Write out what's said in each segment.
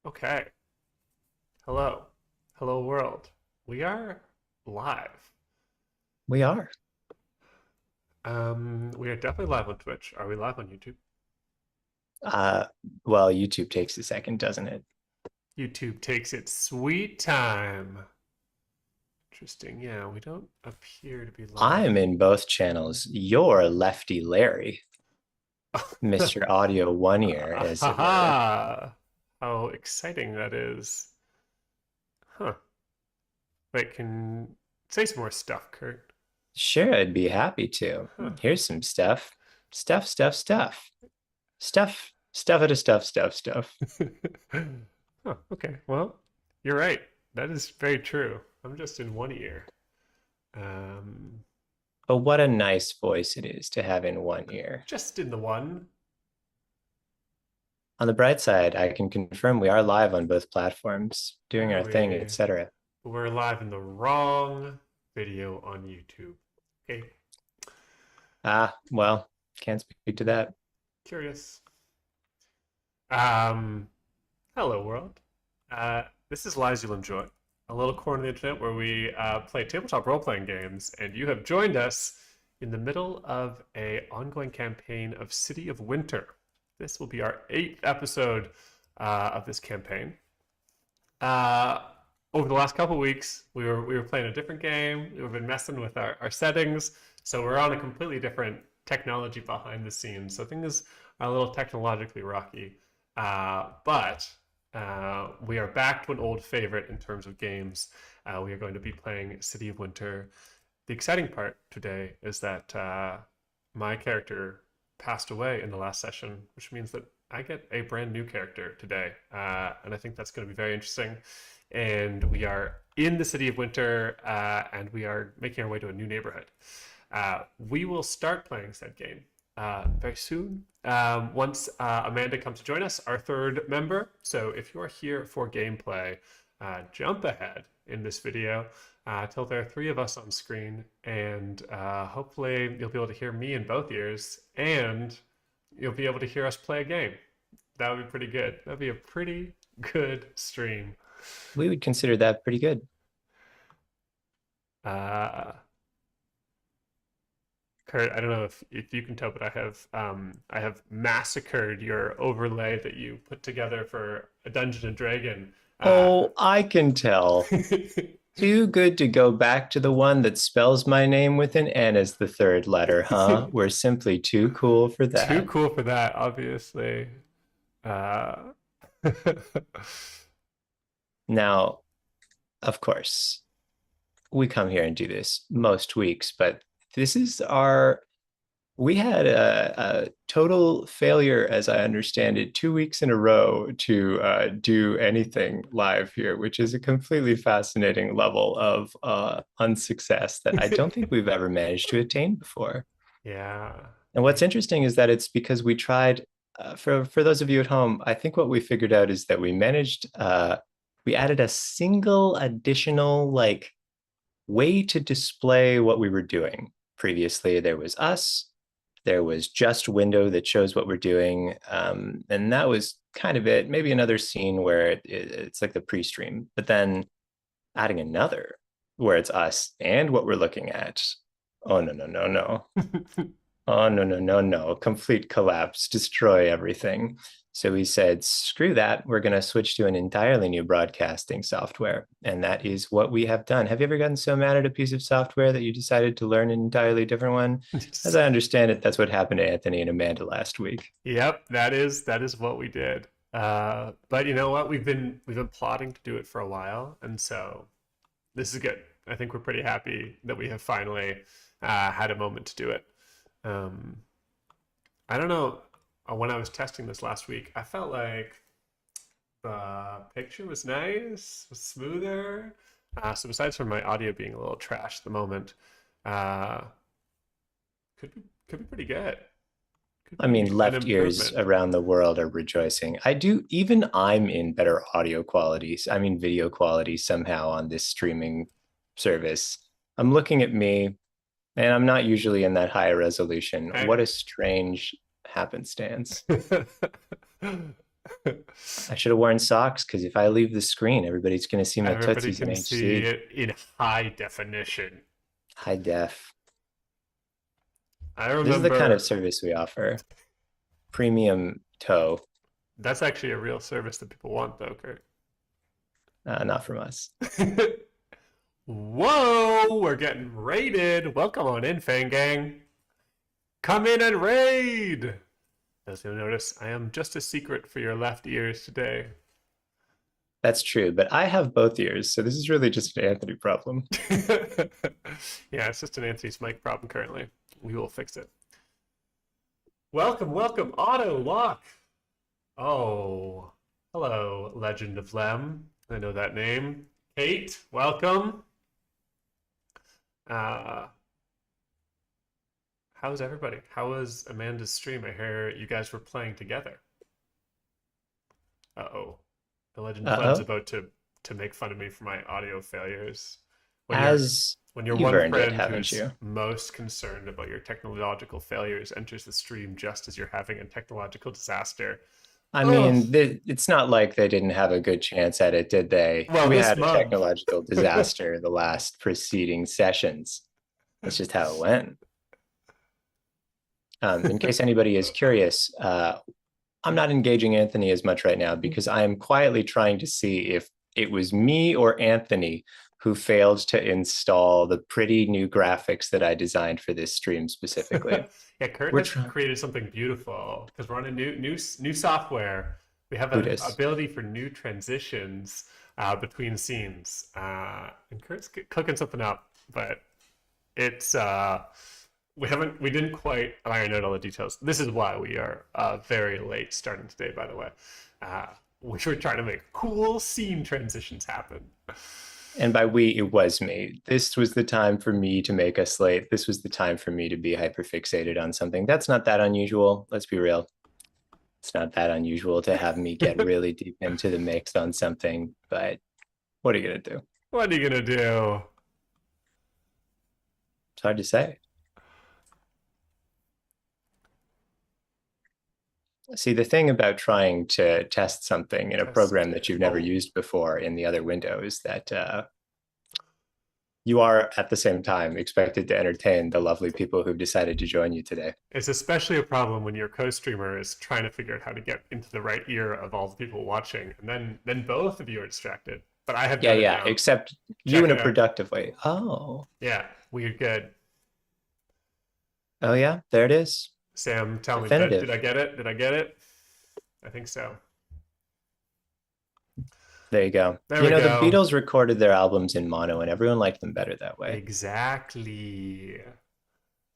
Okay. Hello. Hello, world. We are live. We are. We are definitely live on Twitch. Are we live on YouTube? Uh, well, YouTube takes a second, doesn't it? YouTube takes its sweet time. Interesting. Yeah, we don't appear to be I'm live. in both channels. You're Lefty Larry, Mr. Audio One Ear, as it were. Haha! How exciting that is. Huh. Wait, can say some more stuff, Kurt. Sure, I'd be happy to. Huh. Here's some stuff. Stuff, stuff, stuff. Stuff, stuff it a stuff, stuff, stuff. Huh, okay. Well, you're right. That is very true. I'm just in one ear. Um, But what a nice voice it is to have in one ear. just in the one. On the bright side, I can confirm we are live on both platforms, doing Are our thing, we? etc. We're live in the wrong video on YouTube. Okay. Ah, well, can't speak to that. Curious. Um, hello world. This is Lies You'll Enjoy, a little corner of the internet where we play tabletop role-playing games, and you have joined us in the middle of a ongoing campaign of City of Winter. This will be our 8th episode of this campaign. Uh, Over the last couple weeks, we were playing a different game. We've been messing with our settings, so we're on a completely different technology behind the scenes. So things are a little technologically rocky, but we are back to an old favorite in terms of games. We are going to be playing City of Winter. The exciting part today is that my character passed away in the last session, which means that I get a brand new character today, and I think that's going to be very interesting. And we are in the City of Winter, and we are making our way to a new neighborhood. We will start playing said game very soon. Once Amanda comes to join us, our third member. So if you're here for gameplay, jump ahead in this video till there are 3 of us on screen, and hopefully you'll be able to hear me in both ears, and you'll be able to hear us play a game. That would be pretty good. That'd be a pretty good stream. We would consider that pretty good. Uh, Kurt, I don't know if you can tell, but I have massacred your overlay that you put together for a Dungeon and Dragon. Oh, I can tell. Too good to go back to the one that spells my name with an N as the third letter, huh? We're simply too cool for Too that. cool for that, obviously. Uh, Now, of course, we come here and do this most weeks, but this is we had a total failure, as I understand it, 2 weeks in a row to do anything live here, which is a completely fascinating level of unsuccess that I don't think we've ever managed to attain before. yeah. And what's interesting is that it's because we tried. For those of you at home, I think what we figured out is that we added a single additional way to display what we were doing. Previously, there was us, there was just window that shows what we're doing, and that was kind of it. Maybe another scene where it's like the pre-stream, but then adding another where it's us and what we're looking at. Oh no, no, no, no. Oh, no, no, no, no. Complete collapse, destroy everything. So we said, screw that. We're going to switch to an entirely new broadcasting software. And that is what we have done. Have you ever gotten so mad at a piece of software that you decided to learn an entirely different one? As Just, I understand it, that's what happened to Anthony and Amanda last week. yep, that is what we did. But you know what? We've been plotting to do it for a while, and so this is good. I think we're pretty happy that we have finally had a moment to do it. Um, I don't know. When I was testing this last week, I felt like the picture was nice, was smoother. So besides from my audio being a little trash at the moment, uh, could be pretty good. Could I mean, be an left ears improvement. around the world are rejoicing. Even I'm in better audio qualities. I mean, video quality somehow on this streaming service. I'm looking at me, and I'm not usually in that high resolution. What I, a strange happenstance. I should have worn socks because if I leave the screen, everybody's going to see my Everybody tootsies in can see HD. it in high definition. High def. I This is the kind of remember service we offer. Premium toe, that's actually a real service that people want, though, Kurt. not from us. Whoa, we're getting raided. Welcome on in, Fang Gang. Come in and raid. As you'll notice, I am just a secret for your left ears today. That's true, but I have both ears, so this is really just an Anthony problem. Yeah, it's just an Anthony's mic problem currently. We will fix it. Welcome, welcome, Auto Lock. Oh, hello, Legend of Lem. I know that name. Kate, welcome. How's everybody? How was Amanda's stream? I hear you guys were playing together. Uh-oh. The Legend of Lem's Uh-oh. about to make fun of me for my audio failures. When you're As when your you've one earned it, friend haven't who's you? most concerned about your technological failures enters the stream just as you're having a technological disaster. I Oh, mean, it's not like they didn't have a good chance at it, did they? well, We this had a month. technological disaster the last preceding sessions. That's just how it went. In case anybody is curious, I'm not engaging Anthony as much right now because I am quietly trying to see if it was me or Anthony who failed to install the pretty new graphics that I designed for this stream specifically. Yeah, Kurt We're has trying. created something beautiful because we're on a new software. We have an Buddhist. ability for new transitions between scenes, and Kurt's cooking something up, but it's we didn't quite iron out all the details. This is why we are very late starting today, by the way. We were trying to make cool scene transitions happen. And by we, it was me. This was the time for me to make a slate. This was the time for me to be hyperfixated on something. That's not that unusual. Let's be real. It's not that unusual to have me get really deep into the mix on something, but what are you going to do? What are you gonna do? It's hard to say. See, the thing about trying to test something in a Test program that it. you've never Oh, used before in the other window is that you are at the same time expected to entertain the lovely people who've decided to join you today. it's especially a problem when your co-streamer is trying to figure out how to get into the right ear of all the people watching, and then both of you are distracted. But I have Yeah, got it yeah, down. except you Check in a it out. productive way. Oh, Yeah, we're good. oh yeah, there it is. Sam, tell me, did I Definitive. get it? Did I get it? I think so. There you go. There You we know, the go. Beatles recorded their albums in mono and everyone liked them better that way. Exactly.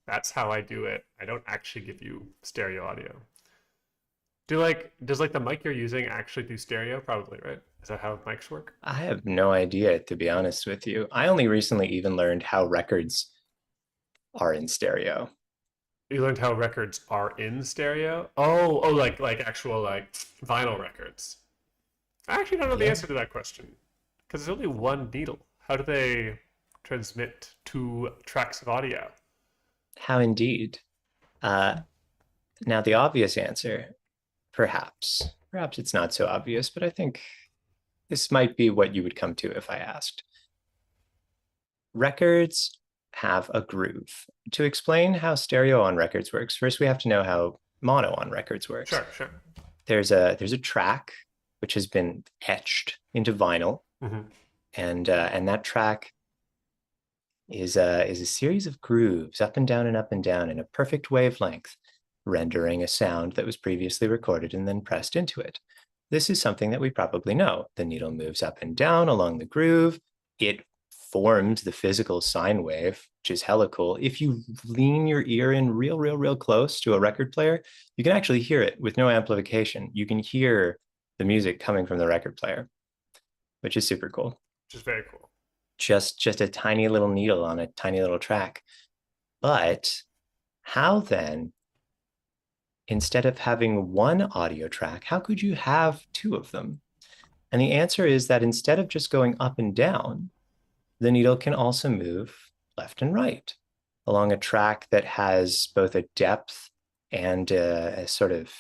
That's how I do it. I don't actually give you stereo audio. Does the mic you're using actually do stereo? Probably, right? Is that how mics work? I have no idea, to be honest with you. I only recently even learned how records are in stereo. You learned how records are in stereo? Oh, like actual like vinyl records. I actually don't know the Yeah, answer to that question because there's only one needle. How do they transmit two tracks of audio? how indeed. Uh, Now, the obvious answer, perhaps it's not so obvious, but I think this might be what you would come to if I asked. Records have a groove. To explain how stereo on records works, first we have to know how mono on records works. Sure, sure. There's a track which has been etched into vinyl, Mm-hmm. and that track is a series of grooves up and down and up and down in a perfect wavelength, rendering a sound that was previously recorded and then pressed into it. This is something that we probably know. The needle moves up and down along the groove. It forms the physical sine wave, which is hella cool. If you lean your ear in real close to a record player, you can actually hear it with no amplification. You can hear the music coming from the record player, which is super cool. Which is very cool. Just a tiny little needle on a tiny little track. But how then, instead of having one audio track, how could you have two of them? And the answer is that instead of just going up and down, the needle can also move left and right along a track that has both a depth and a sort of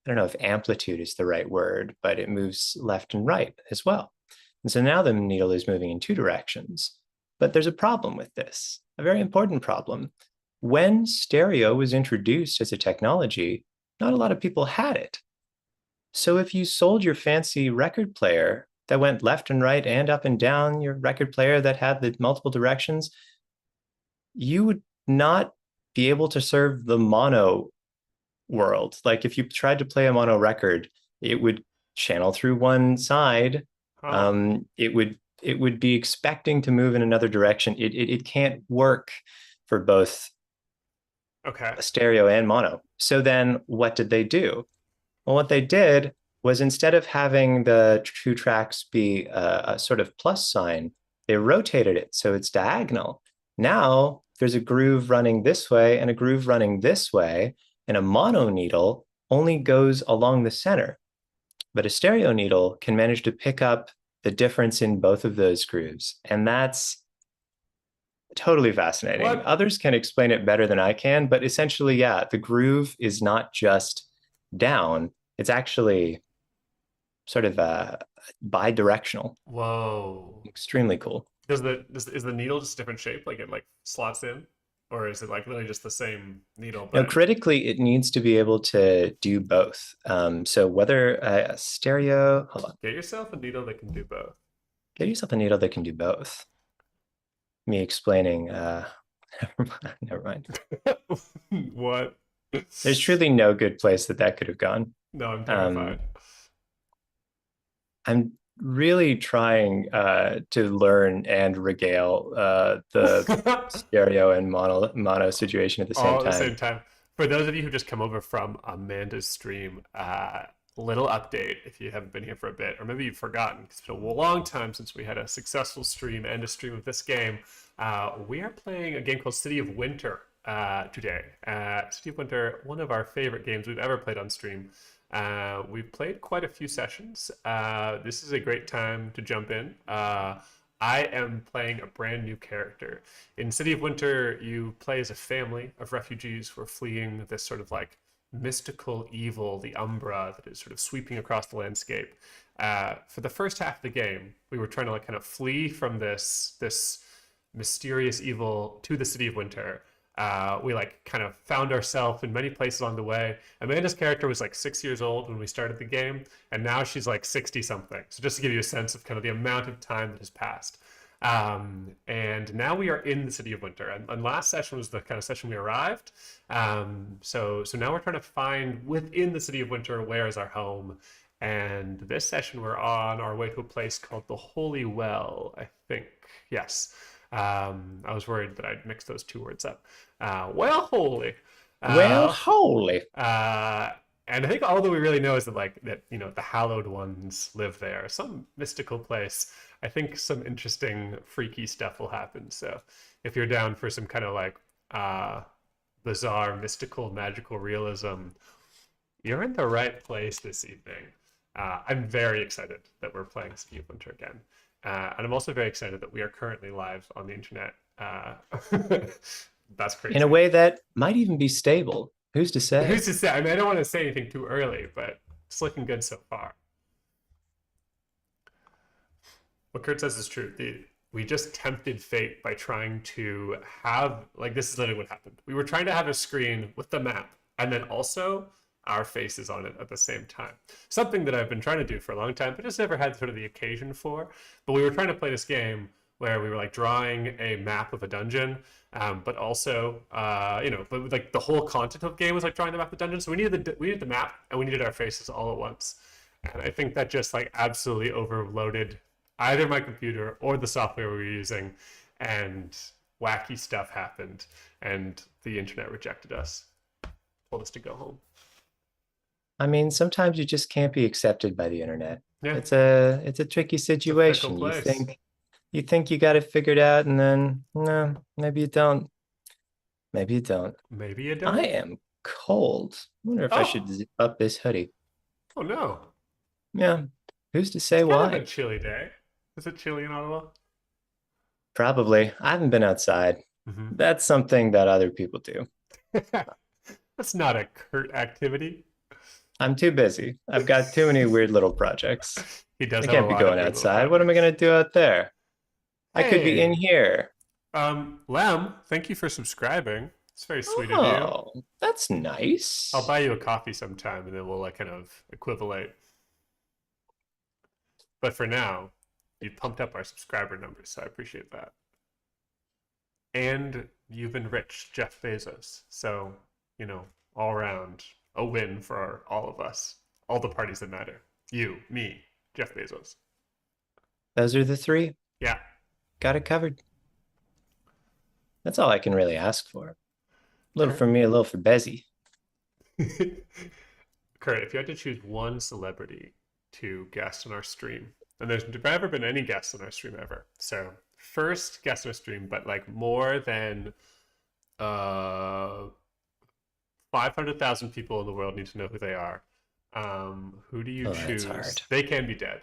I don't know if amplitude is the right word, but it moves left and right as well. And so now the needle is moving in two directions. But there's a problem with this, a very important problem. When stereo was introduced as a technology, not a lot of people had it. So if you sold your fancy record player that went left and right and up and down, your record player that had the multiple directions, you would not be able to serve the mono world. Like if you tried to play a mono record, it would channel through one side. Huh. It would be expecting to move in another direction. It can't work for both Okay. stereo and mono. So then what did they do? Well, what they did was instead of having the two tracks be a sort of plus sign, they rotated it so it's diagonal. Now there's a groove running this way and a groove running this way, and a mono needle only goes along the center. But a stereo needle can manage to pick up the difference in both of those grooves. And that's totally fascinating. What? Others can explain it better than I can, but essentially, yeah, the groove is not just down, it's actually sort of bi-directional. Whoa. Extremely cool. Is the needle just a different shape? Like it like slots in, or is it like literally just the same needle? Now, But critically, it needs to be able to do both. So whether a stereo, hold on, get yourself a needle that can do both. get yourself a needle that can do both. Me explaining, never mind. What? There's truly no good place that that could have gone. No, I'm terrified. Um, I'm really trying to learn and regale the stereo and mono situation at the same All at the time. same time. For those of you who just come over from Amanda's stream, little update if you haven't been here for a bit, or maybe you've forgotten. It's been a long time since we had a successful stream and a stream of this game. We are playing a game called City of Winter today. City of Winter, one of our favorite games we've ever played on stream. We've played quite a few sessions. This is a great time to jump in. I am playing a brand new character. In City of Winter, you play as a family of refugees who are fleeing this sort of like mystical evil, the Umbra, that is sort of sweeping across the landscape. For the first half of the game, we were trying to like kind of flee from this mysterious evil to the City of Winter. We like kind of found ourselves in many places along the way. Amanda's character was like 6 years old when we started the game, and now she's like 60 something. So just to give you a sense of kind of the amount of time that has passed. And now we are in the City of Winter. And last session was the kind of session we arrived. So now we're trying to find within the City of Winter where is our home. And this session we're on our way to a place called the Holy Well, I think. Yes. I was worried that I'd mix those two words up. Well, holy. Well, Uh, holy. uh, and I think all that we really know is that, like, that the hallowed ones live there, some mystical place. I think some interesting, freaky stuff will happen. So, if you're down for some kind of like bizarre, mystical, magical realism, you're in the right place this evening. I'm very excited that we're playing City of Winter again. And I'm also very excited that we are currently live on the internet. That's crazy. In a way that might even be stable. Who's to say? Who's to say? I mean, I don't want to say anything too early, but it's looking good so far. What Kurt says is true. We just tempted fate by trying to have, like, this is literally what happened. We were trying to have a screen with the map and then also our faces on it at the same time. Something that I've been trying to do for a long time, but just never had sort of the occasion for. But we were trying to play this game where we were like drawing a map of a dungeon, but also, but like the whole content of the game was like drawing the map of the dungeon. So we needed the map and we needed our faces all at once. And I think that just like absolutely overloaded either my computer or the software we were using, and wacky stuff happened, and the internet rejected us, told us to go home. I mean, sometimes you just can't be accepted by the internet. Yeah, It's a tricky it's a fickle situation. place. You think you got it figured out, and then no, maybe you don't. Maybe you don't. Maybe you I don't. am cold. I wonder if I should Oh, zip up this hoodie. oh no. Yeah, who's to It's say kind of a why? chilly day. Is it chilly in Ottawa? Probably. I haven't been outside. Mm-hmm. That's something that other people do. That's not a Kurt activity. I'm too busy. I've got too many weird little projects. He does I have a can't be lot of going weird little outside. What am I projects. gonna do out there? I could be in Hey, here. Lem, thank you for subscribing. It's very sweet of you. Oh, that's I'll nice. buy you a coffee sometime and then we'll like kind of equivalate. But for now, you pumped up our subscriber numbers, so I appreciate that. And you've enriched Jeff Bezos. So, you know, all around, a win for all of us, all the parties that matter. You, me, Jeff Bezos. Those are the three. Yeah. Got it covered. That's all I can really ask for. A little Kurt. for me, a little for Bezzy. Kurt, if you had to choose one celebrity to guest on our stream, and there's never been any guests on our stream ever. So, first guest on our stream, but like more than uh 500,000 people in the world need to know who they are. Who do you Oh, that's choose? hard. They can be dead.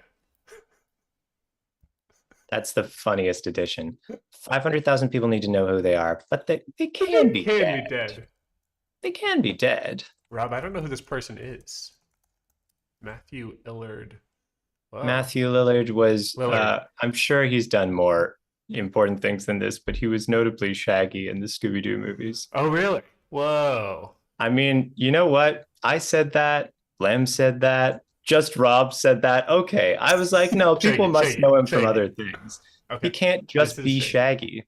That's the funniest addition. 500,000 people need to know who they are, but they But they can be can be dead. dead. They can be dead. Rob, I don't know who this person is. Matthew Illard. Wow. Matthew Lillard was, Lillard. I'm sure he's done more important things than this, but he was notably Shaggy in the Scooby Doo movies. Oh, really? Whoa. I mean, you know what? I said that. Lem said that. Just Rob said that. Okay. I was like, no, people Shaggy, must Shaggy, know him from Shaggy. other things. He Okay. can't This just is be Shaggy. Shaggy.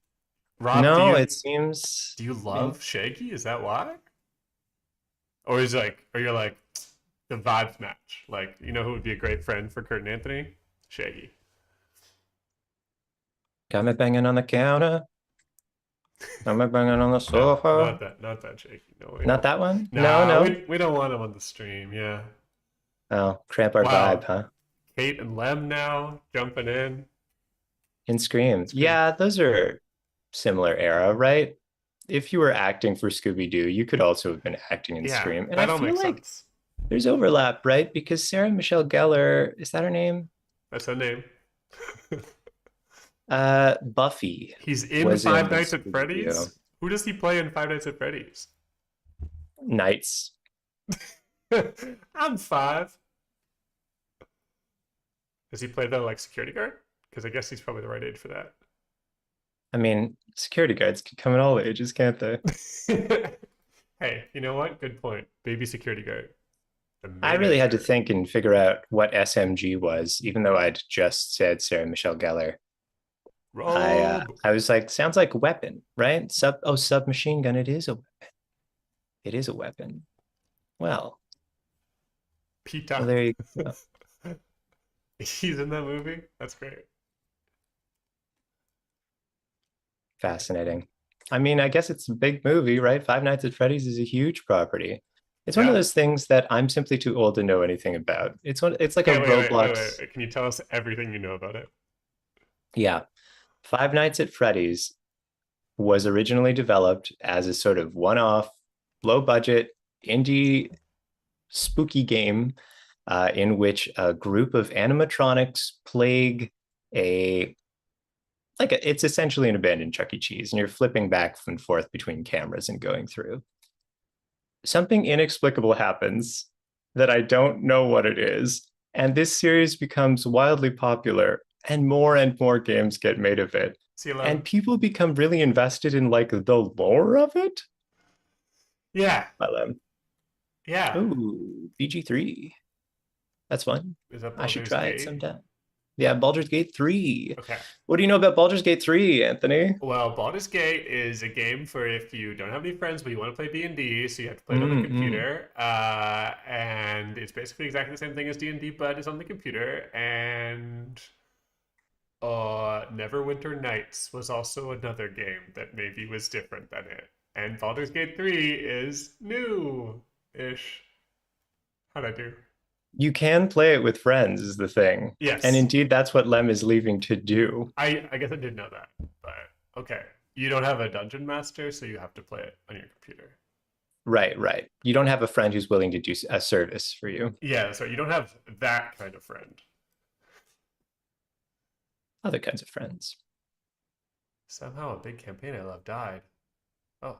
Rob, No, it seems. do you love Shaggy? Is that why? Or is like, or you're like, the vibes match? Like, you know who would be a great friend for Kurt and Anthony? Shaggy. Got me banging on the counter. Got me banging on the No, sofa. not that Shaggy. No, we Not don't. that one? No, Nah, no. we don't want him on the stream. Yeah. Oh, cramp our vibe, Wow. huh? Kate and Lem now jumping in. In Scream. Scream. Yeah, those are similar era, right? If you were acting for Scooby Doo, you could also have been acting in Yeah, Scream. And I that all feel makes like sense. there's overlap, right? Because Sarah Michelle Gellar, is that her name? That's the name. Buffy He's in was Five in Nights at Scooby Doo. Freddy's. Who does he play in Five Nights at Freddy's? Knights. I'm five. Does he play the like security guard? Because I guess he's probably the right age for that. I mean, security guards can come in all ages, can't they? Hey, you know what? Good point. Baby security guard. The I really had to manager. think and figure out what SMG was, even though I'd just said Sarah Michelle Gellar. Robe. I was like, sounds like weapon, right? Submachine gun. It is a weapon. It is a weapon. Well, Pita. there you go. He's in that movie. That's great. Fascinating. I mean, I guess it's a big movie, right? Five Nights at Freddy's is a huge property. It's one of Yeah. those things that I'm simply too old to know anything about. It's like a Okay, Roblox. wait. Can you tell us everything you know about it? Yeah. Five Nights at Freddy's was originally developed as a sort of one-off, low-budget indie spooky game in which a group of animatronics plague a it's essentially an abandoned Chuck E. Cheese, and you're flipping back and forth between cameras and going through. Something inexplicable happens that I don't know what it is, and this series becomes wildly popular, and more games get made of it, CLM. and people become really invested in like the lore of it. Yeah. Well, Yeah. ooh, BG3. That's fun. Is that I should Baldur's try it Gate? sometime. Yeah, Baldur's Gate 3. Okay. What do you know about Baldur's Gate 3, Anthony? Well, Baldur's Gate is a game for if you don't have any friends but you want to play D&D, so you have to play it on the Mm-mm. computer. And it's basically exactly the same thing as D&D, but it's on the computer. And Neverwinter Nights was also another game that maybe was different than it. And Baldur's Gate 3 is new-ish. How'd I do? You can play it with friends, is the thing. And Yes. indeed, that's what Lem is leaving to do. I guess I did know that, but okay. You don't have a dungeon master, so you have to play it on your computer. Right, right. You don't have a friend who's willing to do a service for you. Yeah, so you don't have that kind of friend. Other kinds of friends. Somehow a big campaign I love died. Oh.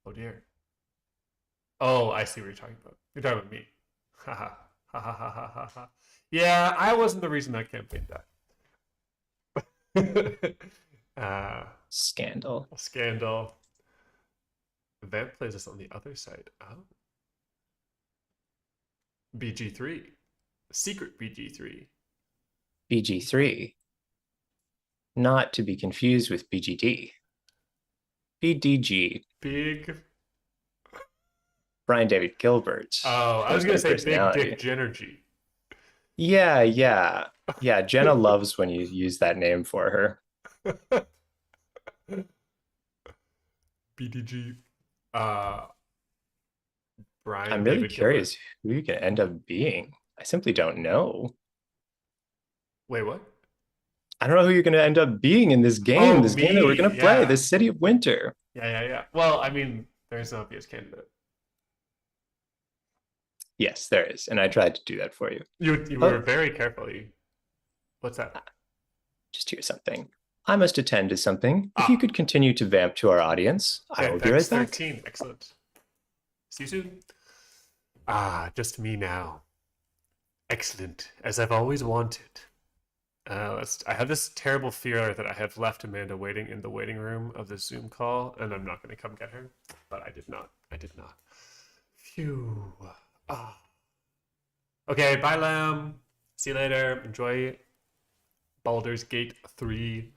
Oh dear. Oh, I see what you're talking about. You're talking about me. Ha ha ha ha ha ha ha. Yeah, I wasn't the reason that campaign died. Scandal. Scandal. Vamp plays us on the other side. Oh. BG3. Secret BG3. BG3, not to be confused with BGD. BDG, Big. Brian David Gilbert. Oh, I was Goes going by to say Big personality. Dick Genergy. Yeah, yeah. Yeah, Jenna loves when you use that name for her. BDG. Uh, Brian I'm really David Gilbert. curious who you can end up being. I simply don't know. Wait, what? I don't know who you're going to end up being in Oh, this game that we're me. going to play, Yeah. this City of Winter. Yeah, yeah, yeah. Well, I mean, there's an obvious candidate. Yes, there is. And I tried to do that for you. You were Oh, very careful. What's that? just hear something. I must attend to something. If you Ah, could continue to vamp to our audience, I will be Vex right back. 13. Excellent. See you soon. Ah, just me now. Excellent, as I've always wanted. I have this terrible fear that I have left Amanda waiting in the waiting room of the Zoom call, and I'm not going to come get her. But I did not. I did not. Phew. Ah. Okay, bye, Lamb. See you later. Enjoy Baldur's Gate 3.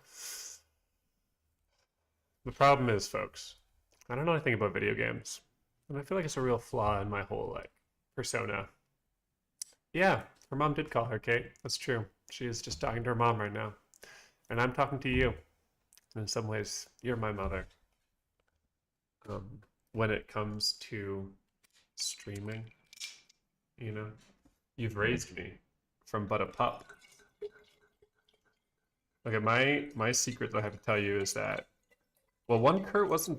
The problem is, folks, I don't know anything about video games, and I feel like it's a real flaw in my whole like persona. Yeah, her mom did call her Kate. That's true. She is just talking to her mom right now, and I'm talking to you. And in some ways, you're my mother. Um, when it comes to streaming, you know, you've raised me from but a pup. Okay, my secret that I have to tell you is that, well, one, Kurt was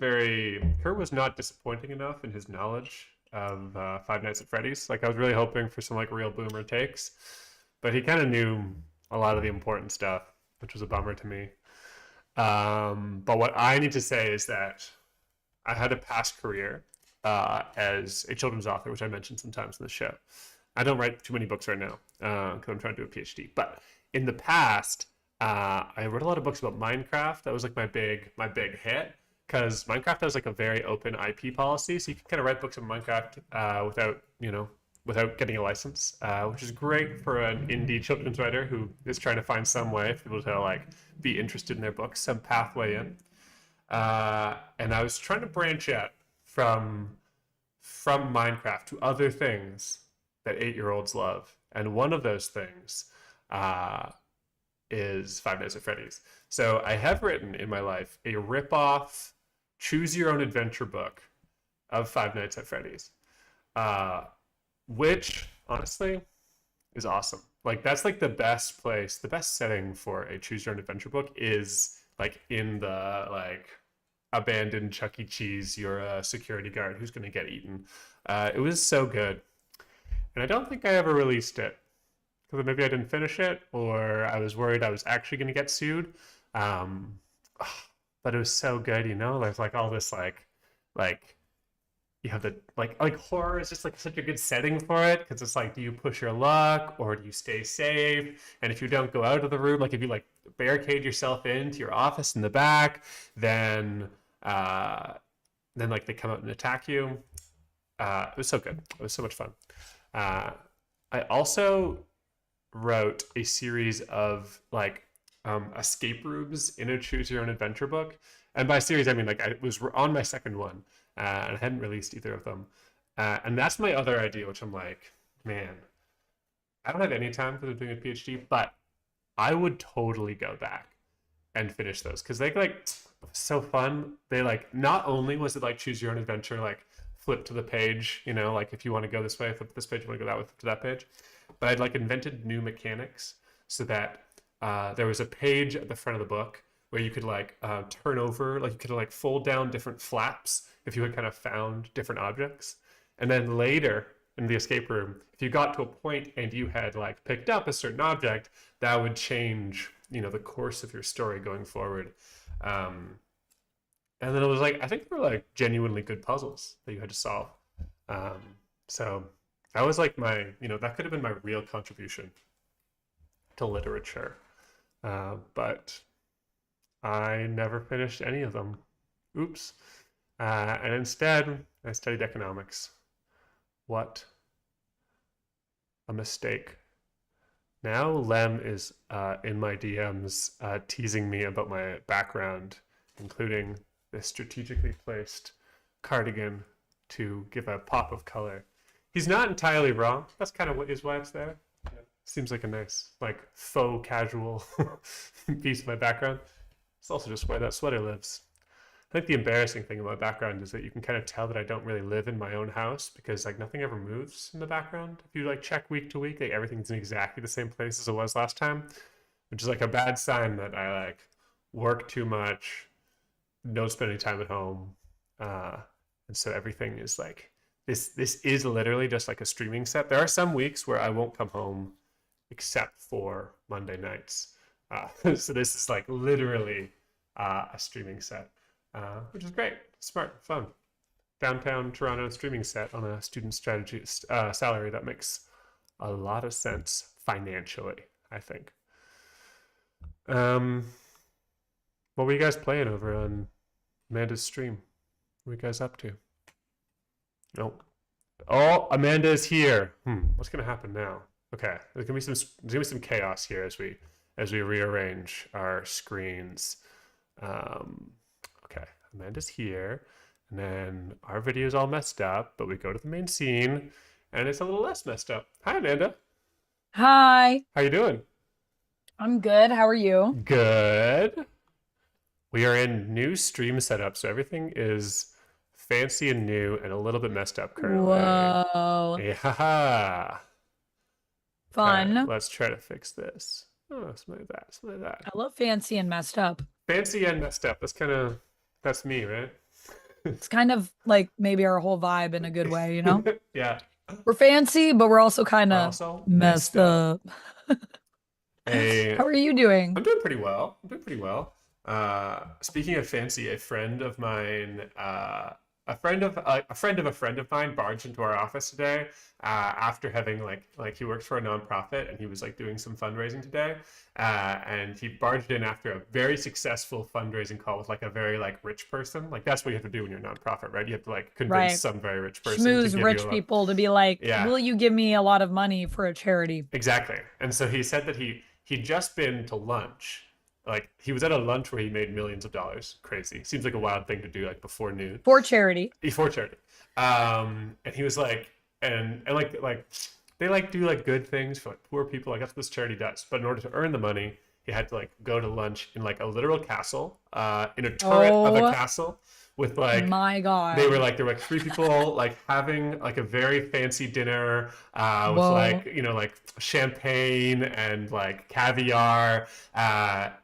not disappointing enough in his knowledge of Five Nights at Freddy's. Like I was really hoping for some like real boomer takes, but he kind of knew a lot of the important stuff, which was a bummer to me. But what I need to say is that I had a past career as a children's author, which I mentioned sometimes in the show. I don't write too many books right now because I'm trying to do a PhD. But in the past, I wrote a lot of books about Minecraft. That was like my big hit because Minecraft has like a very open IP policy, so you can kind of write books of Minecraft without getting a license, which is great for an indie children's writer who is trying to find some way for people to like be interested in their books, some pathway in. And I was trying to branch out from Minecraft to other things that 8-year-olds love, and one of those things uh, is Five Nights at Freddy's. So I have written in my life a rip-off, choose-your-own-adventure book of Five Nights at Freddy's, uh, which honestly is awesome. Like that's like the best place, the best setting for a choose-your-own-adventure book is like in the like abandoned Chuck E. Cheese. You're a security guard who's going to get eaten. It was so good, and I don't think I ever released it because maybe I didn't finish it, or I was worried I was actually going to get sued. Um, but it was so good, you know. There's like all this like you have the like horror is just like such a good setting for it because it's like, do you push your luck or do you stay safe? And if you don't go out of the room, like if you like barricade yourself into your office in the back, then uh, then like they come out and attack you. It was so good. It was so much fun. Uh, I also wrote a series of like escape rooms in a choose your own adventure book. And by series, I mean like I was on my second one and I hadn't released either of them. And that's my other idea, which I'm like, man, I don't have any time because I'm doing a PhD, but I would totally go back and finish those because they like so fun. They like not only was it like choose your own adventure, like flip to the page, you know, like if you want to go this way, flip to this page, you want to go that way, flip to that page. But I'd like invented new mechanics so that there was a page at the front of the book where you could like turn over, like you could like fold down different flaps if you had kind of found different objects. And then later in the escape room, if you got to a point and you had like picked up a certain object, that would change, you know, the course of your story going forward. Um, and then it was like, I think they were like genuinely good puzzles that you had to solve. Um, so That was like my, that could have been my real contribution to literature. But I never finished any of them. Oops. And instead, I studied economics. What a mistake. Now Lem is in my DMs teasing me about my background, including this strategically placed cardigan to give a pop of color. He's not entirely wrong. That's kind of why it's there. Yeah. Seems like a nice, like, faux casual piece of my background. It's also just where that sweater lives. I think the embarrassing thing about my background is that you can kind of tell that I don't really live in my own house because like nothing ever moves in the background. If you like check week to week, like everything's in exactly the same place as it was last time, which is like a bad sign that I like work too much, don't spend any time at home, and so everything is like this is literally just like a streaming set. There are some weeks where I won't come home except for Monday nights, so this is like literally a streaming set. Which is great, smart, fun. Downtown Toronto streaming set on a student strategy salary that makes a lot of sense financially, I think. What were you guys playing over on Amanda's stream? What were you guys up to? Nope. Oh, Amanda is here. What's gonna happen now? Okay, there's gonna be some chaos here as we rearrange our screens. Okay, Amanda's here, and then our video is all messed up, but we go to the main scene, and it's a little less messed up. Hi, Amanda. Hi, How you doing? I'm good. How are you? Good. We are in new stream setup, so everything is fancy and new and a little bit messed up currently. Whoa, Yeah. fun. Okay, let's try to fix this. Oh, something like that, something like that. I love fancy and messed up. Fancy and messed up. That's me, right? It's kind of like maybe our whole vibe in a good way, you know? Yeah. We're fancy, but we're also kind of Also messed up. Hey, How are you doing? I'm doing pretty well. Speaking of fancy, a friend of mine, a friend of a friend of mine barged into our office today after having like he works for a nonprofit and he was like doing some fundraising today, and he barged in after a very successful fundraising call with like a very like rich person. Like that's what you have to do when you're a nonprofit, right? You have to like convince Right. some very rich person to Schmooze give rich you people to be like, Yeah. will you give me a lot of money for a charity? Exactly. And so he said that he'd just been to lunch. Like he was at a lunch where he made millions of dollars. Crazy. Seems like a wild thing to do like before noon. For charity. Before charity. And he was like, and like they like do like good things for like poor people. Like that's what this charity does. But in order to earn the money, he had to like go to lunch in like a literal castle, in a turret of a castle with like My God. there were like three people like having like a very fancy dinner with Whoa. like like champagne and like caviar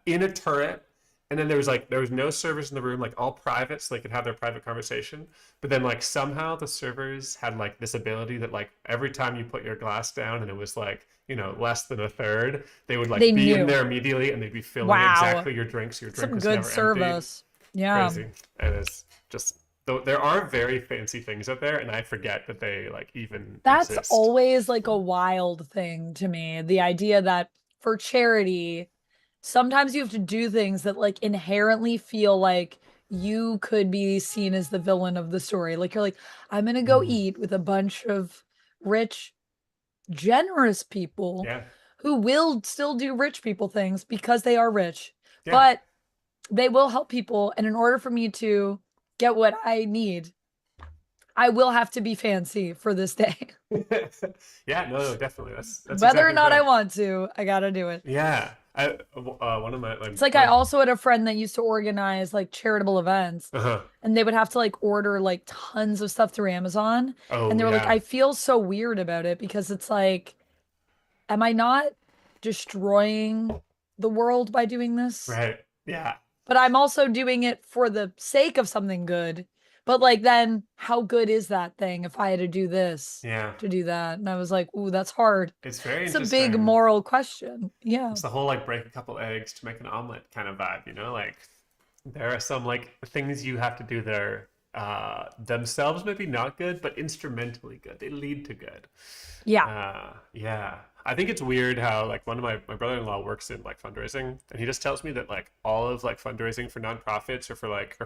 in a turret, and then there was no servers in the room, like all private, so they could have their private conversation. But then like somehow the servers had like this ability that like every time you put your glass down and it was like less than a third, they would like They be in knew. there immediately and they'd be filling Wow. exactly your drinks. Your drink Some was good never empty. service. Yeah. Crazy. And it's just though there are very fancy things out there, and I forget that they like even That's exist. always like a wild thing to me. The idea that for charity, sometimes you have to do things that like inherently feel like you could be seen as the villain of the story. Like you're like, I'm gonna go eat with a bunch of rich, generous people Yeah. who will still do rich people things because they are rich. Yeah. But they will help people. And in order for me to get what I need, I will have to be fancy for this day. Yeah, no, definitely. That's Whether exactly or not I right. want to, I gotta do it. Yeah. One of my like It's like I also had a friend that used to organize like charitable events, uh-huh. and they would have to like order like tons of stuff through Amazon. Oh, And they were like, yeah. I feel so weird about it because it's like, am I not destroying the world by doing this? Right. Yeah. But I'm also doing it for the sake of something good. But like, then how good is that thing if I had to do this Yeah. to do that? And I was like, ooh, that's hard. It's very It's a interesting. big moral question. Yeah. It's the whole like break a couple eggs to make an omelet kind of vibe, Like there are some like things you have to do that are themselves maybe not good, but instrumentally good. They lead to good. Yeah. Yeah. I think it's weird how like one of my brother-in-law works in like fundraising, and he just tells me that like all of like fundraising for nonprofits or for like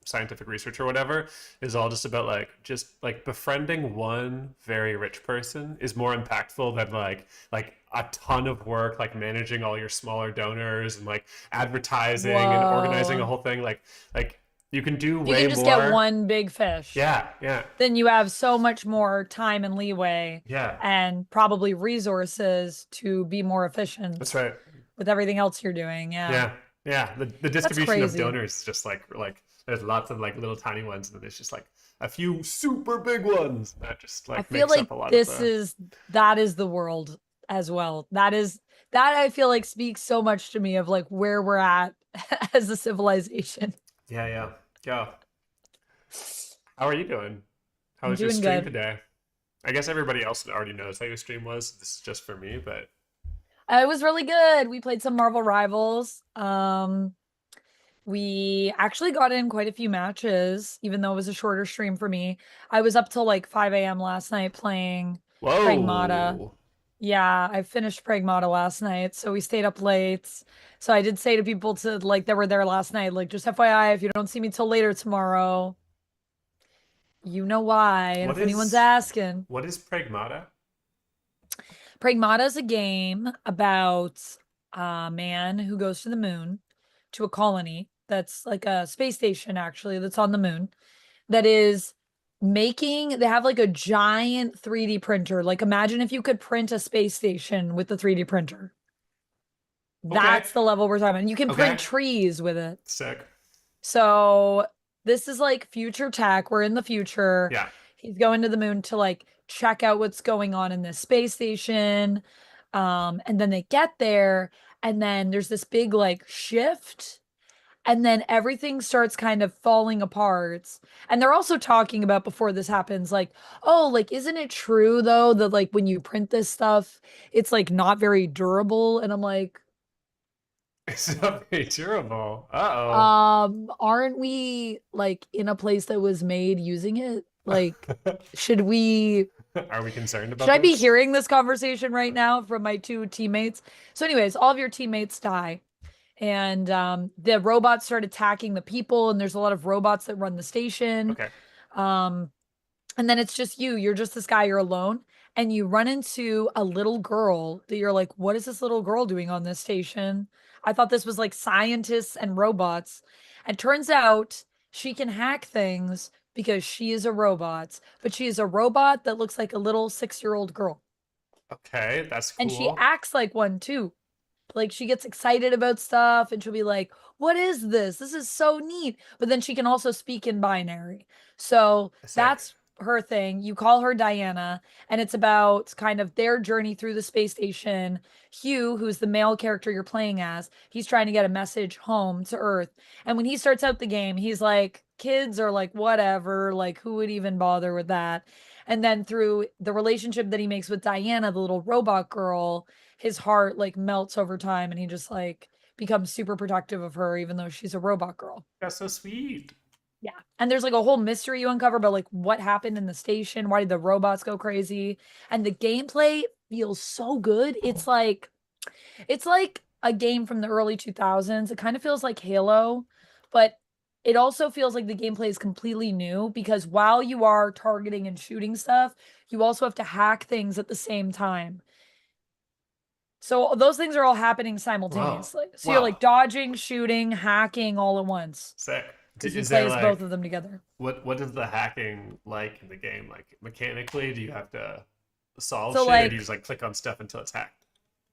scientific research or whatever is all just about like just like befriending one very rich person is more impactful than like a ton of work like managing all your smaller donors and like advertising and organizing a Whoa. whole thing like you can do If you way can just get more. one big fish, Yeah, then you have so much more time and leeway yeah. and probably resources to be more That's efficient right. with everything else you're doing. Yeah. Yeah. The That's distribution of crazy. donors is just like there's lots of like little tiny ones, and then there's just like a few super big ones. That just I like feel makes up like a lot of the. that is the world as well. That I feel like speaks so much to me of like where we're at as a civilization. Yeah. How are you doing? How I'm was your doing stream good. today? I guess everybody else already knows how your stream was. This is just for me, but It was really good. We played some Marvel Rivals. We actually got in quite a few matches, even though it was a shorter stream for me. I was up till like 5 a.m. last night playing Pragmata. whoa. Yeah, I finished Pragmata last night, so we stayed up late. So I did say to people to like that were there last night, like just FYI, if you don't see me till later tomorrow, you know why. And What if anyone's is asking, what is Pragmata? Pragmata is a game about a man who goes to the moon to a colony that's like a space station, actually, that's on the moon, that is they have like a giant 3D printer. Like, imagine if you could print a space station with the 3D printer. Okay. That's the level we're talking about. And you can print Okay. trees with it. Sick. So, this is like future tech. We're in the future. Yeah. He's going to the moon to like check out what's going on in this space station. And then they get there, and then there's this big like shift, and then everything starts kind of falling apart. And they're also talking about before this happens, like, oh, like, isn't it true though that like when you print this stuff, it's like not very durable? And I'm like, It's not very durable. Uh-oh. aren't we like in a place that was made using it? Like, should we Are we concerned should about I be this? hearing this conversation right now from my two teammates? So, anyways, all of your teammates die. And the robots start attacking the people, and there's a lot of robots that run the station. Okay. Um, and then it's just you're just this guy, you're alone, and you run into a little girl that you're like, what is this little girl doing on this station? I thought this was like scientists and robots. And turns out she can hack things because she is a robot, but she is a robot that looks like a little 6-year-old girl. Okay, that's And she cool. acts like one too. Like, she gets excited about stuff and she'll be like, what is this? This is so neat. But then she can also speak in binary. So Sick. that's her thing. You call her Diana, and it's about kind of their journey through the space station. Hugh, who's the male character you're playing as, he's trying to get a message home to Earth. And when he starts out the game, he's like, kids are like, whatever, like, who would even bother with that? And then through the relationship that he makes with Diana, the little robot girl, his heart like melts over time, and he just like becomes super protective of her, even though she's a robot girl. That's so sweet. Yeah. And there's like a whole mystery you uncover about like what happened in the station. Why did the robots go crazy? And the gameplay feels so good. It's like a game from the early 2000s. It kind of feels like Halo, but it also feels like the gameplay is completely new because while you are targeting and shooting stuff, you also have to hack things at the same time. So those things are all happening Wow. simultaneously. So you're Wow. like dodging, shooting, hacking all at once Sick. because you Is play there as both of like them together. what is the hacking like in the game? Like mechanically, do you have to solve So shit or do you like just like click on stuff until it's hacked?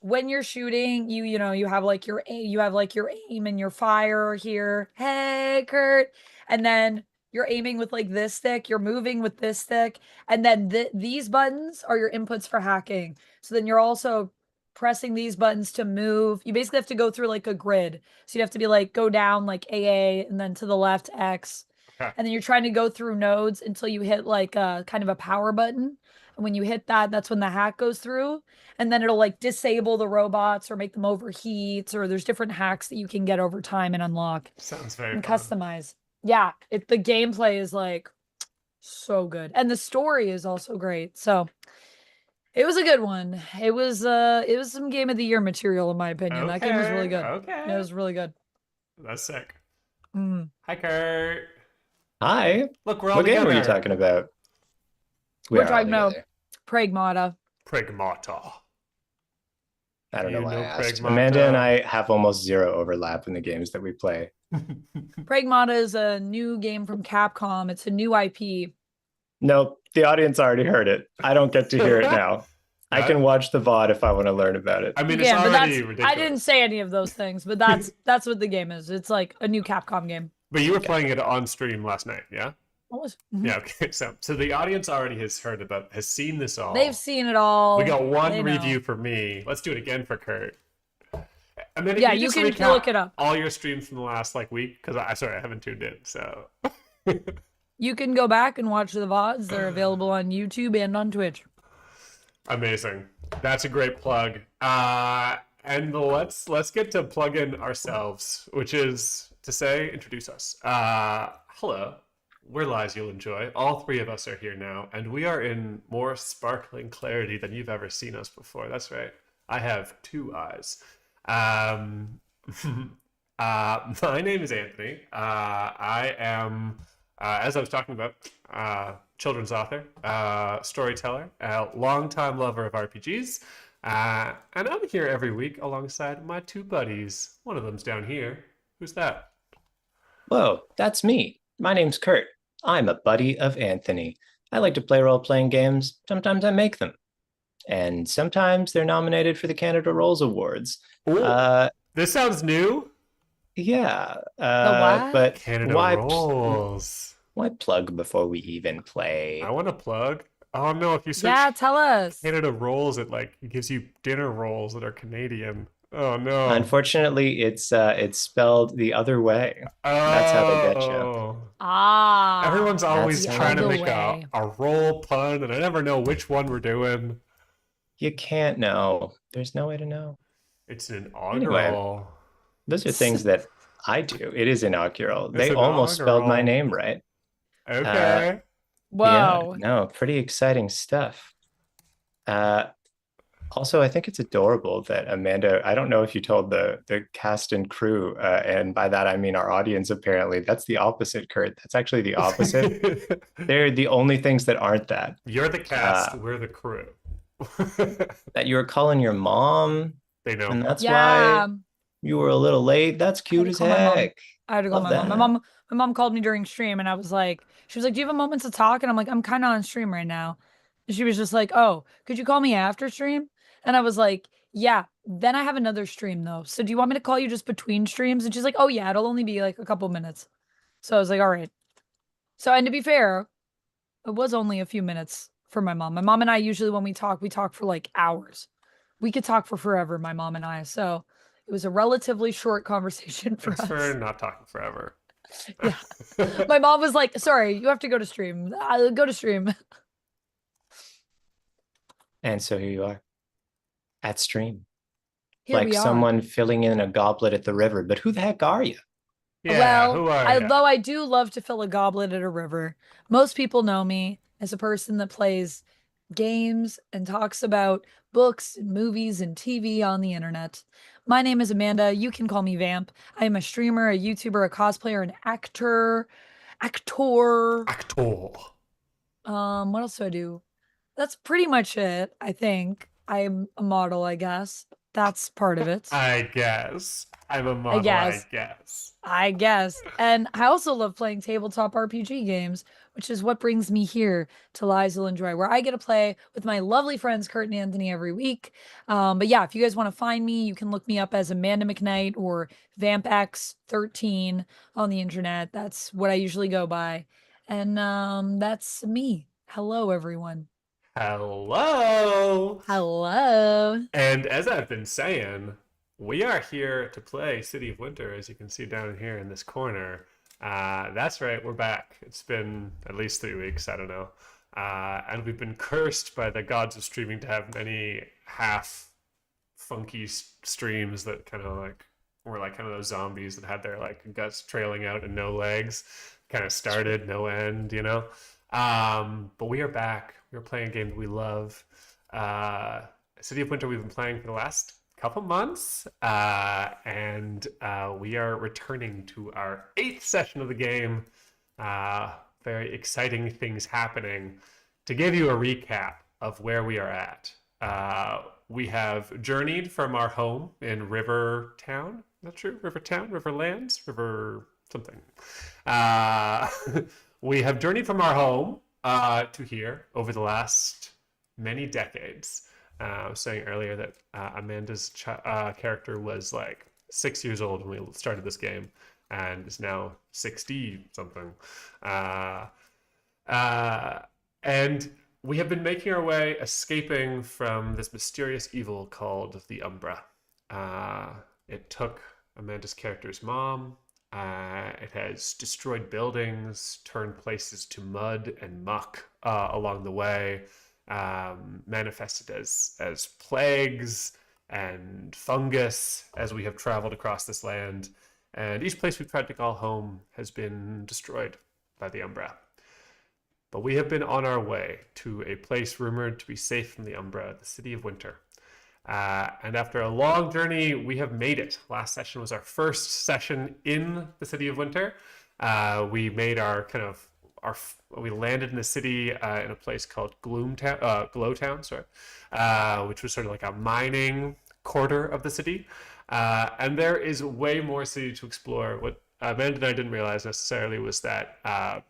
when you're shooting, you have like you have like your aim and your fire here. Hey, Kurt. And then you're aiming with like this stick, you're moving with this stick, and then these buttons are your inputs for hacking. So then you're also pressing these buttons to move. You basically have to go through like a grid. So you have to be like go down like AA and then to the left X. Okay. And then you're trying to go through nodes until you hit like a kind of a power button. And when you hit that, that's when the hack goes through, and then it'll like disable the robots or make them overheat, or there's different hacks that you can get over time and unlock Sounds very and fun. customize. Yeah, the gameplay is like so good, and the story is also great. So it was a good one. It was some game of the year material in my opinion. That game was really Okay, good. It okay. was really good. That's sick. Mm. Hi, Kurt. Hi. Look, we're all What game were you together. talking about? We We're are all talking about together. Pragmata. Pragmata. I Do don't know you why I know asked. Amanda and Pragmata? I have almost zero overlap in the games that we play. Pragmata is a new game from Capcom. It's a new IP. Nope, the audience already heard it. I don't get to hear it now. I can That, watch the VOD if I want to learn about it. I mean, You it's can, but already I didn't ridiculous. say any of those things, but that's what the game is. It's like a new Capcom game. But you were Gotcha. playing it on stream last night, yeah? Mhm. Yeah, okay. So the audience already has seen this all. They've seen it all. We got one They know. review for me. Let's do it again for Kurt. And then Yeah, can you you just can recap look it up. all your streams from the last like week? Because I haven't tuned in. So You can go back and watch the VODs. They're available on YouTube and on Twitch. amazing. That's a great plug. And let's get to plug in ourselves, which is to say, introduce us. Hello. We're Lies You'll Enjoy. All three of us are here now, and we are in more sparkling clarity than you've ever seen us before. That's right. I have two eyes. Um, my name is Anthony. I am, as I was talking about, children's author, storyteller, a longtime lover of RPGs, and I'm here every week alongside my two buddies. One of them's down here. Who's that? Whoa, that's me. My name's Kurt. I'm a buddy of Anthony. I like to play role-playing games. Sometimes I make them. And sometimes they're nominated for the Canada Rolls Awards. Ooh, this sounds new. Yeah. The what? But Canada why Rolls. why plug before we even play? I want to plug. Oh no, if you search Yeah, tell us. Canada Rolls, it gives you dinner rolls that are Canadian. Oh no. Unfortunately, it's spelled the other way. That's how they get you. Oh. Ah. Everyone's always That's trying to the make way. a roll pun, and I never know which one we're doing. You can't know. There's no way to know. It's an Anyway, inaugural. those are things that I do. It is inaugural. It's They almost spelled my inaugural. name right. Okay. Yeah, Whoa. no, pretty exciting stuff. Also, I think it's adorable that Amanda, I don't know if you told the cast and crew, and by that I mean our audience apparently. That's the opposite, Kurt. That's actually the opposite. They're the only things that aren't that. You're the cast, we're the crew. That you were calling your mom, They know. and that's Yeah. why you were a little late. That's cute to as call my mom. heck. I had to call Love my mom. that. My mom called me during stream and I was like, she was like, "Do you have a moment to talk?" And I'm like, "I'm kind of on stream right now." And she was just like, "Oh, could you call me after stream?" And I was like, "Yeah, then I have another stream though. So do you want me to call you just between streams?" And she's like, "Oh yeah, it'll only be like a couple minutes." So I was like, "All right." So, and to be fair, it was only a few minutes for my mom. My mom and I usually when we talk for like hours. We could talk for forever, my mom and I. So it was a relatively short conversation for It's us. for not talking forever. Yeah. My mom was like, "Sorry, you have to go to stream. I'll go to stream." And so here you are at stream, Here like we are. someone filling in a goblet at the river. But who the heck are you? Yeah, Well, who are you? although I do love to fill a goblet at a river, most people know me as a person that plays games and talks about books and movies and TV on the internet. My name is Amanda. You can call me Vamp. I am a streamer, a YouTuber, a cosplayer, an actor. Actor. Actor. What else do I do? That's pretty much it, I think. I'm a model, I guess. That's part of it. I guess. I'm a model, guess. I guess. I guess. And I also love playing tabletop RPG games, which is what brings me here to Lies You'll Enjoy, where I get to play with my lovely friends Kurt and Anthony every week. But yeah, if you guys want to find me, you can look me up as Amanda McKnight or VampX13 on the internet. That's what I usually go by. And that's me. Hello, everyone. Hello. Hello. And as I've been saying, we are here to play City of Winter, as you can see down here in this corner. That's right, we're back. It's been at least 3 weeks, I don't know. And we've been cursed by the gods of streaming to have many half funky streams that kind of like were like kind of those zombies that had their like guts trailing out and no legs. Kind of started, no end, you know. But we are back. We're playing a game that we love. City of Winter we've been playing for the last couple months, and we are returning to our 8th session of the game. Very exciting things happening. To give you a recap of where we are at, we have journeyed from our home in Rivertown. Not true? Rivertown? Riverlands? River something. We have journeyed from our home to here over the last many decades. I was saying earlier that Amanda's character was like 6 years old when we started this game and is now 60 something. And we have been making our way, escaping from this mysterious evil called the Umbra. It took Amanda's character's mom. It has destroyed buildings, turned places to mud and muck along the way, manifested as plagues and fungus as we have traveled across this land. And each place we've tried to call home has been destroyed by the Umbra. But we have been on our way to a place rumored to be safe from the Umbra, the City of Winter. And after a long journey, we have made it. Last session was our first session in the City of Winter. We made we landed in the city in a place called Glowtown, which was sort of like a mining quarter of the city. And there is way more city to explore. What Amanda and I didn't realize necessarily was that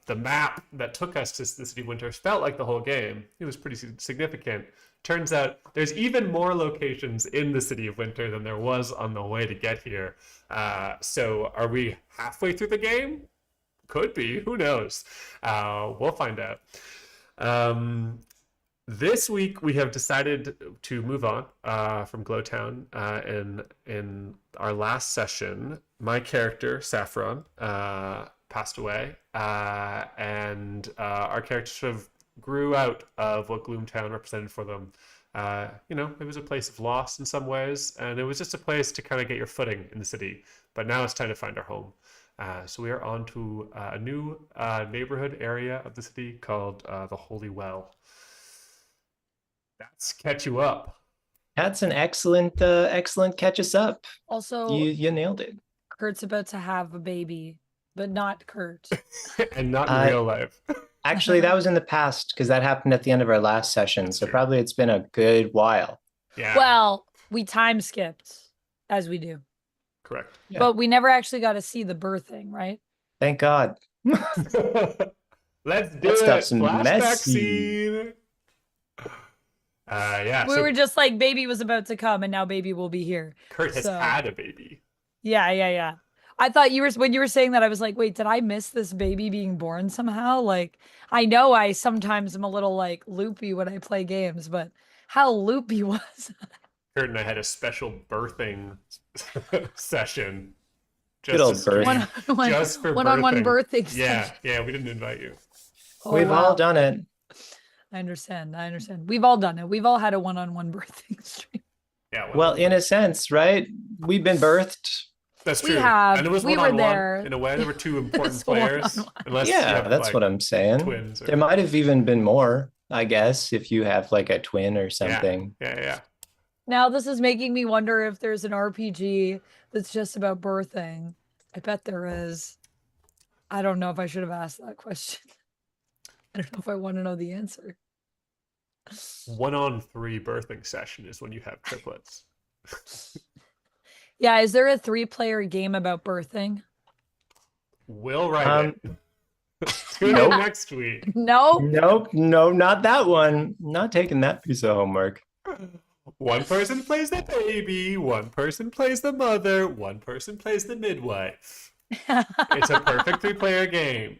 the map that took us to the City of Winter felt like the whole game. It was pretty significant. Turns out there's even more locations in the City of Winter than there was on the way to get here. So are we halfway through the game? Could be. Who knows? We'll find out. This week we have decided to move on from Glowtown. In our last session, my character, Saffron, passed away. And our character sort of grew out of what Glowtown represented for them. It was a place of loss in some ways, and it was just a place to kind of get your footing in the city. But now it's time to find our home. So we are on to a new neighborhood area of the city called the Holy Well. That's catch you up. That's an excellent catch us up. Also, You nailed it. Kurt's about to have a baby, but not Kurt. And not in real life. Actually, that was in the past because that happened at the end of our last session. That's so true. Probably it's been a good while. Yeah. Well, we time skipped, as we do. Correct. Yeah. But we never actually got to see the birthing, right? Thank God. Let's do That stuff's it. Flashback messy. scene. We were just like, baby was about to come, and now baby will be here. Kurt has had a baby. Yeah. I thought when you were saying that, I was like, wait, did I miss this baby being born somehow? Like, I know I sometimes am a little like loopy when I play games, but how loopy was I? Kurt and I had a special birthing session. Good old birthing. Just for one-on-one birthing Yeah, session. yeah, we didn't invite you. Oh, We've wow. all done it. I understand. We've all done it. We've all had a one-on-one birthing stream. Yeah. Well, in a sense, right? We've been birthed. That's We true. have. And it was We were one-on-one. there. In a way, there were two important It's players. one-on-one. Unless you Yeah, have, that's like, what I'm saying. twins. Or... There might have even been more, I guess, if you have like a twin or something. Yeah. Now this is making me wonder if there's an RPG that's just about birthing. I bet there is. I don't know if I should have asked that question. I don't know if I want to know the answer. 1-on-3 birthing session is when you have triplets. Yeah, is there a 3-player game about birthing? We'll write it. Tune in next week. No. Nope, no, not that one. Not taking that piece of homework. One person plays the baby, one person plays the mother, one person plays the midwife. It's a perfect 3-player game.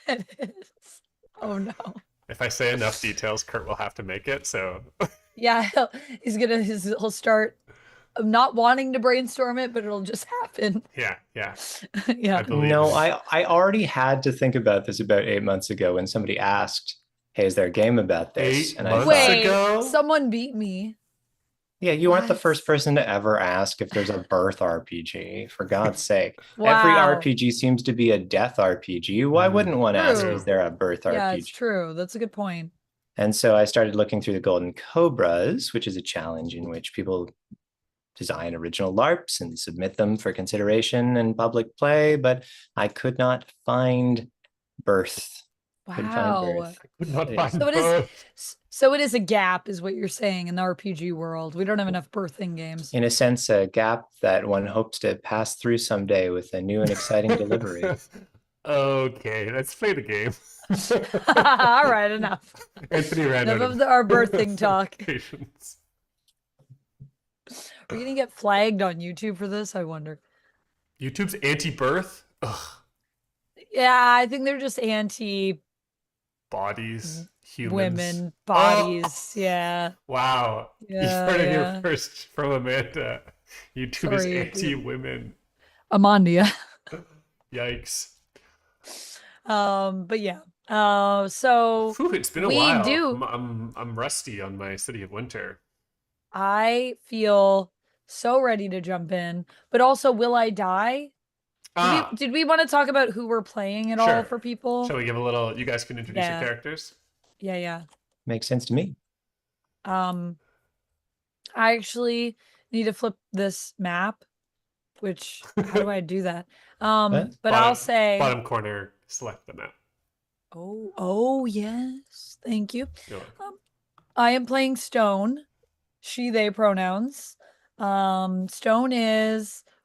It is. Oh no. If I say enough details, Kurt will have to make it. So Yeah, he'll start not wanting to brainstorm it, but it'll just happen. yeah. Yeah. I believe No, it. I already had to think about this about 8 months ago when somebody asked, "Hey, is there a game about this?" 8 And I months thought, Wait, ago? someone beat me. Yeah, you aren't the What? first person to ever ask if there's a birth RPG, for God's sake. Every Wow. RPG seems to be a death RPG. Why wouldn't one ask, is True. there a birth Yeah, it's RPG? true. That's a good point. And so I started looking through the Golden Cobras, which is a challenge in which people design original LARPs and submit them for consideration and public play, but I could not find birth. Couldn't find Wow. birth. Could not Yeah. find So it is both. so it is a gap, is what you're saying, in the RPG world. We don't have enough birthing games. In a sense, a gap that one hopes to pass through someday with a new and exciting delivery. Okay, let's play the game. All right, enough. Anthony ran out Enough of of our birthing talk. patience. Are you gonna get flagged on YouTube for this? I wonder. YouTube's anti-birth. Ugh. Yeah, I think they're just anti Bodies, humans. women Oh, bodies. Yeah. wow. You Yeah, heard it here yeah. first from Amanda. YouTube is Sorry, anti-women. Amandia. Yikes. But yeah. So Whew, it's been a we while. do. I'm rusty on my City of Winter. I feel so ready to jump in, but also, will I die? Did we want to talk about who we're playing at all Sure. for people? Shall we give a little? You guys can introduce your Yeah. characters. Yeah. Makes sense to me. I actually need to flip this map, which how do I do that? But I'll say bottom corner, select the map. oh yes. Thank you. You're welcome. I am playing Stone, she, they pronouns. Stone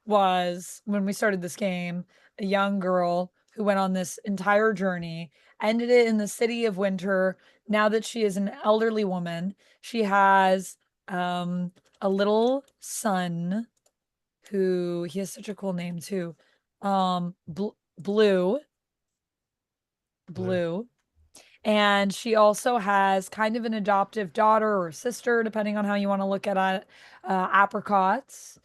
was, when we started this game, a young girl who went on this entire journey, ended it in the City of Winter. Now that she is an elderly woman, she has a little son who, he has such a cool name too. Blue. And she also has kind of an adoptive daughter or sister, depending on how you want to look at it, Apricots.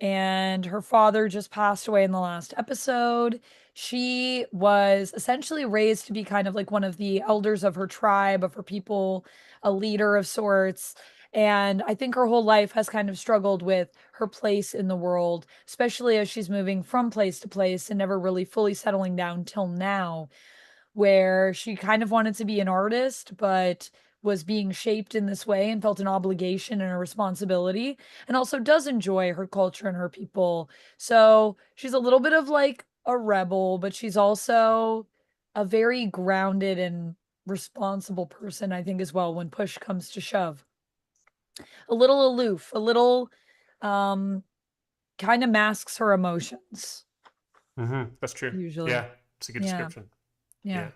And her father just passed away in the last episode. She was essentially raised to be kind of like one of the elders of her tribe, of her people, a leader of sorts. And I think her whole life has kind of struggled with her place in the world, especially as she's moving from place to place and never really fully settling down till now, where she kind of wanted to be an artist, but was being shaped in this way and felt an obligation and a responsibility, and also does enjoy her culture and her people. So she's a little bit of like a rebel, but she's also a very grounded and responsible person, I think, as well, when push comes to shove. A little aloof, a little kind of masks her emotions. That's true. Usually. Yeah, it's a good description. Yeah.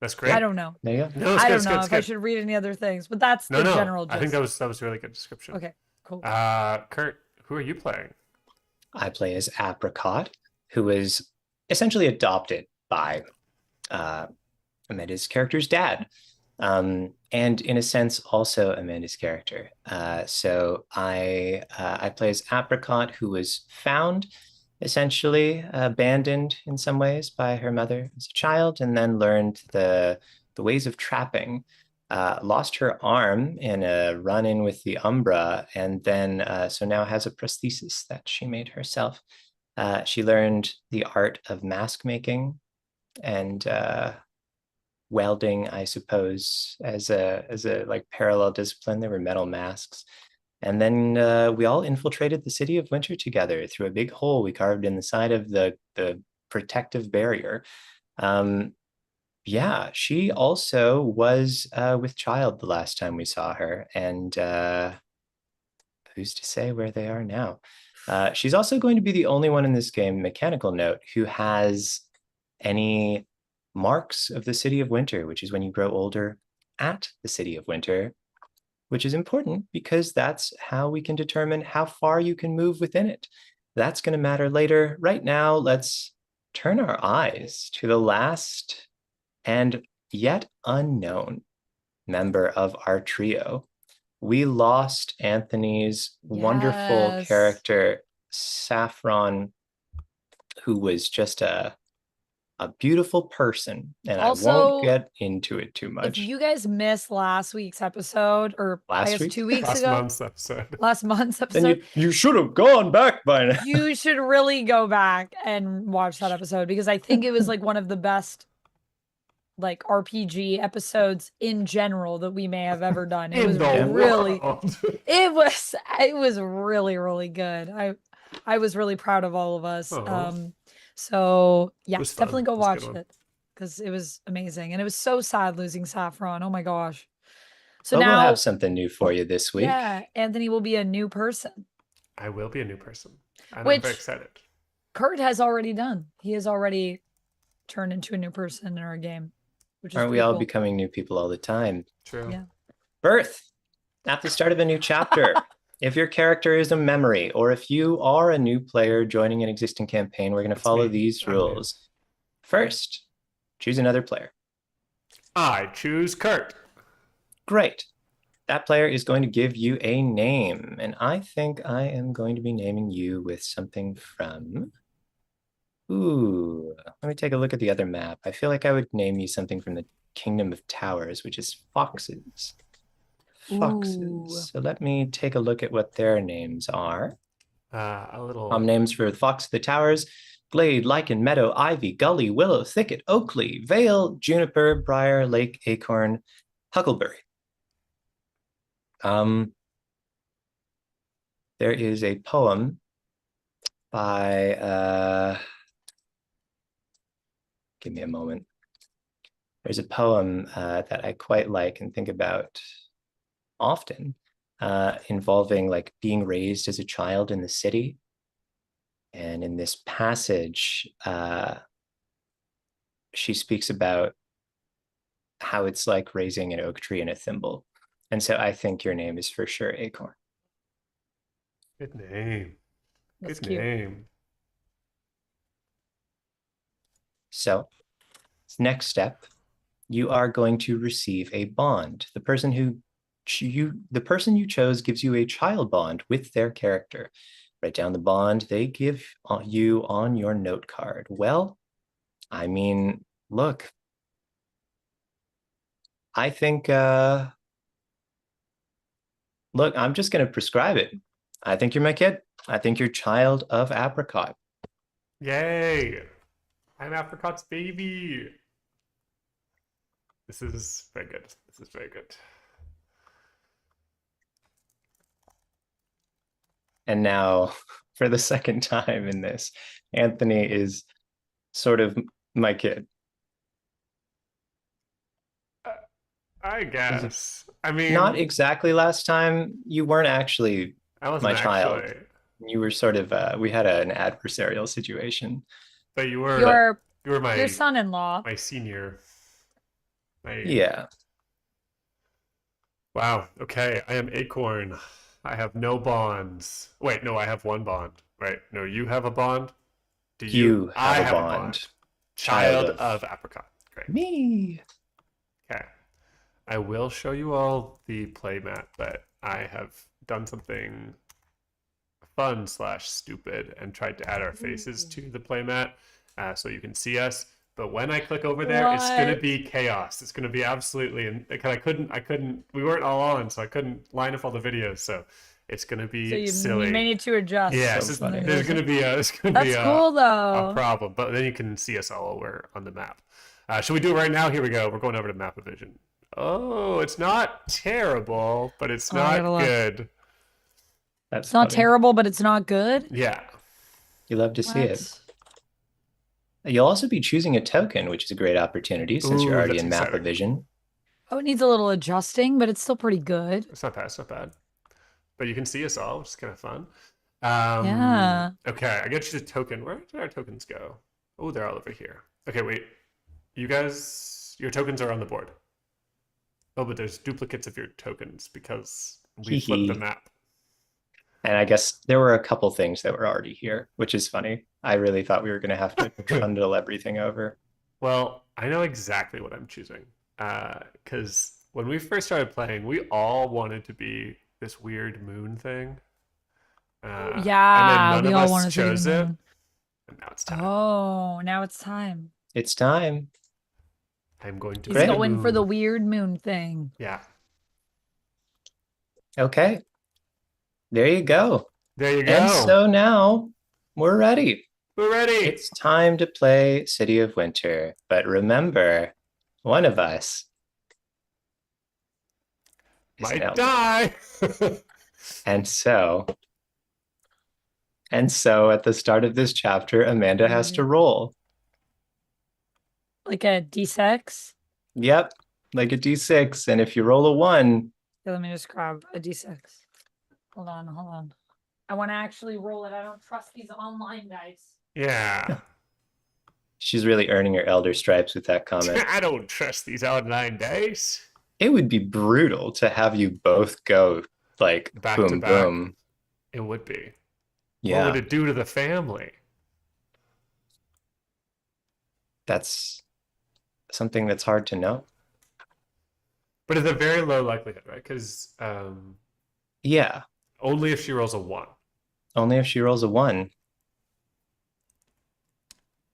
That's great. I don't know. There you go. No, I don't know if I should read any other things, but that's the general gist. I think that was a really good description. Okay, cool. Kurt, who are you playing? I play as Apricot, who was essentially adopted by Amanda's character's dad. And in a sense, also Amanda's character. So I play as Apricot, who was found, essentially abandoned in some ways by her mother as a child, and then learned the ways of trapping. Lost her arm in a run-in with the Umbra, and then so now has a prosthesis that she made herself. She learned the art of mask making and welding, I suppose, as a like parallel discipline. There were metal masks. And then we all infiltrated the City of Winter together through a big hole we carved in the side of the protective barrier. Yeah, she also was with child the last time we saw her, and who's to say where they are now? She's also going to be the only one in this game, mechanical note, who has any marks of the City of Winter, which is when you grow older at the City of Winter, which is important because that's how we can determine how far you can move within it. That's going to matter later. Right now, let's turn our eyes to the last and yet unknown member of our trio. We lost Anthony's wonderful character, Saffron, who was just a a beautiful person, and I Also, won't get into it too If much. you guys missed last week's episode, or I Last guess week? 2 weeks Last ago, month's episode. last month's Then episode, you should have gone back by now. you should really go back and watch that episode because I think it was like one of the best like RPG episodes in general that we may have ever done. It was In the really world. it was really, really good. I was really proud of all of us. Aw. So yeah, It was fun. definitely go It was a good watch one. it because it was amazing. And it was so sad losing Saffron. Oh my gosh. So But we'll now, have something new for you this week. yeah, Anthony will be a new person, I will be a new person. And I'm which very excited. Kurt has already done. He has already turned into a new person in our game, which is Aren't we pretty all cool. becoming new people all the time? True. Yeah. Birth. At the start of a new chapter. If your character is a memory, or if you are a new player joining an existing campaign, we're going to That's follow me. these I'm new. rules. First, choose another player. I choose Kurt. Great. That player is going to give you a name, and I think I am going to be naming you with something from... Ooh, let me take a look at the other map. I feel like I would name you something from the Kingdom of Towers, which is foxes. Foxes. Ooh. So let me take a look at what their names are. A little. Names for the Fox of the Towers: Glade, Lichen, Meadow, Ivy, Gully, Willow, Thicket, Oakley, Vale, Juniper, Briar, Lake, Acorn, Huckleberry. There is a poem by, give me a moment. There's a poem that I quite like and think about often, involving like being raised as a child in the city. And in this passage, she speaks about how it's like raising an oak tree in a thimble. And so I think your name is for sure Acorn. Good name. That's Good cute. name. So next step, you are going to receive a bond. The person you chose gives you a child bond with their character. Write down the bond they give you on your note card. Well, I mean, look, I think, look, I'm just going to prescribe it. I think you're my kid. I think you're child of Apricot. Yay! I'm Apricot's baby. This is very good. This is very good. And now, for the second time in this, Anthony is sort of my kid. I guess. I mean, Not exactly last time. You weren't actually I wasn't my child. actually, You were sort of, we had an adversarial situation. but you were Your my son-in-law. my senior. Yeah. Wow. Okay. I am Acorn. I have no bonds. Wait, no, I have one bond. Right? No, you have a bond. Do you? You I have a have bond. Child Child of Apricot. Great. Me. Okay. I will show you all the playmat, but I have done something fun / stupid and tried to add our faces to the playmat so you can see us. But when I click over there, it's going to What? be chaos. It's going to be absolutely, and I couldn't, we weren't all on, so I couldn't line up all the videos. So it's going to be So you silly. may need to adjust. Yeah, So funny. there's going to be a, That's cool though. a problem, but then you can see us all over on the map. Should we do it right now? Here we go. We're going over to map of vision. Oh, it's not terrible, but it's Oh, I not gotta look. good. That's It's not funny. terrible, but it's not good. Yeah. You love to see it. What? You'll also be choosing a token, which is a great opportunity since you're Ooh, already that's in map exciting. of vision. Oh, it needs a little adjusting, but it's still pretty good. It's not bad. It's not bad. But you can see us all, which is kind of fun. Yeah. Okay, I get you the token. Where did our tokens go? Oh, they're all over here. Okay, wait. You guys, your tokens are on the board. Oh, but there's duplicates of your tokens because we flipped the Hee hee. map. And I guess there were a couple things that were already here, which is funny. I really thought we were going to have to trundle everything over. Well, I know exactly what I'm choosing. Because when we first started playing, we all wanted to be this weird moon thing. Yeah, and then we none all of us wanted to be the chose it. moon. And now it's time. Oh, now it's time. It's time. I'm going to He's Great. going for the moon. weird moon thing. Yeah. Okay. There you go. There you And go. so now we're ready. We're ready. It's time to play City of Winter. But remember, one of us is an Might elder. die. And so at the start of this chapter, Amanda has to roll. Like a D6. Yep, like a D6. And if you roll a 1, Let me just grab a D6. Hold on. I want to actually roll it. I don't trust these online dice. Yeah. she's really earning her elder stripes with that comment. I don't trust these online dice. It would be brutal to have you both go like Back boom, to back. boom. It would be. Yeah, What would it do to the family? that's something that's hard to know. But it's a very low likelihood, right? Because Yeah, only if she rolls a 1. only if she rolls a 1.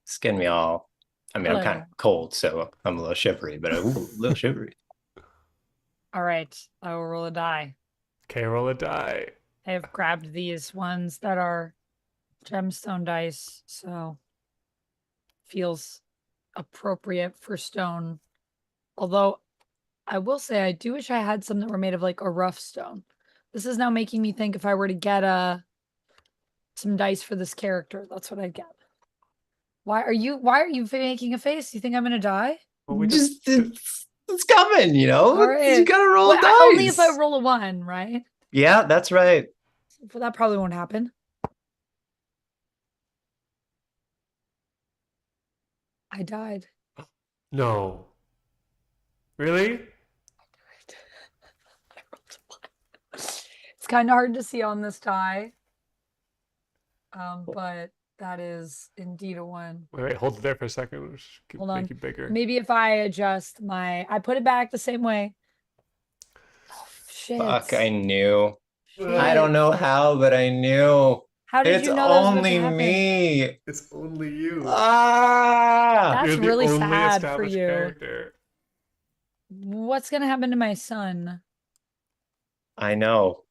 It's getting me all. I mean, I'm kind of cold, so I'm a little shivery, but a little shivery. All right. I will roll a die. Okay, roll a die. I have grabbed these ones that are gemstone dice, so feels appropriate for stone. Although I will say I do wish I had some that were made of like a rough stone. This is now making me think if I were to get some dice for this character, that's what I'd get. Why are you making a face? You think I'm gonna die? Well, we Just it's coming, you know. All right. You gotta roll Well, dice. only if I roll a 1, right? Yeah, that's right. But that probably won't happen. I died. No. Really? I rolled a 1. It's kind of hard to see on this die. But that is indeed a 1. Wait, hold it there for a second. Hold on. Make it bigger. Maybe if I adjust I put it back the same way. Oh, shit. Fuck, I knew. Shit. I don't know how, but I knew. How did It's you know that was about to only happen? me. It's only you. Ah! That's You're the really only sad for established you. character. What's gonna happen to my son? I know.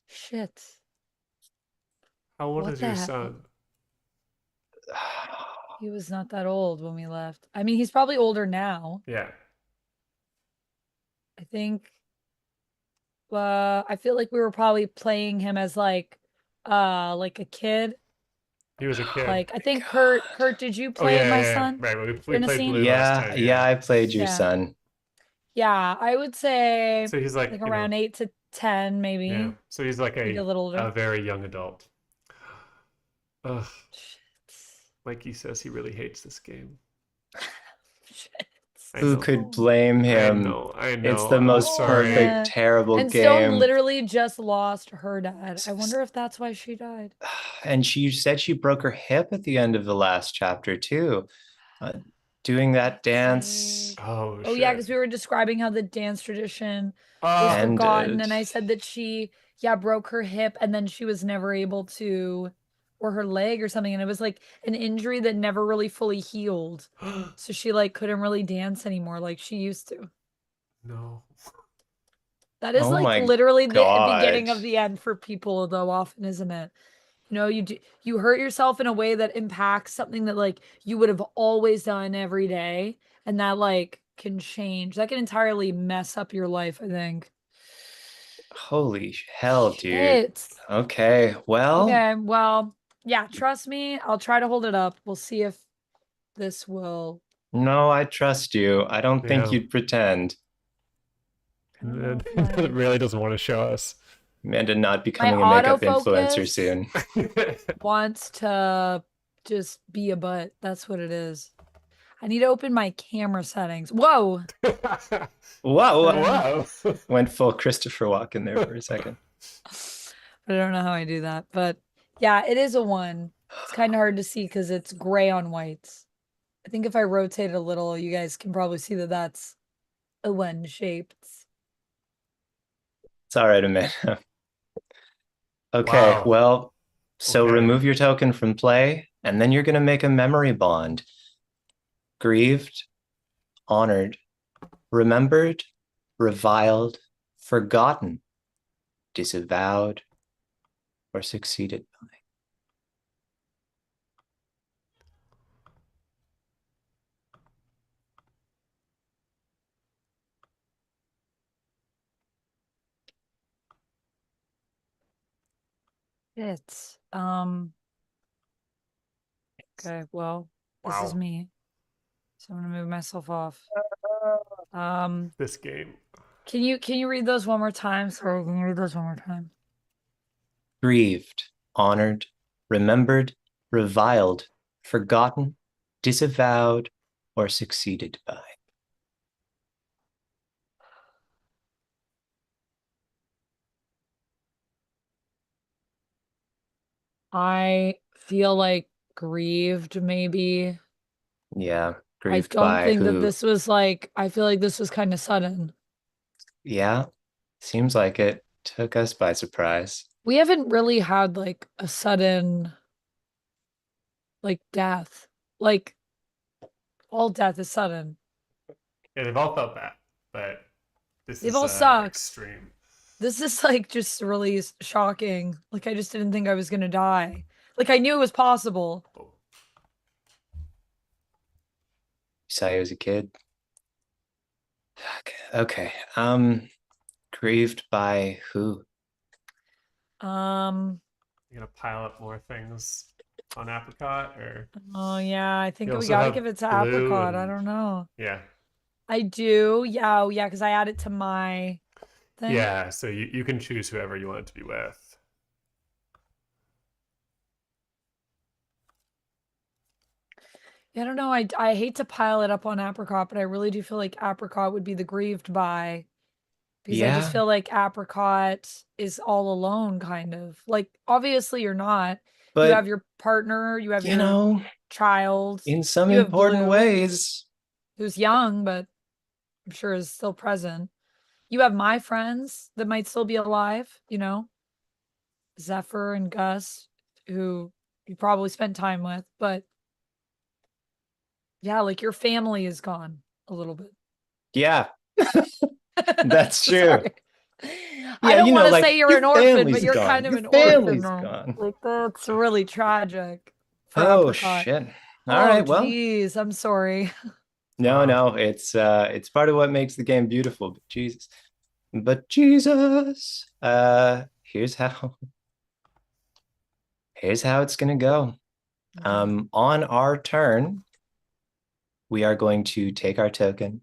Shit. How old What is the your hell? son? He was not that old when we left. I mean, he's probably older now. Yeah. I think. I feel like we were probably playing him as like a kid. He was a kid. Like I think Kurt, did you Oh, play yeah, my yeah, son? Right, we in a played scene? Blue last time. Yeah, I played your Yeah. son. Yeah, I would say So he's like, you around know, 8 to 10, maybe. yeah. So he's like Maybe a little older. a very young adult. Ugh. Shit. Mikey says he really hates this game. Shit. I Who know. could blame him? I know. It's the I'm most sorry. perfect, terrible And game. Stone literally just lost her dad. I wonder if that's why she died. And she said she broke her hip at the end of the last chapter too. Doing that dance. Oh, Oh shit. yeah, because we were describing how the dance tradition Oh, was And, forgotten, and I said that she broke her hip and then she was never able to, or her leg or something, and it was like an injury that never really fully healed. So she like couldn't really dance anymore like she used to. no. That is Oh my like literally the beginning God. of the end for people though, often, isn't it? You know, you hurt yourself in a way that impacts something that like you would have always done every day, and that like can change. That can entirely mess up your life, I think. Holy hell, dude. Shit. Okay, well. Okay, well, yeah, trust me. I'll try to hold it up. We'll see if this will. No, I trust you. I don't think Yeah. you'd pretend. It really doesn't want to show us. Amanda not becoming a makeup influencer autofocus soon. wants to just be a butt. That's what it is. I need to open my camera settings. Whoa. Whoa. Went full Christopher Walken there for a second. I don't know how I do that, but yeah, it is a 1. It's kind of hard to see because it's gray on whites. I think if I rotate it a little, you guys can probably see that that's a 1 shaped. It's all right, Amanda. Okay, Wow. well, So Okay. remove your token from play, and then you're going to make a memory bond. Grieved, honored, remembered, reviled, forgotten, disavowed, or succeeded by. It's okay, well, this is Wow. me. So I'm gonna move myself off. This game. Can you read those one more time? Sorry, can you read those one more time? Grieved, honored, remembered, reviled, forgotten, disavowed, or succeeded by. I feel like grieved, maybe. Yeah, I grieved don't by think that who? this was like, I feel like this was kind of sudden. Yeah, seems like it took us by surprise. We haven't really had like a sudden like death. Like all death is sudden. Yeah, they've all felt that, but this They've is all sucked. extreme. This is like just really shocking. Like I just didn't think I was gonna die. Like I knew it was possible. Oh, Saw you as a kid. Okay. Grieved by who? Um, you gonna pile up more things on Apricot, or oh yeah, I you think we also gotta have give it to blue Apricot. I and don't know. yeah, I do. Yeah, oh, yeah, because I add it to my thing. yeah. So you can choose whoever you want it to be with. Yeah, I don't know. I hate to pile it up on Apricot, but I really do feel like Apricot would be the grieved by because I just Yeah, feel like Apricot is all alone, kind of. Like obviously you're not. You but have your partner, you have you your know, child, in some you have important Blue, ways. who's young, but I'm sure is still present. You have my friends that might still be alive, Zephyr and Gus, who you probably spent time with, but yeah, like your family is gone a little bit. Yeah, that's true. Sorry. I Yeah, don't want to like say you're your an orphan, but family's you're gone. kind of Your an orphan family's now. gone. Like that's really tragic for Oh Apricot. shit. All Oh, right, well, geez, I'm sorry. no, it's part of what makes the game beautiful. But Jesus. But Jesus. Here's how it's gonna go. Okay. On our turn, we are going to take our token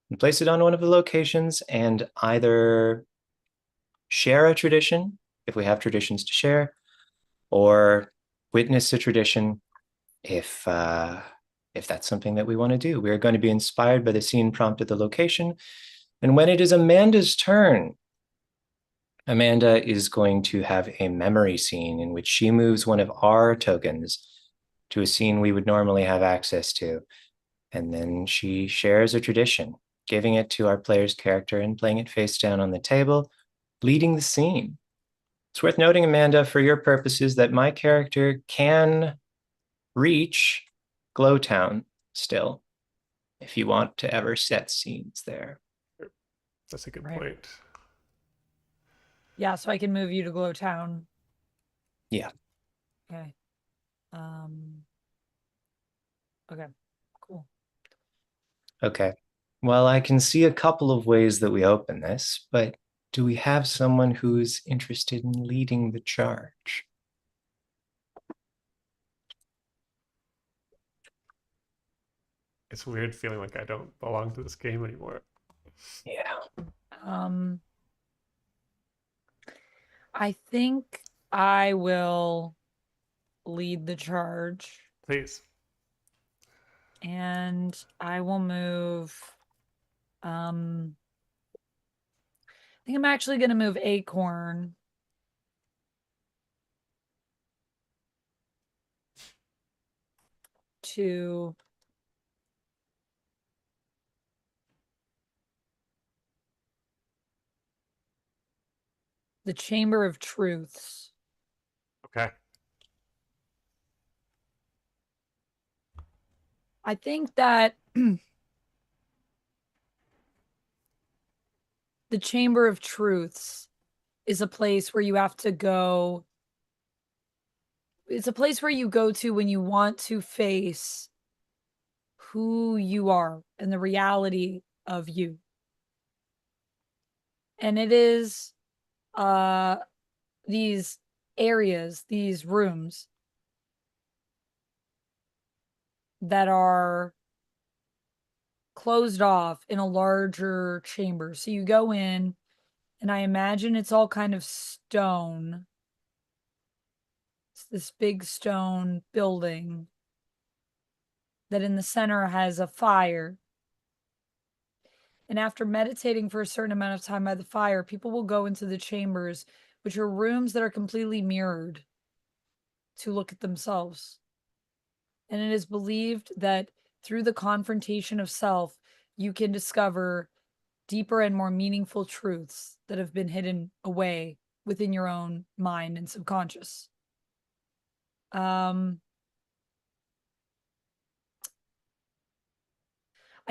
and place it on one of the locations and either share a tradition, if we have traditions to share, or witness a tradition if that's something that we want to do. We are going to be inspired by the scene prompt at the location. And when it is Amanda's turn, Amanda is going to have a memory scene in which she moves one of our tokens to a scene we would normally have access to. And then she shares a tradition, giving it to our player's character and playing it face down on the table, leading the scene. It's worth noting, Amanda, for your purposes, that my character can reach Glowtown still, if you want to ever set scenes there. That's a good Right. point. Yeah, so I can move you to Glowtown. Yeah. Okay. Okay. Cool. Okay. Well, I can see a couple of ways that we open this, but do we have someone who's interested in leading the charge? It's weird feeling like I don't belong to this game anymore. Yeah. Um, I think I will lead the charge Please. and I will move. I think I'm actually going to move Acorn to the Chamber of Truths. Okay. I think that the Chamber of Truths is a place where you have to go. It's a place where you go to when you want to face who you are and the reality of you. And it is these areas, these rooms that are closed off in a larger chamber. So you go in, and I imagine it's all kind of stone. It's this big stone building that in the center has a fire. And after meditating for a certain amount of time by the fire, people will go into the chambers, which are rooms that are completely mirrored, to look at themselves. And it is believed that through the confrontation of self, you can discover deeper and more meaningful truths that have been hidden away within your own mind and subconscious. I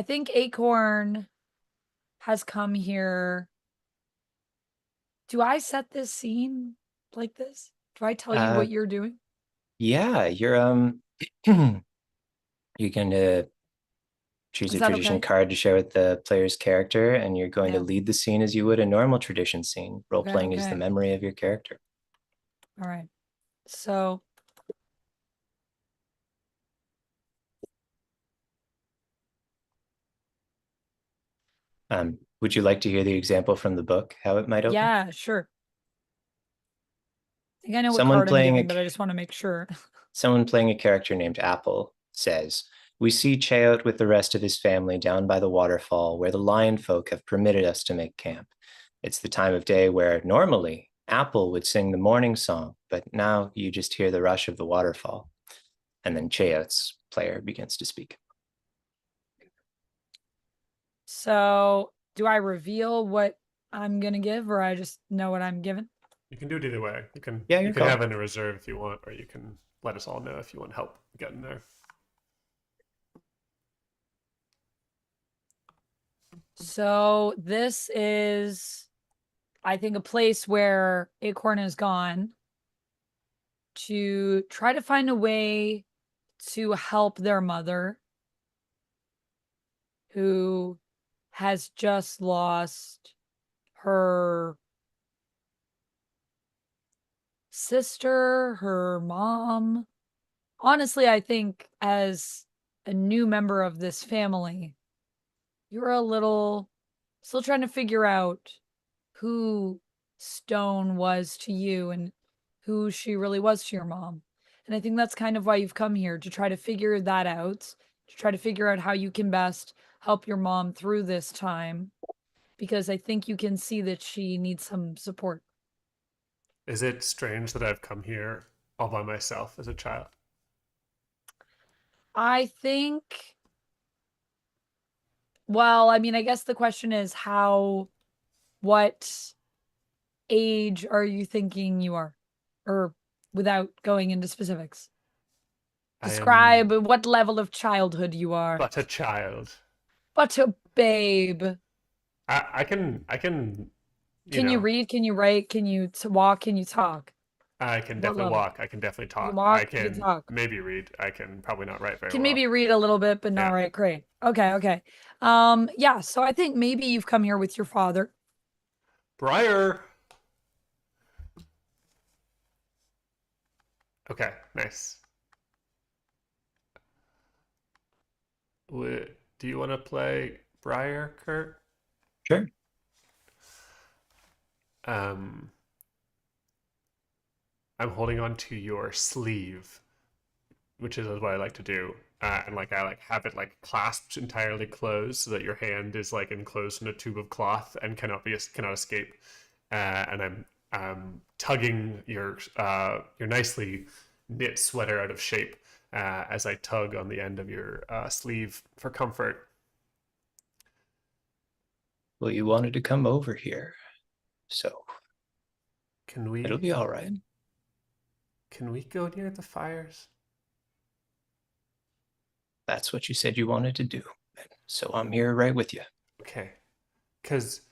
think Acorn has come here. Do I set this scene like this? Do I tell you what you're doing? Yeah, you're going to choose Is a that tradition okay? card to share with the player's character, and you're going to Yeah. lead the scene as you would a normal tradition scene. Role Okay, playing is the okay. memory of your character. All right. So Would you like to hear the example from the book, how it might open? yeah, sure. I think I know what Someone card I'm playing giving, a but I just want to make sure. someone playing a character named Apple says, "We see Chaot with the rest of his family down by the waterfall where the lion folk have permitted us to make camp. It's the time of day where normally Apple would sing the morning song, but now you just hear the rush of the waterfall." And then Chaot's player begins to speak. So, do I reveal what I'm gonna give, or I just know what I'm giving? You can do it either way. Yeah, You your can have call. it in a reserve if you want, or you can let us all know if you want help getting there. So, this is, I think, a place where Acorn has gone to try to find a way to help their mother, who has just lost her sister, her mom. Honestly, I think as a new member of this family, you're a little still trying to figure out who Stone was to you and who she really was to your mom. And I think that's kind of why you've come here, to try to figure that out, to try to figure out how you can best help your mom through this time, because I think you can see that she needs some support. Is it strange that I've come here all by myself as a child? I think, well, I mean, I guess the question is what age are you thinking you are? Or without going into specifics, I am describe what level of childhood you are. but a child. But a babe. I can, you Can you know, read? Can you write? Can you walk? Can you talk? I can What definitely level? walk. I can definitely You can talk. I walk, you can can talk. maybe read. I can probably not write very Can well. maybe read a little bit, but not Yeah. write great. Okay, okay. Yeah, so I think maybe you've come here with your father. Briar. Okay, nice. Do you want to play Briar, Kurt? Sure. Um, I'm holding on to your sleeve, which is what I like to do. And like I like have it like clasped entirely closed so that your hand is like enclosed in a tube of cloth and cannot escape. And I'm tugging your nicely knit sweater out of shape as I tug on the end of your sleeve for comfort. Well, you wanted to come over here, so Can it'll we be all right. can we go near the fires? that's what you said you wanted to do. So I'm here right with you. Okay. Because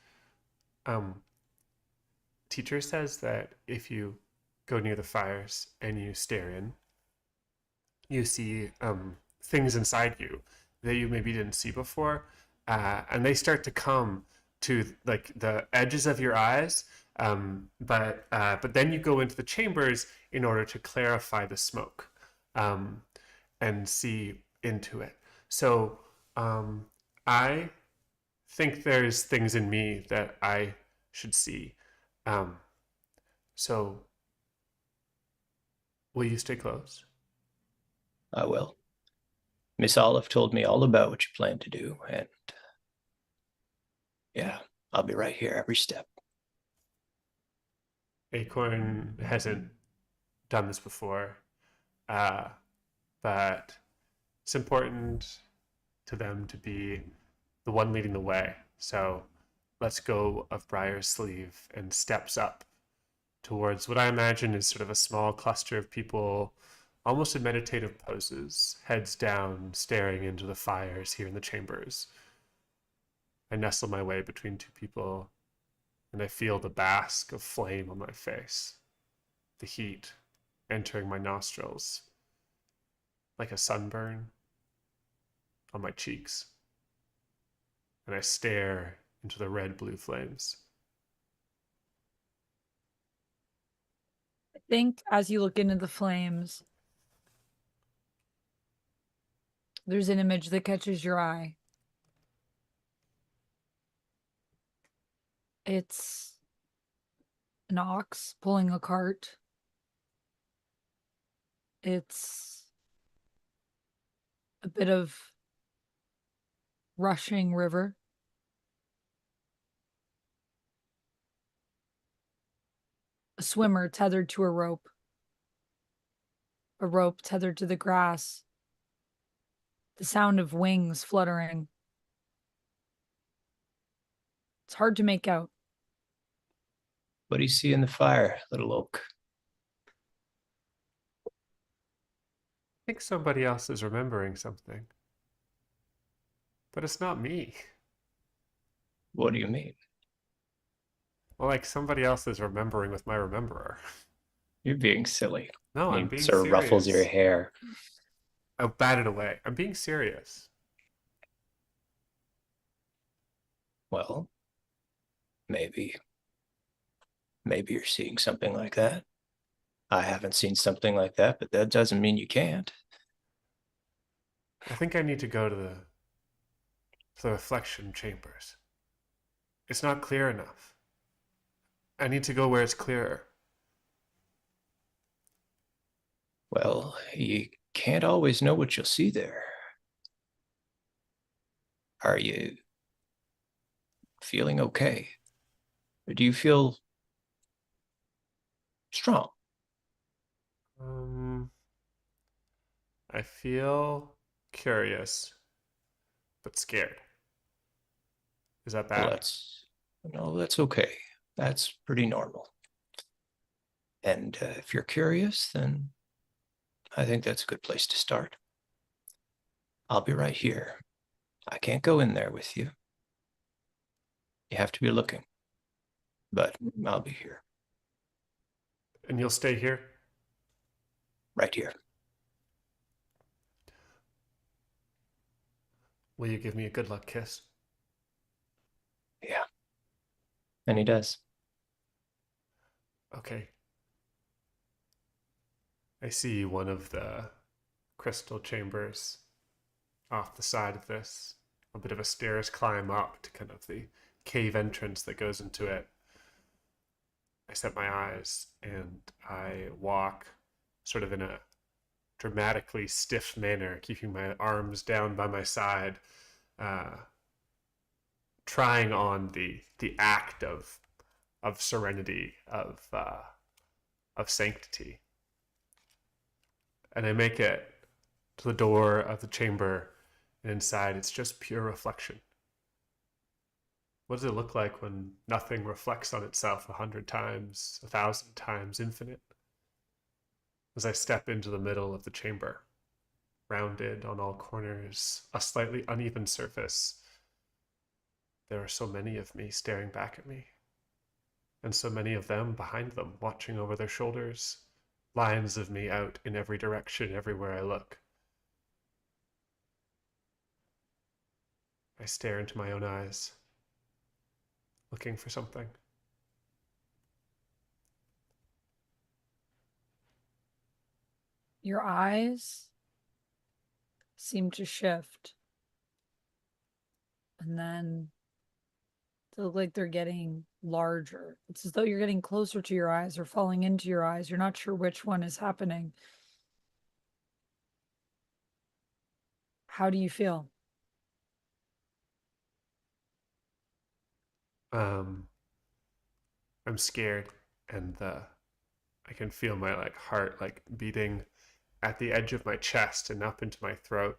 teacher says that if you go near the fires and you stare in, you see things inside you that you maybe didn't see before, and they start to come to like the edges of your eyes. But then you go into the chambers in order to clarify the smoke, and see into it. So I think there's things in me that I should see. Um, so will you stay close? I will. Miss Olive told me all about what you plan to do, and yeah, I'll be right here every step. Acorn hasn't done this before, uh, but it's important to them to be the one leading the way. So let's go of Briar's sleeve and steps up towards what I imagine is sort of a small cluster of people, almost in meditative poses, heads down, staring into the fires here in the chambers. I nestle my way between two people, and I feel the bask of flame on my face, the heat entering my nostrils like a sunburn on my cheeks. And I stare into the red-blue flames. I think as you look into the flames, there's an image that catches your eye. It's an ox pulling a cart. It's a bit of rushing river. A swimmer tethered to a rope tethered to the grass, the sound of wings fluttering. It's hard to make out. What do you see in the fire, little oak? I think somebody else is remembering something. But it's not me. What do you mean? Well, like somebody else is remembering with my rememberer. You're being silly. No, I'm He being sort of ruffles your serious. hair. I bat it away. I'm being serious. Well, maybe you're seeing something like that. I haven't seen something like that, but that doesn't mean you can't. I think I need to go to the reflection chambers. It's not clear enough. I need to go where it's clearer. Well, you can't always know what you'll see there. Are you feeling okay? Or do you feel strong? I feel curious, but scared. Is that Well, bad? that's okay. That's pretty normal. And if you're curious, then I think that's a good place to start. I'll be right here. I can't go in there with you. You have to be looking, but I'll be here, And you'll stay here? right here. Will you give me a good luck kiss? Yeah. And he does. Okay. I see one of the crystal chambers off the side of this. A bit of a stairs climb up to kind of the cave entrance that goes into it. I set my eyes and I walk sort of in a dramatically stiff manner, keeping my arms down by my side, trying on the act of serenity, of sanctity. And I make it to the door of the chamber, and inside it's just pure reflection. What does it look like when nothing reflects on itself 100 times, 1,000 times, infinite? As I step into the middle of the chamber, rounded on all corners, a slightly uneven surface. There are so many of me staring back at me, and so many of them behind them, watching over their shoulders, lines of me out in every direction, everywhere I look. I stare into my own eyes, looking for something. Your eyes seem to shift. And then they look like they're getting larger. It's as though you're getting closer to your eyes or falling into your eyes. You're not sure which one is happening. How do you feel? I'm scared, and I can feel my heart beating at the edge of my chest and up into my throat.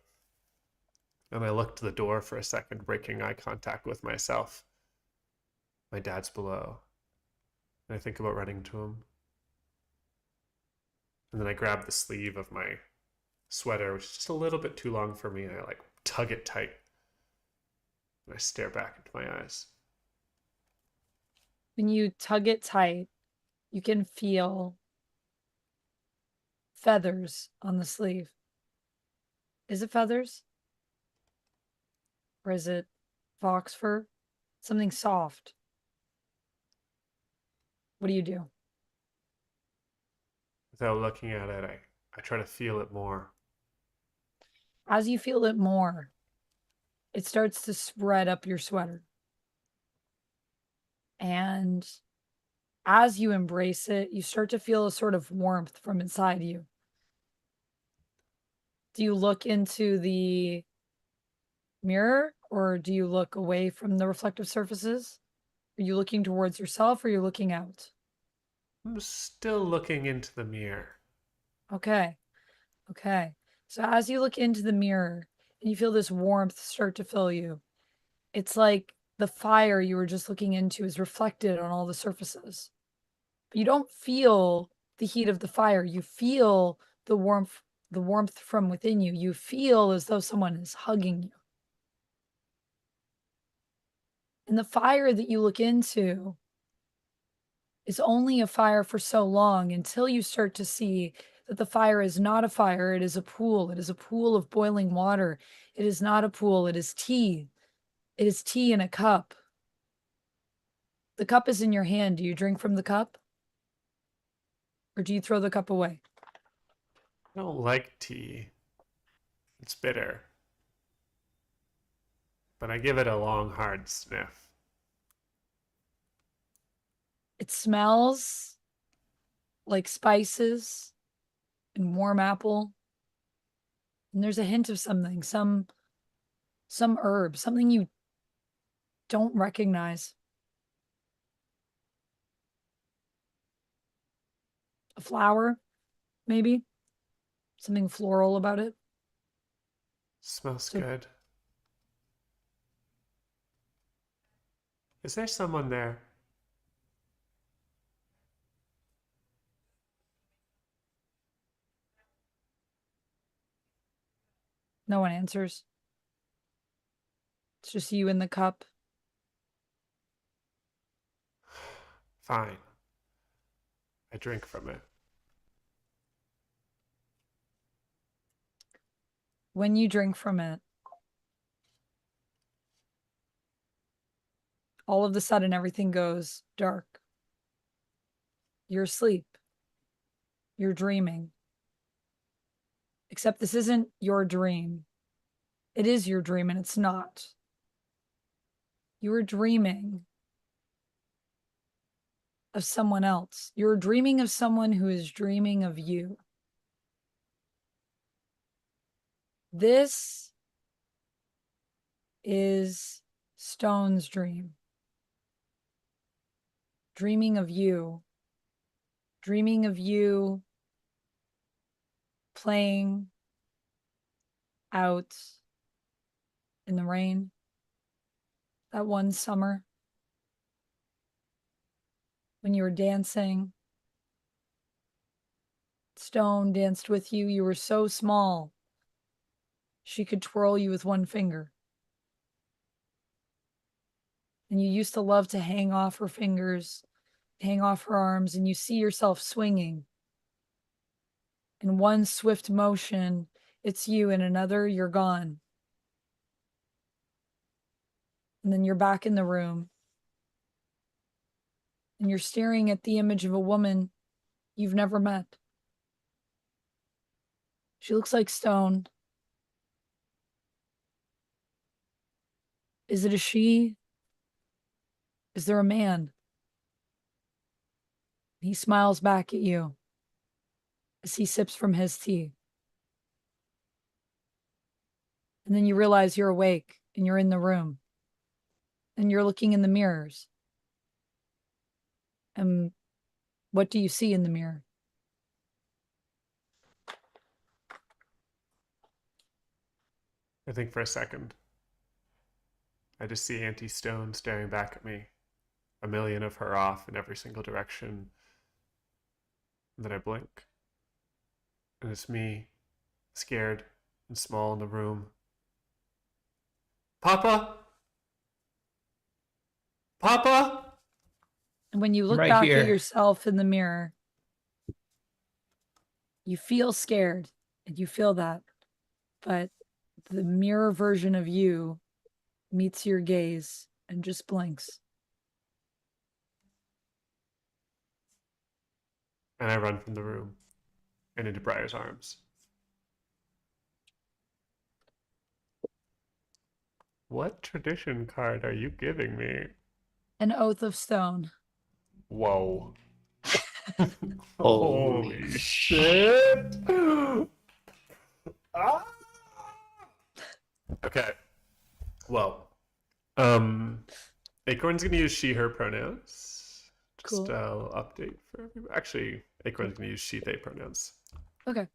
And I look to the door for a second, breaking eye contact with myself. My dad's below. And I think about running to him. And then I grab the sleeve of my sweater, which is just a little bit too long for me, and I tug it tight. And I stare back into my eyes. When you tug it tight, you can feel feathers on the sleeve. Is it feathers? Or is it fox fur? Something soft. What do you do? Without looking at it, I try to feel it more. As you feel it more, it starts to spread up your sweater. And as you embrace it, you start to feel a sort of warmth from inside you. Do you look into the mirror or do you look away from the reflective surfaces? Are you looking towards yourself or are you looking out? I'm still looking into the mirror. Okay. Okay. So as you look into the mirror and you feel this warmth start to fill you, it's like the fire you were just looking into is reflected on all the surfaces. But you don't feel the heat of the fire. You feel the warmth from within you. You feel as though someone is hugging you. And the fire that you look into is only a fire for so long until you start to see that the fire is not a fire, it is a pool. It is a pool of boiling water. It is not a pool, it is tea. It is tea in a cup. The cup is in your hand. Do you drink from the cup? Or do you throw the cup away? I don't like tea. It's bitter. But I give it a long, hard sniff. It smells like spices and warm apple. And there's a hint of something, some herb, something you don't recognize. A flower, maybe? Something floral about it. Smells good. Is there someone there? No one answers. It's just you in the cup. Fine. I drink from it. When you drink from it, all of a sudden everything goes dark. You're asleep. You're dreaming. Except this isn't your dream. It is your dream and it's not. You are dreaming of someone else. You're dreaming of someone who is dreaming of you. This is Stone's dream. Dreaming of you. Dreaming of you playing out in the rain that one summer when you were dancing. Stone danced with you. You were so small. she could twirl you with one finger. And you used to love to hang off her fingers, hang off her arms, and you see yourself swinging. In one swift motion, it's you, in another, you're gone. And then you're back in the room. And you're staring at the image of a woman you've never met. She looks like stone. Is it a she? Is there a man? He smiles back at you as he sips from his tea. And then you realize you're awake and you're in the room. And you're looking in the mirrors. And what do you see in the mirror? I think for a second, I just see Auntie Stone staring back at me, a million of her off in every single direction. And then I blink. And it's me, scared and small in the room. Papa? Papa? And when you look Right back here. at yourself in the mirror, you feel scared and you feel that. But the mirror version of you meets your gaze and just blinks. And I run from the room and into Briar's arms. What tradition card are you giving me? An oath of stone. Whoa. Holy Holy shit. Ah! Okay. Well, Acorn's gonna use she, her pronouns. Just Cool. a little update for everybody. Actually, Acorn's gonna use she, they pronouns. Okay.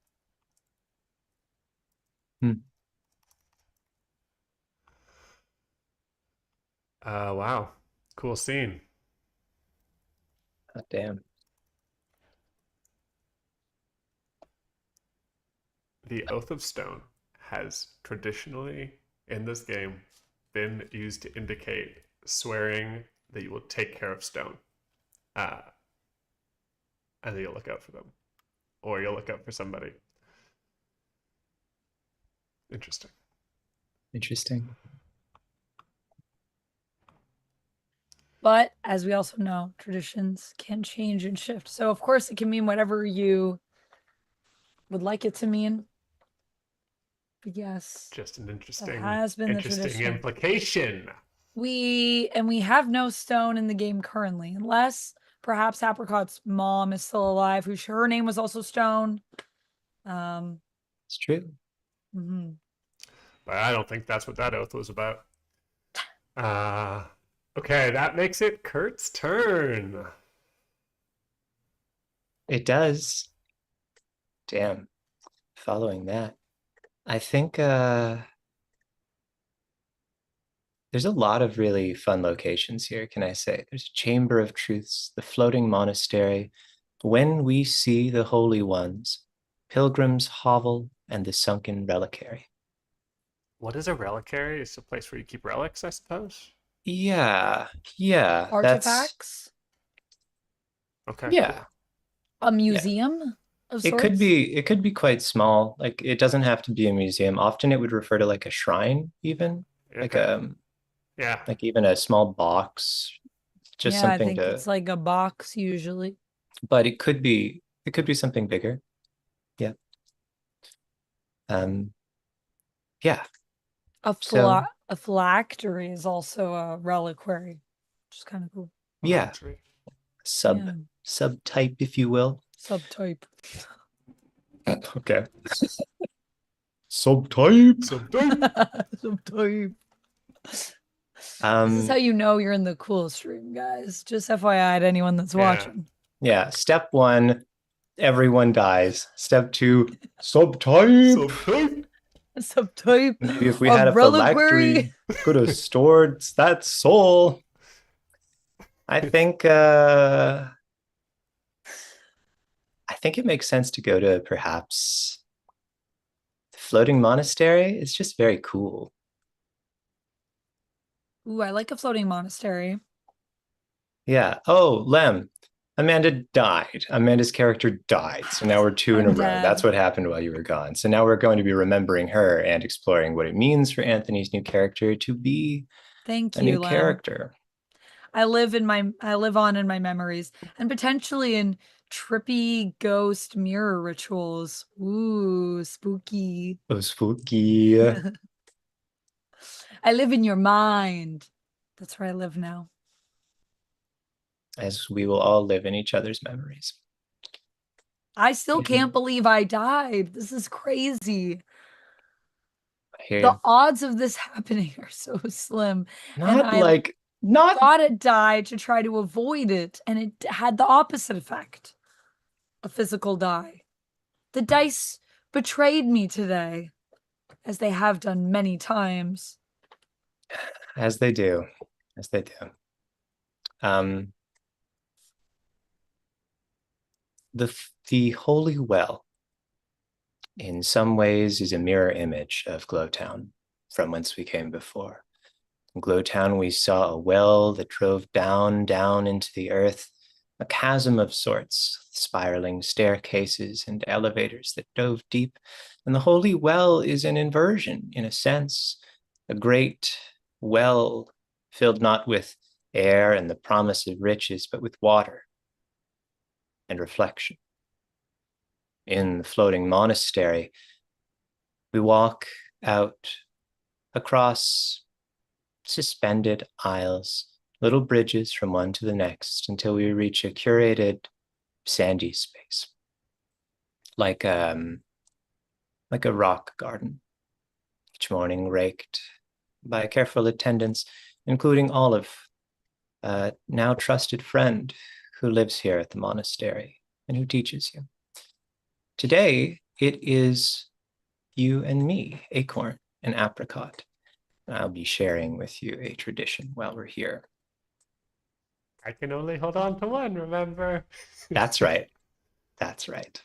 Wow. Cool scene. Oh, damn. The Oath of Stone has traditionally, in this game, been used to indicate swearing that you will take care of stone. And that you'll look out for them. Or you'll look out for somebody. Interesting. Interesting. But as we also know, traditions can change and shift. So, of course, it can mean whatever you would like it to mean. But yes, Just an interesting, has been the interesting tradition. implication. we have no stone in the game currently, unless perhaps Apricot's mom is still alive, her name was also Stone. It's true. Mhm. But I don't think that's what that oath was about. Okay, that makes it Kurt's turn. It does. Damn. Following that, I think there's a lot of really fun locations here, can I say? There's a Chamber of Truths, the Floating Monastery, When We See the Holy Ones, Pilgrim's Hovel, and the Sunken Reliquary. What is a reliquary? It's a place where you keep relics, I suppose. Yeah, Artifacts, Okay. yeah. a museum of It sorts. could be quite small. Like it doesn't have to be a museum. Often it would refer to like a shrine, even like Okay. Yeah. like even a small box, just Yeah, I something think to. it's like a box usually. But it could be something bigger. Yeah. Yeah. So A phylactery is also a reliquary, which is kind of cool. yeah, Phylactery. subtype, if you will. Subtype. Okay. Subtype. Subtype. This is how you know you're in the cool stream, guys. Just FYI to anyone that's watching. Yeah. Step 1, everyone dies. Step 2, subtype. Subtype. Subtype. Maybe if we had a phylactery, could have stored that soul. I think it makes sense to go to perhaps the floating monastery is just very cool. Ooh, I like a floating monastery. Yeah. Oh, Lem, Amanda died. Amanda's character died. So now we're two in a I'm row. That's dead. what happened while you were gone. So now we're going to be remembering her and exploring what it means for Anthony's new character to be Thank a new you, Lem. character. I live on in my memories and potentially in trippy ghost mirror rituals. Ooh, spooky. Oh, spooky. I live in your mind. That's where I live now. As we will all live in each other's memories. I still Mhm. can't believe I died. This is crazy. I hear The you. odds of this happening are so slim. And Not I like, not thought it died to try to avoid it, and it had the opposite effect, a physical die. The dice betrayed me today, as they have done many times. as they do, as they do. Um, the Holy Well, in some ways, is a mirror image of Glowtown, from whence we came before. In Glowtown, we saw a well that drove down into the earth, a chasm of sorts, spiraling staircases and elevators that dove deep. And the Holy Well is an inversion, in a sense, a great well filled not with air and the promise of riches, but with water and reflection. In the floating monastery, we walk out across suspended aisles, little bridges from one to the next until we reach a curated sandy space, like like a rock garden, each morning raked by careful attendants, including Olive, a now trusted friend who lives here at the monastery and who teaches you. Today, it is you and me, Acorn and Apricot. I'll be sharing with you a tradition while we're here. I can only hold on to one, remember? That's right. That's right.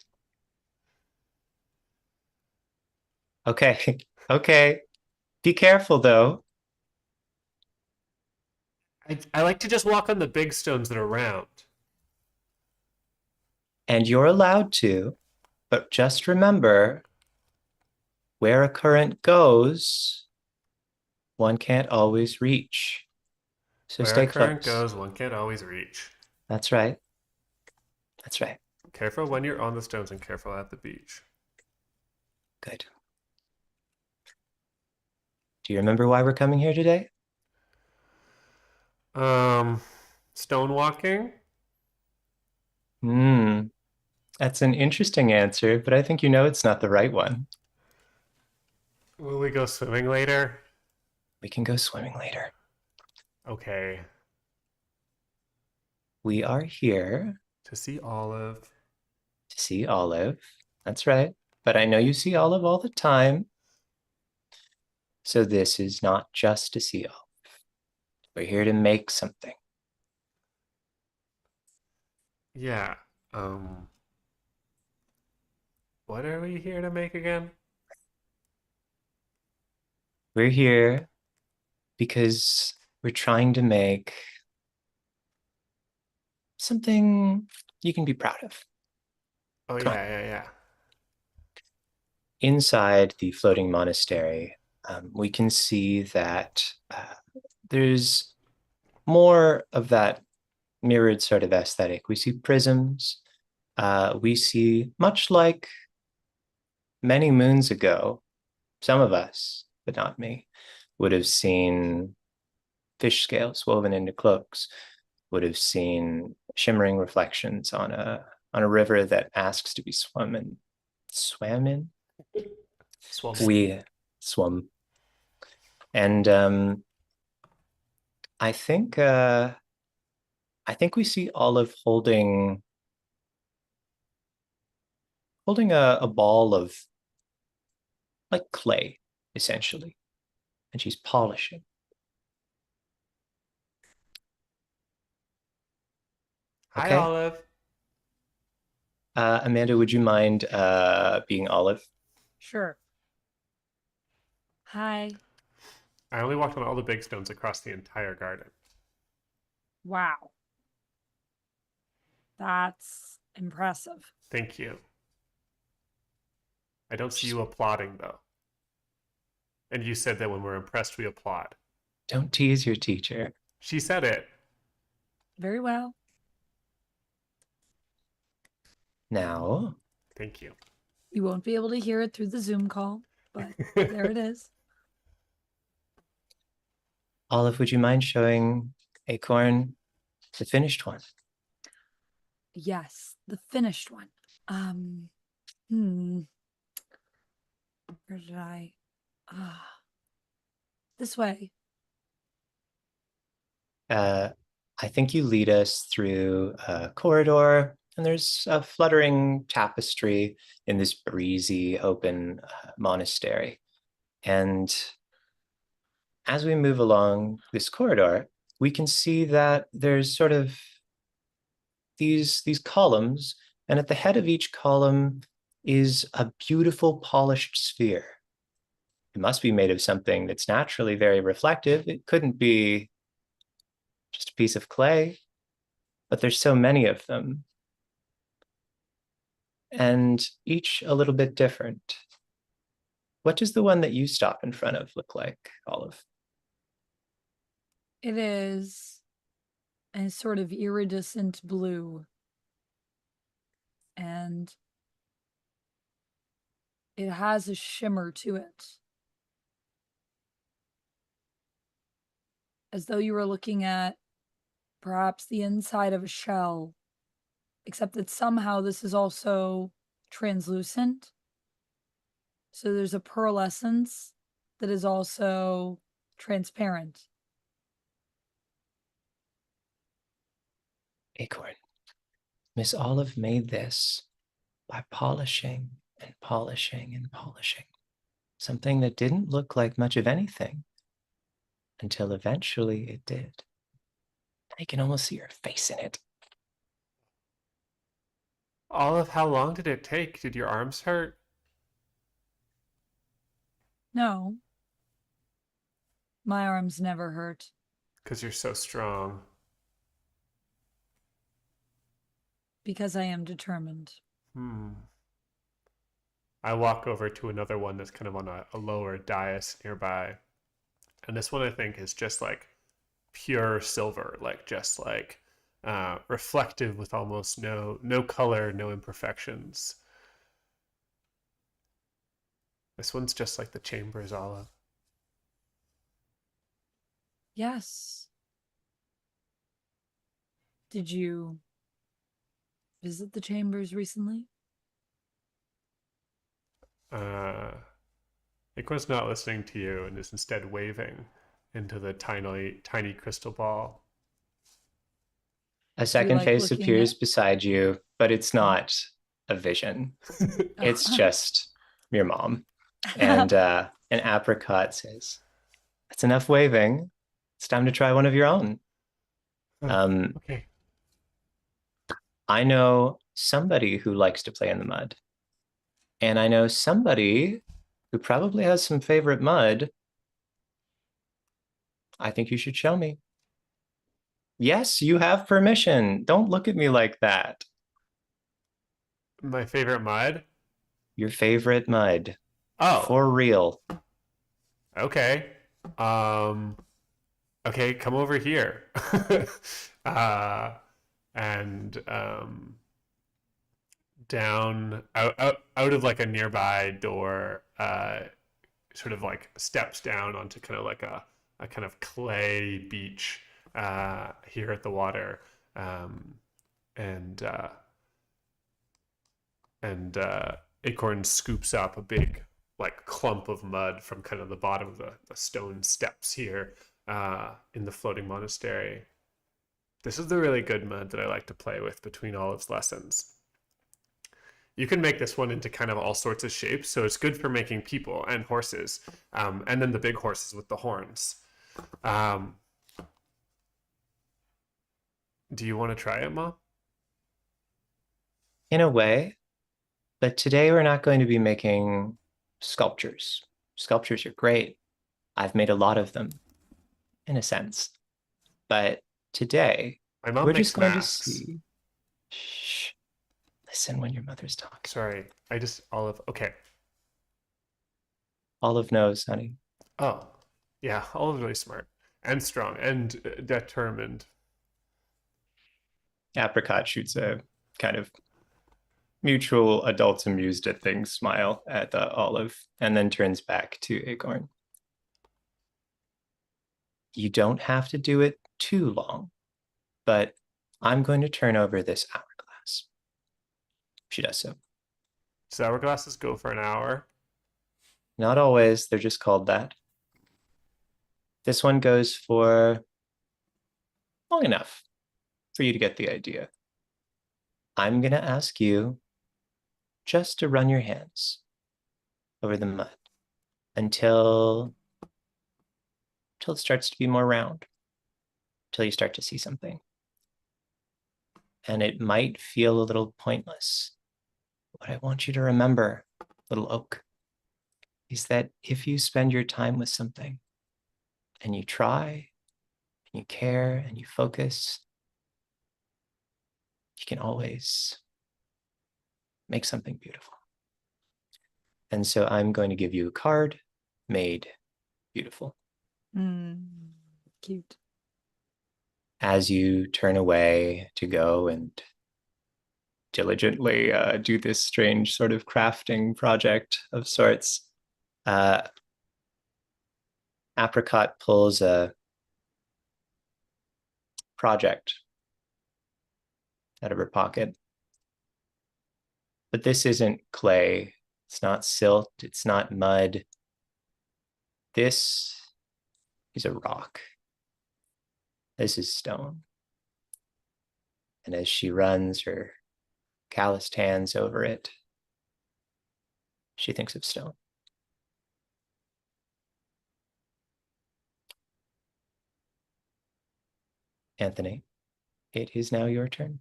Okay. Okay. Be careful though. I like to just walk on the big stones that are round. And you're allowed to, but just remember where a current goes, one can't always reach. So Where a stay current close. goes, one can't always reach. That's right. That's right. Careful when you're on the stones and careful at the beach. Good. Do you remember why we're coming here today? Um, Stone walking? Hmm. That's an interesting answer, but I think you know it's not the right one. Will we go swimming later? We can go swimming later. Okay. We are here To see Olive. to see Olive. That's right. But I know you see Olive all the time. So this is not just to see Olive. We're here to make something. Yeah. What are we here to make again? We're here because we're trying to make something you can be proud of. Oh Come on. yeah. Inside the floating monastery, we can see that there's more of that mirrored sort of aesthetic. We see prisms. We see, much like many moons ago, some of us, but not me, would have seen fish scales woven into cloaks, would have seen shimmering reflections on a river that asks to be swam in. Swum. We swum, and I think we see Olive holding a ball of like clay, essentially, and she's polishing. Hi Okay, Olive. Amanda, would you mind being Olive? Sure. Hi. I only walked on all the big stones across the entire garden. Wow. That's impressive. Thank you. I don't see you applauding, though. And you said that when we're impressed, we applaud. Don't tease your teacher. She said it. Very well. Now, Thank you. You won't be able to hear it through the Zoom call, but there it is. Olive, would you mind showing Acorn the finished one? Yes, the finished one. Hmm. Where did I? This way. I think you lead us through a corridor, and there's a fluttering tapestry in this breezy, open monastery. And as we move along this corridor, we can see that there's sort of these columns, and at the head of each column is a beautiful polished sphere. It must be made of something that's naturally very reflective. It couldn't be just a piece of clay, but there's so many of them, and each a little bit different. What does the one that you stop in front of look like, Olive? It is a sort of iridescent blue. And it has a shimmer to it. As though you were looking at perhaps the inside of a shell, except that somehow this is also translucent. So there's a pearlescence that is also transparent. Acorn. Miss Olive made this by polishing and polishing and polishing. Something that didn't look like much of anything until eventually it did. I can almost see her face in it. Olive, how long did it take? Did your arms hurt? No, my arms never hurt. Because you're so strong. Because I am determined. I walk over to another one that's kind of on a lower dais nearby. And this one I think is just like pure silver, like just like reflective with almost no color, no imperfections. This one's just like the chambers, Olive. Yes. Did you visit the chambers recently? Acorn's not listening to you and is instead waving into the tiny crystal ball. A second like face looking appears at- beside you, but it's not a vision. It's just your mom. And Apricot says, "That's enough waving. It's time to try one of your own." Okay. I know somebody who likes to play in the mud. And I know somebody who probably has some favorite mud. I think you should show me. Yes, you have permission. Don't look at me like that. My favorite mud? Your favorite mud. Oh. For real. Okay. Okay, come over here. And down out of like a nearby door, sort of like steps down onto kind of like a kind of clay beach here at the water, and Acorn scoops up a big like clump of mud from kind of the bottom of the stone steps here in the floating monastery. This is the really good mud that I like to play with between Olive's lessons. You can make this one into kind of all sorts of shapes, so it's good for making people and horses, and then the big horses with the horns. Do you want to try it, Mom? In a way, but today we're not going to be making sculptures. Sculptures are great, I've made a lot of them, in a sense. But today, My mom we're makes just going masks. to see. Shh. Listen when your mother's talking. Sorry, Olive. Okay. Olive knows, honey. Oh, yeah. Olive's really smart and strong and determined. Apricot shoots a kind of mutual adults amused at things smile at Olive and then turns back to Acorn. You don't have to do it too long, but I'm going to turn over this hourglass. She does so. Sour glasses go for an hour. Not always, they're just called that. This one goes for long enough for you to get the idea. I'm going to ask you just to run your hands over the mud until it starts to be more round, until you start to see something. And it might feel a little pointless. What I want you to remember, little oak, is that if you spend your time with something and you try and you care and you focus, you can always make something beautiful. And so I'm going to give you a card made beautiful. Cute. As you turn away to go and diligently do this strange sort of crafting project of sorts, Apricot pulls a project out of her pocket. But this isn't clay. It's not silt. It's not mud. This is a rock. This is stone. And as she runs her calloused hands over it, she thinks of stone. Anthony, it is now your turn.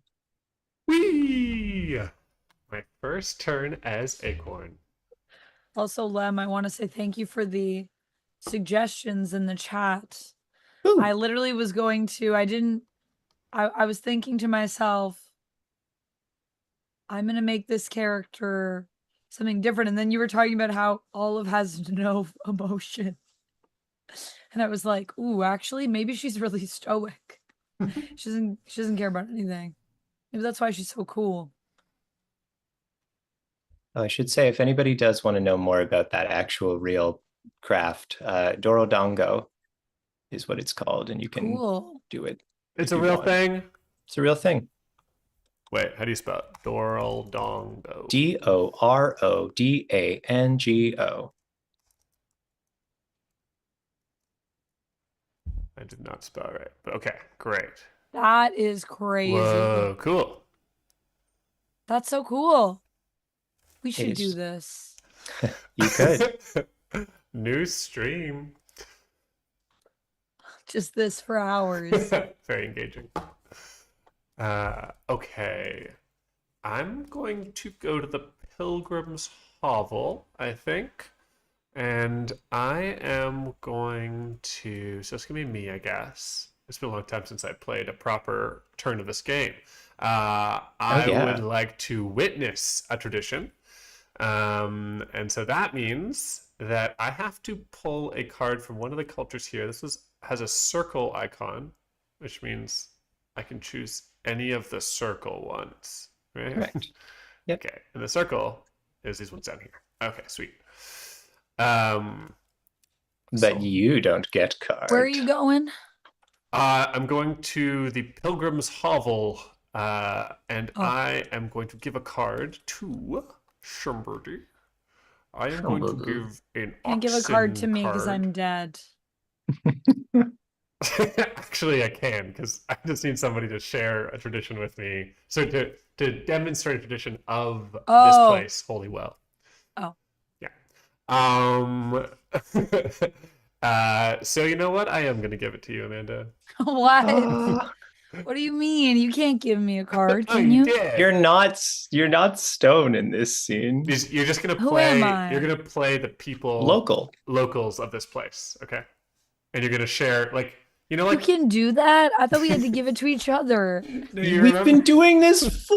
Whee! My first turn as Acorn. Also, Lem, I want to say thank you for the suggestions in the chat. Ooh. I literally was going to, I was thinking to myself, I'm going to make this character something different. And then you were talking about how Olive has no emotion. And I was like, ooh, actually, maybe she's really stoic. She doesn't care about anything. Maybe that's why she's so cool. Oh, I should say, if anybody does want to know more about that actual real craft, Dorodongo is what it's called, and you can do it. It's a real thing? It's a real thing. Wait, how do you spell it? Dorodongo. Dorodango. I did not spell it right, but okay, great. That is crazy. Whoa, cool. That's so cool. We should do this. You could. New stream. Just this for hours. Very engaging. Okay. I'm going to go to the Pilgrim's Hovel, I think. And I am going to... So it's going to be me, I guess. It's been a long time since I played a proper turn of this game. I would like to witness a tradition. And so that means that I have to pull a card from one of the cultures here. This has a circle icon, which means I can choose any of the circle ones, right? Correct. Yep. Okay, and the circle is these ones down here. Okay, sweet. But you don't get cards. Where are you going? I'm going to the Pilgrim's Hovel, and I am going to give a card to Shumberdy. I am going to give an Can't give a card to me because I'm dead. Actually, I can, because I just need somebody to share a tradition with me. So to demonstrate a tradition of this place, Holy Well. Oh. Yeah. So you know what? I am going to give it to you, Amanda. What? What do you mean? You can't give me a card, Oh, can you you? did. You're not Stone in this scene. You're just gonna Who am play. I? You're gonna play the people Local. locals of this place, okay? And you're gonna share like you know You like can do that? I thought we had to give it to each other. do you We've remember? been doing this for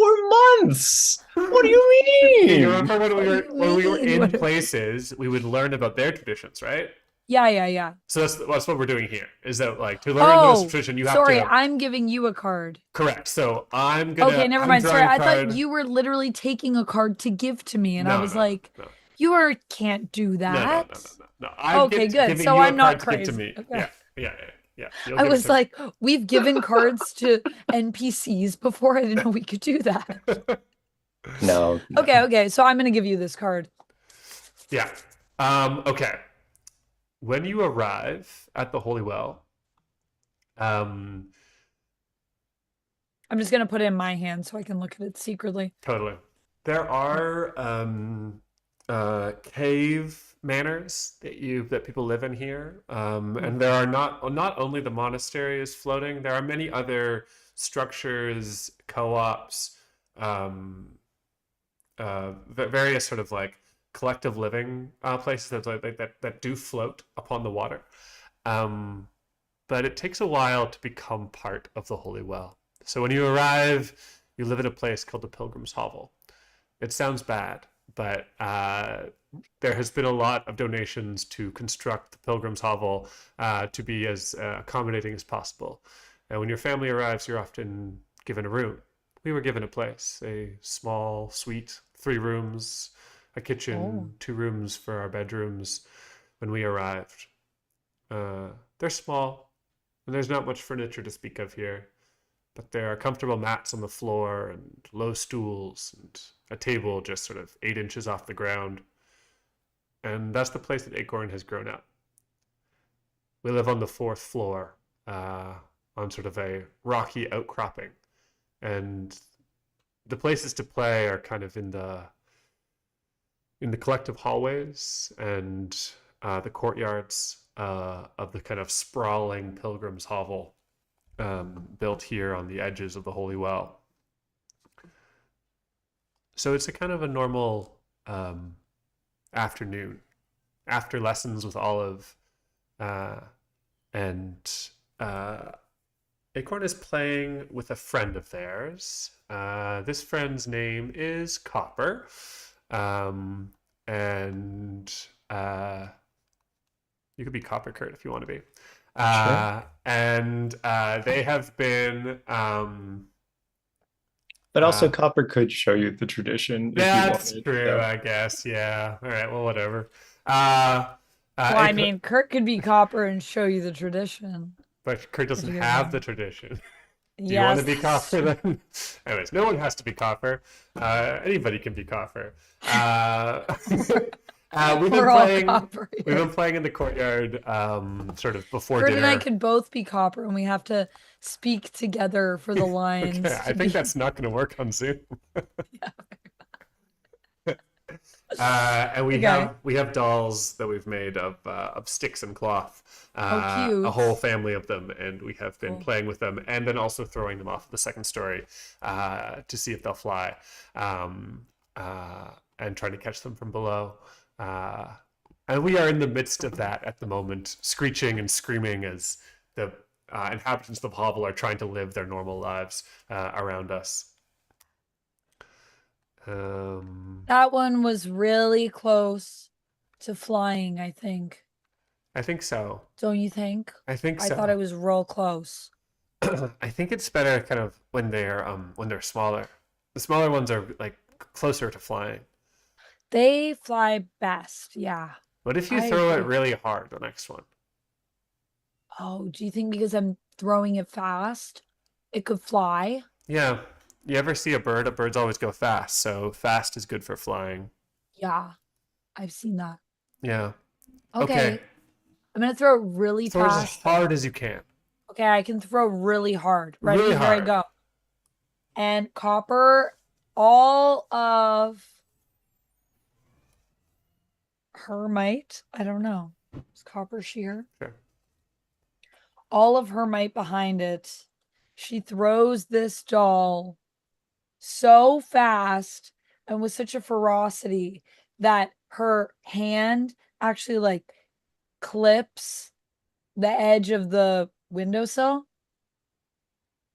months. What do you Do you mean? remember when What we do were you when we were mean? in What do- places, we would learn about their traditions, right? Yeah. So that's what we're doing here. Is that like to learn those Oh, tradition, you have sorry, to I'm giving you a card. correct. So I'm gonna Okay, never I'm mind. Sorry, drawing a I card. thought you were literally taking a card to give to me, and I No, was no, like, no, can't do no, no, no, no, that. no, no. I'm Okay, good. giving So you a I'm card not to give to crazy. me. Okay. Yeah. You'll I give it was to me. like, we've given cards to NPCs before. I didn't know we could do that. No. Okay. So I'm gonna give you this card. Yeah. Okay. When you arrive at the Holy Well, I'm just gonna put it in my hand so I can look at it secretly. totally. There are cave manors that people live in here, and there are not only the monastery is floating. There are many other structures, co-ops, various sort of like collective living places that do float upon the water. But it takes a while to become part of the Holy Well. So when you arrive, you live in a place called the Pilgrim's Hovel. It sounds bad, but there has been a lot of donations to construct the Pilgrim's Hovel to be as accommodating as possible. And when your family arrives, you're often given a room. We were given a place, a small suite, 3 rooms, a kitchen, 2 rooms for our bedrooms when we arrived. They're small, and there's not much furniture to speak of here, but there are comfortable mats on the floor and low stools and a table just sort of 8 inches off the ground. And that's the place that Acorn has grown up. We live on the 4th floor on sort of a rocky outcropping. And the places to play are kind of in the collective hallways and the courtyards of the kind of sprawling pilgrim's hovel built here on the edges of the Holy Well. So it's a kind of a normal afternoon after lessons with Olive, and Acorn is playing with a friend of theirs. This friend's name is Copper, and you could be Copper Kurt if you want to be. Sure. And they have been. But also, Copper could show you the tradition. That's if you wanted, true, so. I guess. Yeah. All right. Well, whatever. Well, I Acorn- mean, Kurt could be Copper and show you the tradition. but Kurt doesn't you get have wrong. the tradition. Do you Yes. want to be Copper then? Anyways, no one has to be Copper. Anybody can be Copper. We've We're been all playing. Copper We've here. been playing in the courtyard, sort of before Kurt dinner. and I could both be Copper, and we have to speak together for the lines. Okay, I to think be- that's not going to work on Zoom. And we have dolls that we've made of sticks and cloth. cute. A whole family of them, and we have been Cool. playing with them, and then also throwing them off the 2nd story to see if they'll fly, and trying to catch them from below. And we are in the midst of that at the moment, screeching and screaming as the inhabitants of the hovel are trying to live their normal lives around us. That one was really close to flying, I think. I think so. Don't you think? I think I so. thought it was real close. I think it's better kind of when they're smaller. The smaller ones are like closer to flying. They fly best, yeah. What if you I throw it agree. really hard the next one? Oh, do you think because I'm throwing it fast, it could fly? Yeah. You ever see a bird? Birds always go fast, so fast is good for flying. Yeah, I've seen that. Yeah. Okay. I'm gonna throw it really Throw it as fast. hard as you can. Okay, I can throw really hard. Ready? Really Here I hard. go. And Copper, all of her might, I don't know. Is Copper sheer? Sure. All of her might behind it. she throws this doll so fast and with such a ferocity that her hand actually like clips the edge of the windowsill,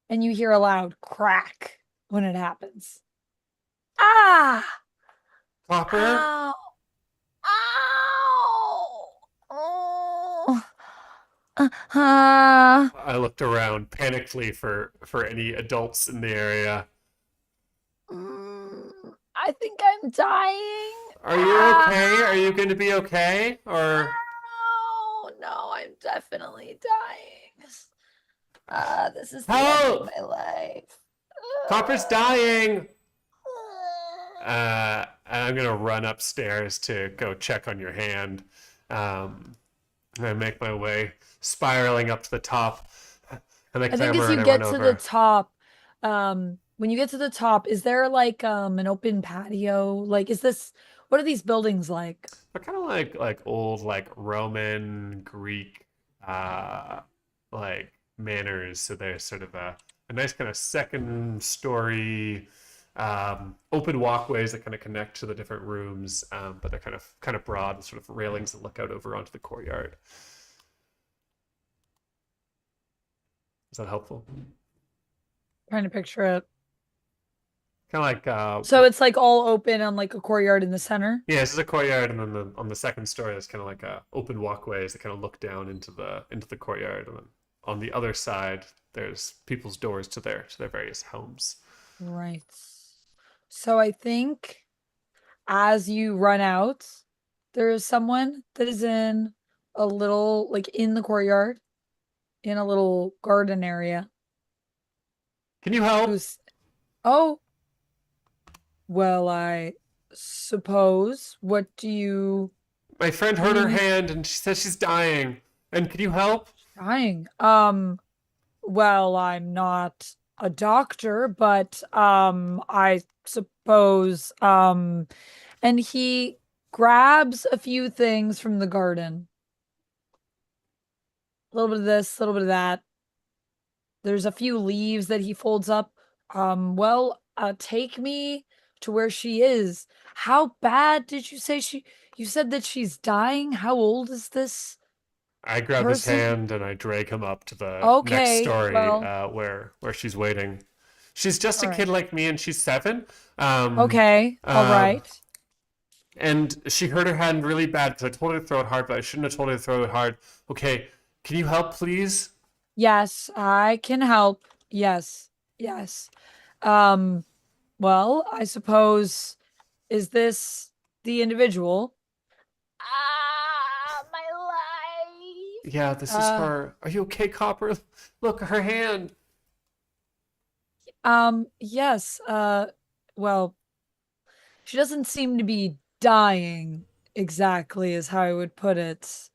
and you hear a loud crack when it happens. Ah! Copper? Ow! Ow! Oh! Ah! I looked around panically for any adults in the area. I think I'm dying. Are you okay? Are you going to be okay? Or Oh no, I'm definitely dying. This is the end help! of my life. Copper's dying. I'm gonna run upstairs to go check on your hand. I make my way spiraling up to the top, and I I think clamber as and you I run get to over. the top, when you get to the top, is there like an open patio? Like, is this what are these buildings like? They're kind of like old like Roman Greek like manors. So there's sort of a nice kind of second story open walkways that kind of connect to the different rooms, but they're kind of broad and sort of railings that look out over onto the courtyard. Is that helpful? Trying to picture it. Kind of like So it's like all open on like a courtyard in the center. yeah, this is a courtyard, and then on the second story, there's kind of like open walkways that kind of look down into the courtyard, and then on the other side, there's people's doors to their various homes. Right. So I think as you run out, there is someone that is in a little like in the courtyard in a little garden area Can you help? who's oh well, I suppose. What do you My friend what do hurt you her need? hand, and she says she's dying. And can you help? Dying. Well, I'm not a doctor, but I suppose and he grabs a few things from the garden. A little bit of this, a little bit of that. There's a few leaves that he folds up. Well, take me to where she is. How bad did you say you said that she's dying? How old is this I grab his person? hand and I drag him up to the next Okay, story, well, where she's waiting. She's just all a kid right. like me, and she's 7. Okay, all Um, right. and she hurt her hand really bad because I told her to throw it hard, but I shouldn't have told her to throw it hard. Okay, can you help, please? Yes, I can help. Yes. Yes. Um, well, I suppose is this the individual? Ah, my Yeah, life. this is her. Are you okay, Copper? Look, her hand. Yes, well, she doesn't seem to be dying exactly is how I would put it,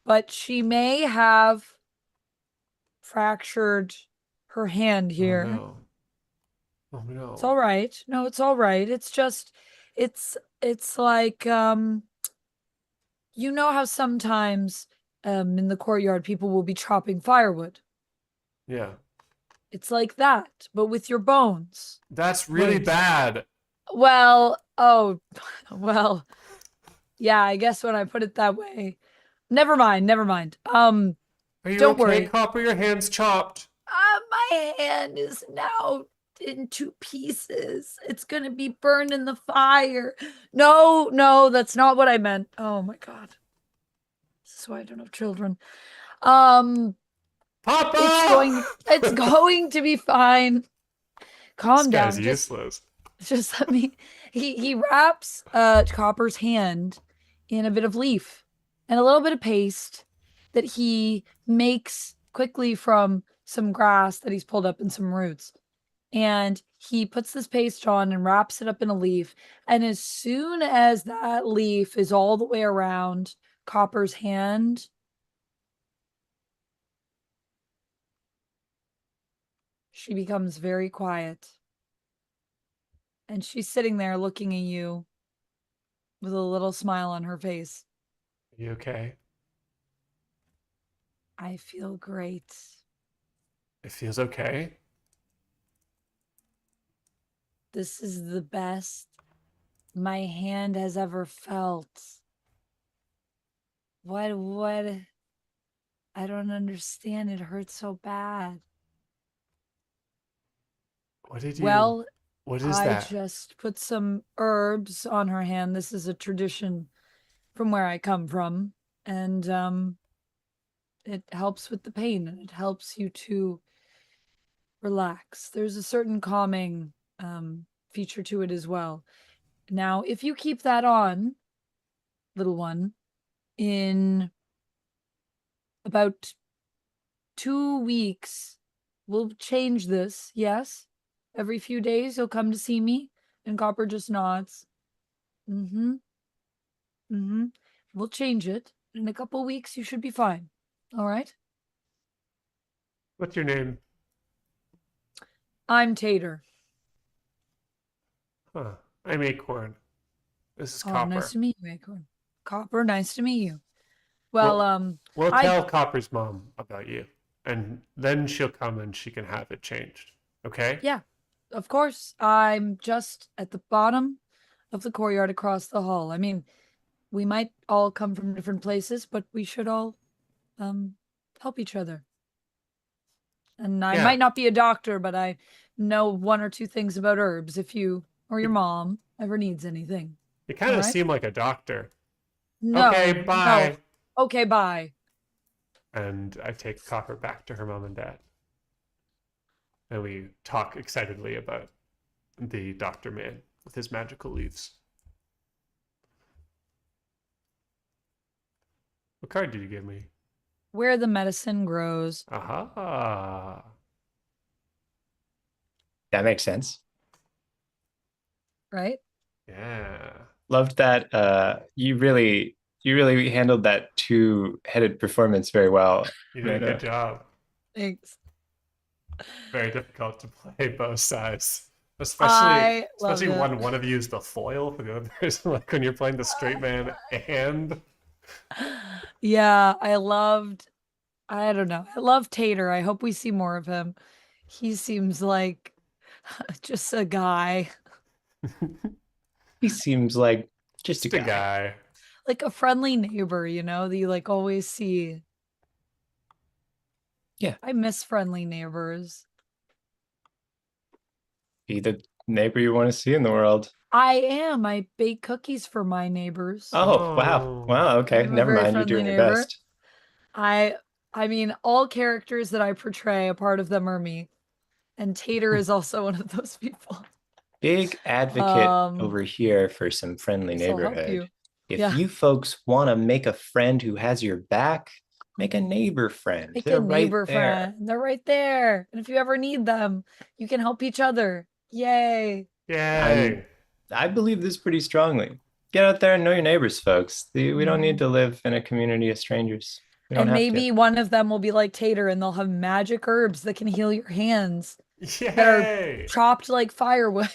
but she may have fractured her hand Oh here. no. Oh It's no. all right. No, it's all right. It's just it's like you know how sometimes in the courtyard people will be chopping firewood. Yeah. It's like that, but with your bones. That's really Wait. bad. Well, oh, well, yeah, I guess when I put it that way. Never mind, never mind. Are you Don't okay, worry. Copper? Your hand's chopped. My hand is now in two pieces. It's gonna be burned in the fire. No, no, that's not what I meant. Oh my God. This is why I don't have children. Um, Papa! it's going to be fine. This Calm guy's down. Just useless. just let me he wraps Copper's hand in a bit of leaf and a little bit of paste that he makes quickly from some grass that he's pulled up and some roots. And he puts this paste on and wraps it up in a leaf. And as soon as that leaf is all the way around Copper's hand, she becomes very quiet. And she's sitting there looking at you with a little smile on her face. Are you okay? I feel great. It feels okay. This is the best my hand has ever felt. What? I don't understand. It hurts so bad. What did you? Well, What is I that? just put some herbs on her hand. This is a tradition from where I come from. And it helps with the pain and it helps you to relax. There's a certain calming feature to it as well. Now, if you keep that on, little one, in about 2 weeks, we'll change this. Yes. Every few days you'll come to see me. And Copper just nods. Mm-hmm. Mm-hmm. We'll change it. In a couple weeks, you should be fine. All right? What's your name? I'm Tater. Huh. I'm Acorn. This is Oh, Copper. nice to meet you, Acorn. Copper, nice to meet you. Well, We'll I- tell Copper's mom about you, and then she'll come and she can have it changed. Okay? Yeah, of course. I'm just at the bottom of the courtyard across the hall. I mean, we might all come from different places, but we should all help each other. And I Yeah. might not be a doctor, but I know one or two things about herbs if you or your mom ever needs anything. You kind of Alright. seem like a doctor. No. Okay, bye. No. Okay, bye. And I take Copper back to her mom and dad. And we talk excitedly about the doctor man with his magical leaves. What card did you give me? Where the medicine grows. Aha. That makes sense. Right? Yeah. Loved that. You really handled that two-headed performance very well. You did a Amanda. good job. Thanks. Very difficult to play both sides. Especially loved it. when one of you is the foil for the other person, like when you're playing the straight man and Yeah, I loved Tater. I hope we see more of him. He seems like just a guy, He seems like just a just a guy. guy. like a friendly neighbor, that you like always see. Yeah. I miss friendly neighbors. Be the neighbor you want to see in the world. I am. I bake cookies for my neighbors. Oh, wow. Oh. Wow, okay. I'm a Never very mind. You're friendly doing your neighbor. best. I mean, all characters that I portray, a part of them are me. And Tater is also one of those people. Big advocate over here for some friendly This'll help you. neighborhood. If Yeah. you folks want to make a friend who has your back, make a neighbor friend. Make They're a neighbor right there. friend. They're right there. And if you ever need them, you can help each other. Yay. Yay. I believe this pretty strongly. Get out there and know your neighbors, folks. We don't need Mhm. to live in a community of strangers. We don't And have maybe one of them will be like Tater and they'll have magic herbs that can heal your hands that are Yay. chopped like firewood.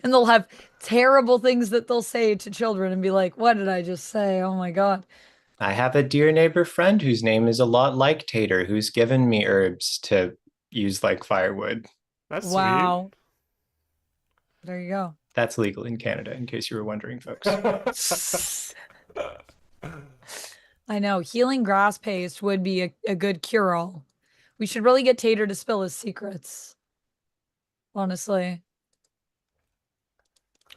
And they'll have terrible things that they'll say to children and be like, what did I just say? Oh my God. I have a dear neighbor friend whose name is a lot like Tater, who's given me herbs to use like firewood. That's Wow. There you go. That's legal in Canada, in case you were wondering, folks. I know. Healing grass paste would be a good cure-all. We should really get Tater to spill his secrets. Honestly.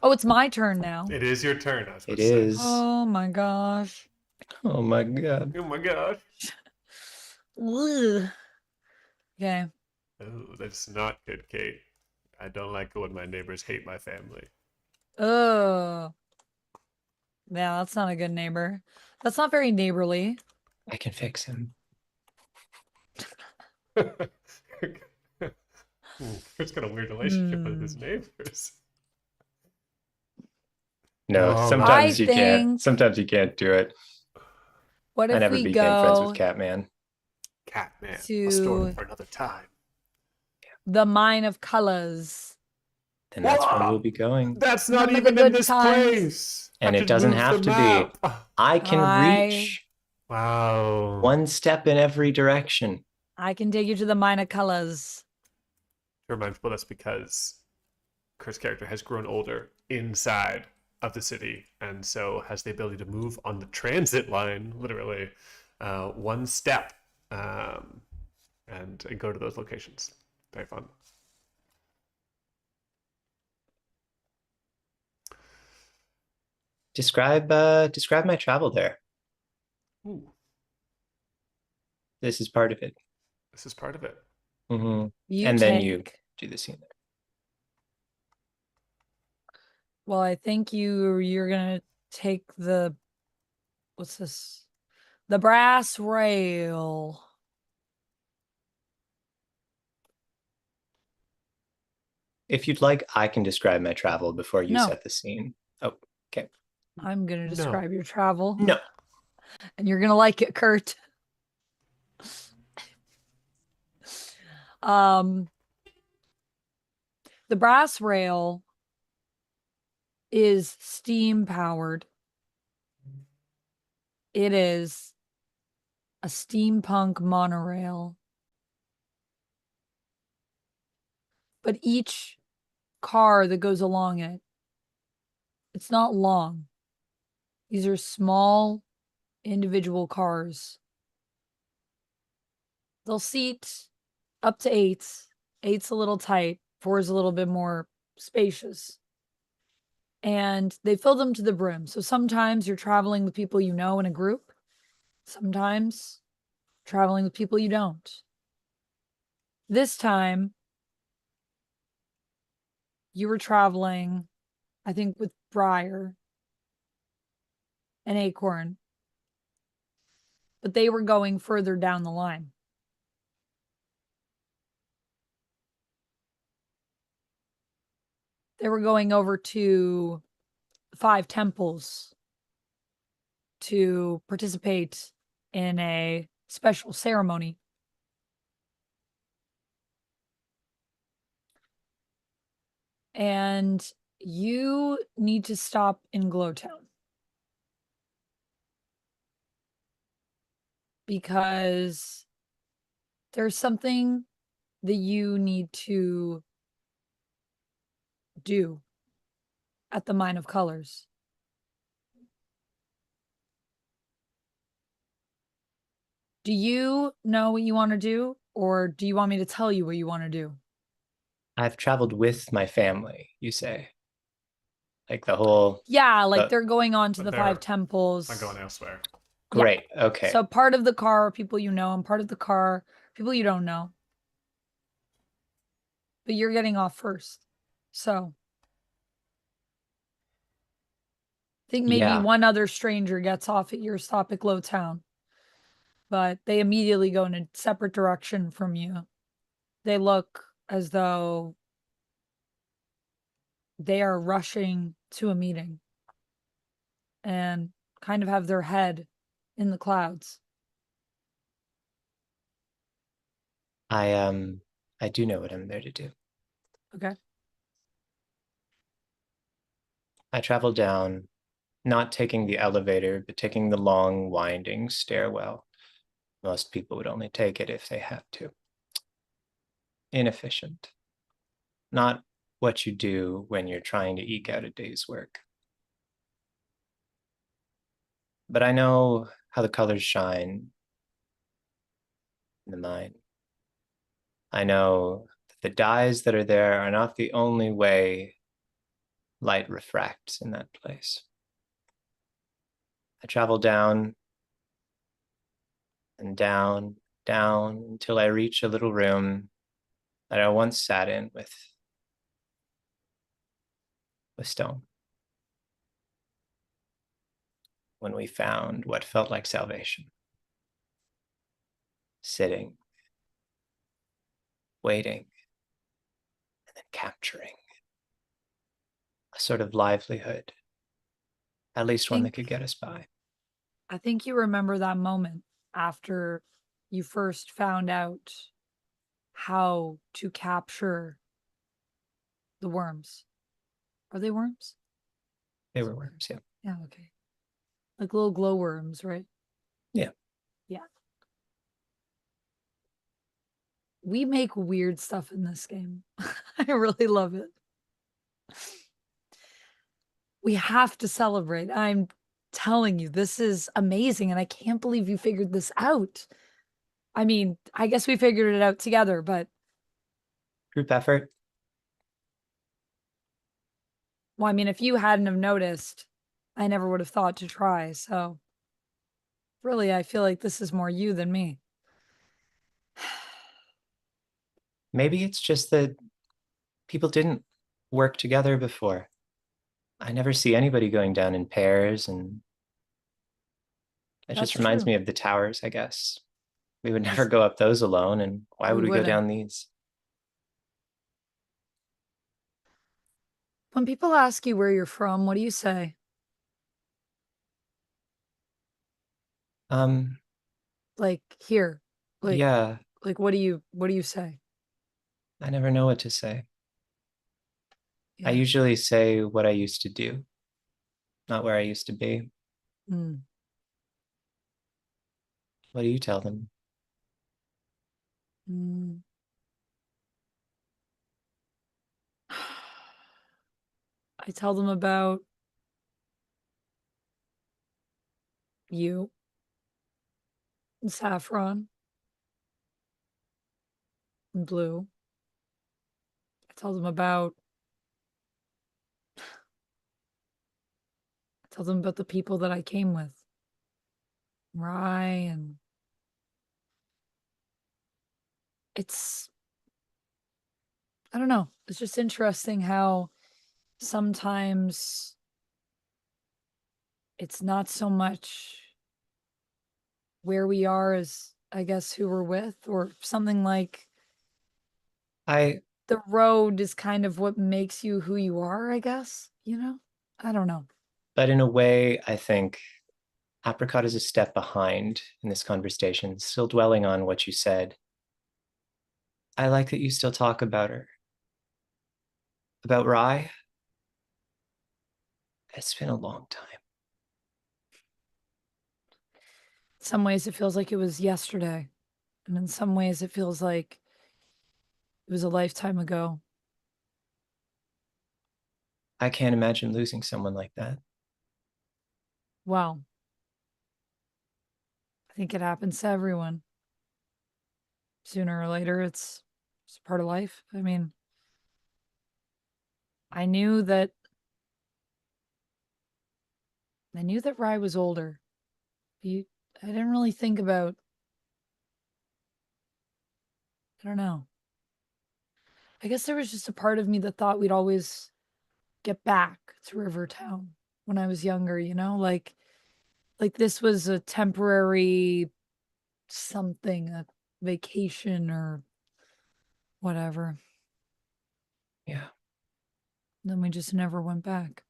Oh, it's my turn now. It is your turn. I was about It to say. is. Oh my gosh. Oh my God. Oh my god. Ugh. Okay. Oh, that's not good, Kate. I don't like it when my neighbors hate my family. Oh. Yeah, that's not a good neighbor. That's not very neighborly. I can fix him. Kurt's got a weird relationship with his neighbors. No, Oh, sometimes I you can't. think- Sometimes you can't do it. What I if never we became friends go with Catman. Catman, a To- story for another time. the Mine of Colors? Then that's where Whoa! we'll be going. That's not Remember the even in good this times? place. And I it just doesn't moved have the to be. map. I can I- reach Wow. one step in every direction. I can take you to the minor colors. To remind people, that's because Kurt's character has grown older inside of the city, and so has the ability to move on the transit line, literally, one step, and go to those locations. Very fun. Describe my travel there. Ooh, This is part of it. this is part of it. Mm-hmm. You And take. then you do the scene there. Well, I think you're gonna take the what's this? The brass rail. If you'd like, I can describe my travel before you No. set the scene. Oh, okay. I'm gonna No. describe your travel. No. And you're gonna like it, Kurt. The brass rail is steam powered. It is a steampunk monorail. But each car that goes along it, it's not long. These are small individual cars. They'll seat up to 8. 8's a little tight. 4 is a little bit more spacious. And they fill them to the brim. So sometimes you're traveling with people you know in a group. Sometimes traveling with people you don't. This time, you were traveling, I think, with Briar and Acorn. But they were going further down the line. They were going over to 5 temples to participate in a special ceremony. And you need to stop in Glowtown. Because there's something that you need to do at the Mine of Colors. Do you know what you want to do, or do you want me to tell you what you want to do? I've traveled with my family, you say. Like the whole. Yeah, like But- they're going on to But the they're 5 temples. not going elsewhere. Great. Okay. So part of the car are people you know, and part of the car are people you don't know. But you're getting off first. So I think maybe Yeah. one other stranger gets off at your stop at Glowtown. But they immediately go in a separate direction from you. They look as though they are rushing to a meeting and kind of have their head in the clouds. I do know what I'm there to do. Okay. I travel down, not taking the elevator, but taking the long, winding stairwell. Most people would only take it if they had to. Inefficient. Not what you do when you're trying to eke out a day's work. But I know how the colors shine in the mine. I know that the dyes that are there are not the only way light refracts in that place. I travel down and down, down until I reach a little room that I once sat in with Stone. When we found what felt like salvation. Sitting, waiting, and then capturing a sort of livelihood, at least one that could get us by. I think you remember that moment after you first found out how to capture the worms. Are they worms? They were worms, yeah. Yeah, okay. Like little glowworms, right? Yeah. Yeah. we make weird stuff in this game. I really love it. We have to celebrate. I'm telling you, this is amazing, and I can't believe you figured this out. I mean, I guess we figured it out together, but Group effort. well, I mean, if you hadn't have noticed, I never would have thought to try. So really, I feel like this is more you than me. Maybe it's just that people didn't work together before. I never see anybody going down in pairs, and it That's just reminds true. me of the towers, I guess. We would never Just- go up those alone, and why We would we go wouldn't. down these? When people ask you where you're from, what do you say? Um, Like here, like yeah, what do you say? I never know what to say. I Yeah. usually say what I used to do, not where I used to be. Mm. What do you tell them? Mm. I tell them about you and Saffron and Blue. I tell them about the people that I came with. Rye, and it's I don't know. It's just interesting how sometimes it's not so much where we are as I guess who we're with, or something like I, the road is kind of what makes you who you are, I guess, you know? I don't know. but in a way, I think Apricot is a step behind in this conversation, still dwelling on what you said. I like that you still talk about her. About Rye. It's been a long time. In some ways it feels like it was yesterday, and in some ways it feels like it was a lifetime ago. I can't imagine losing someone like that. Well, I think it happens to everyone. Sooner or later, it's part of life. I mean, I knew that Rye was older. You, I didn't really think about, I don't know. I guess there was just a part of me that thought we'd always get back to Rivertown when I was younger, you know? Like this was a temporary something, a vacation or whatever. Yeah. Then we just never went back.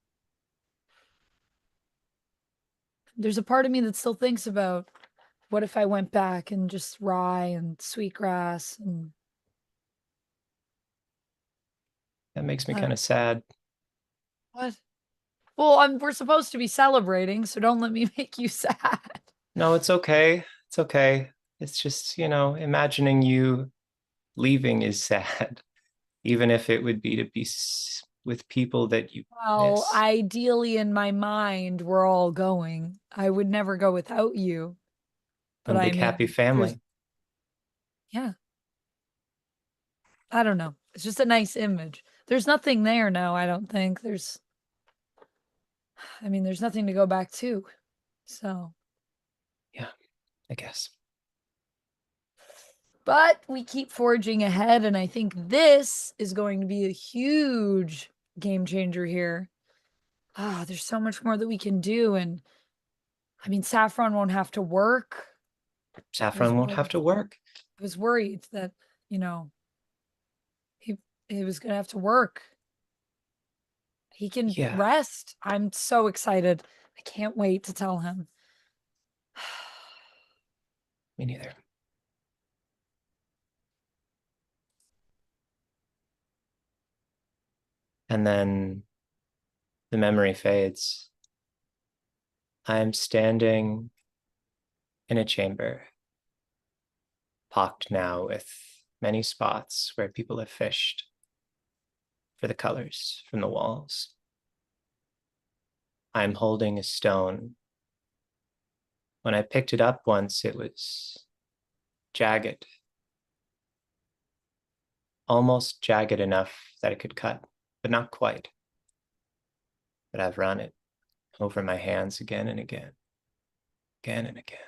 There's a part of me that still thinks about what if I went back and just rye and sweetgrass and That makes me uh, kind of sad. what? Well, we're supposed to be celebrating, so don't let me make you sad. No, it's okay. It's okay. It's just, imagining you leaving is sad, even if it would be to be with people that you Well, miss. ideally in my mind, we're all going. I would never go without you. But One I big happy mean, there's, family. yeah, I don't know. It's just a nice image. There's nothing there now, I don't think. There's nothing to go back to. So, Yeah, I guess. but we keep forging ahead, and I think this is going to be a huge game changer here. Ah, there's so much more that we can do. And I mean, Saffron won't have to work. I was Saffron won't have worried. to work. I was worried that, you know, he he was gonna have to work. He can Yeah, rest. I'm so excited. I can't wait to tell him. me neither. And then the memory fades. I'm standing in a chamber, pocked now with many spots where people have fished for the colors from the walls. I'm holding a stone. When I picked it up once, it was jagged. Almost jagged enough that it could cut, but not quite. But I've run it over my hands again and again, again and again.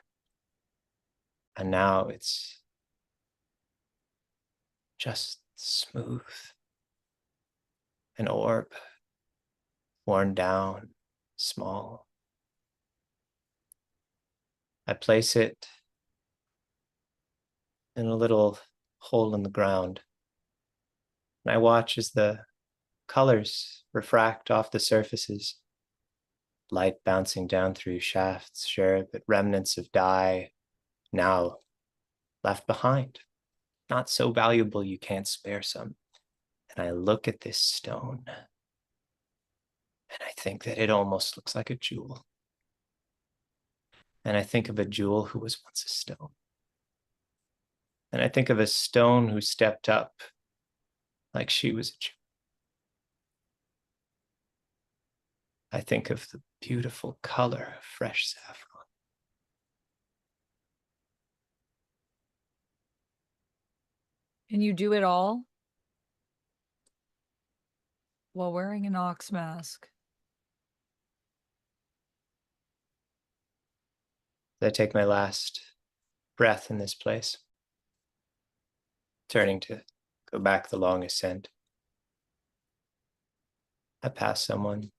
And now it's just smooth. An orb, worn down, small. I place it in a little hole in the ground. And I watch as the colors refract off the surfaces. Light bouncing down through shafts, sure, but remnants of dye now left behind. Not so valuable you can't spare some. And I look at this stone, and I think that it almost looks like a jewel. And I think of a jewel who was once a stone. And I think of a stone who stepped up like she was a jewel. I think of the beautiful color of fresh saffron. And you do it all while wearing an ox mask. I take my last breath in this place, turning to go back the long ascent. I pass someone.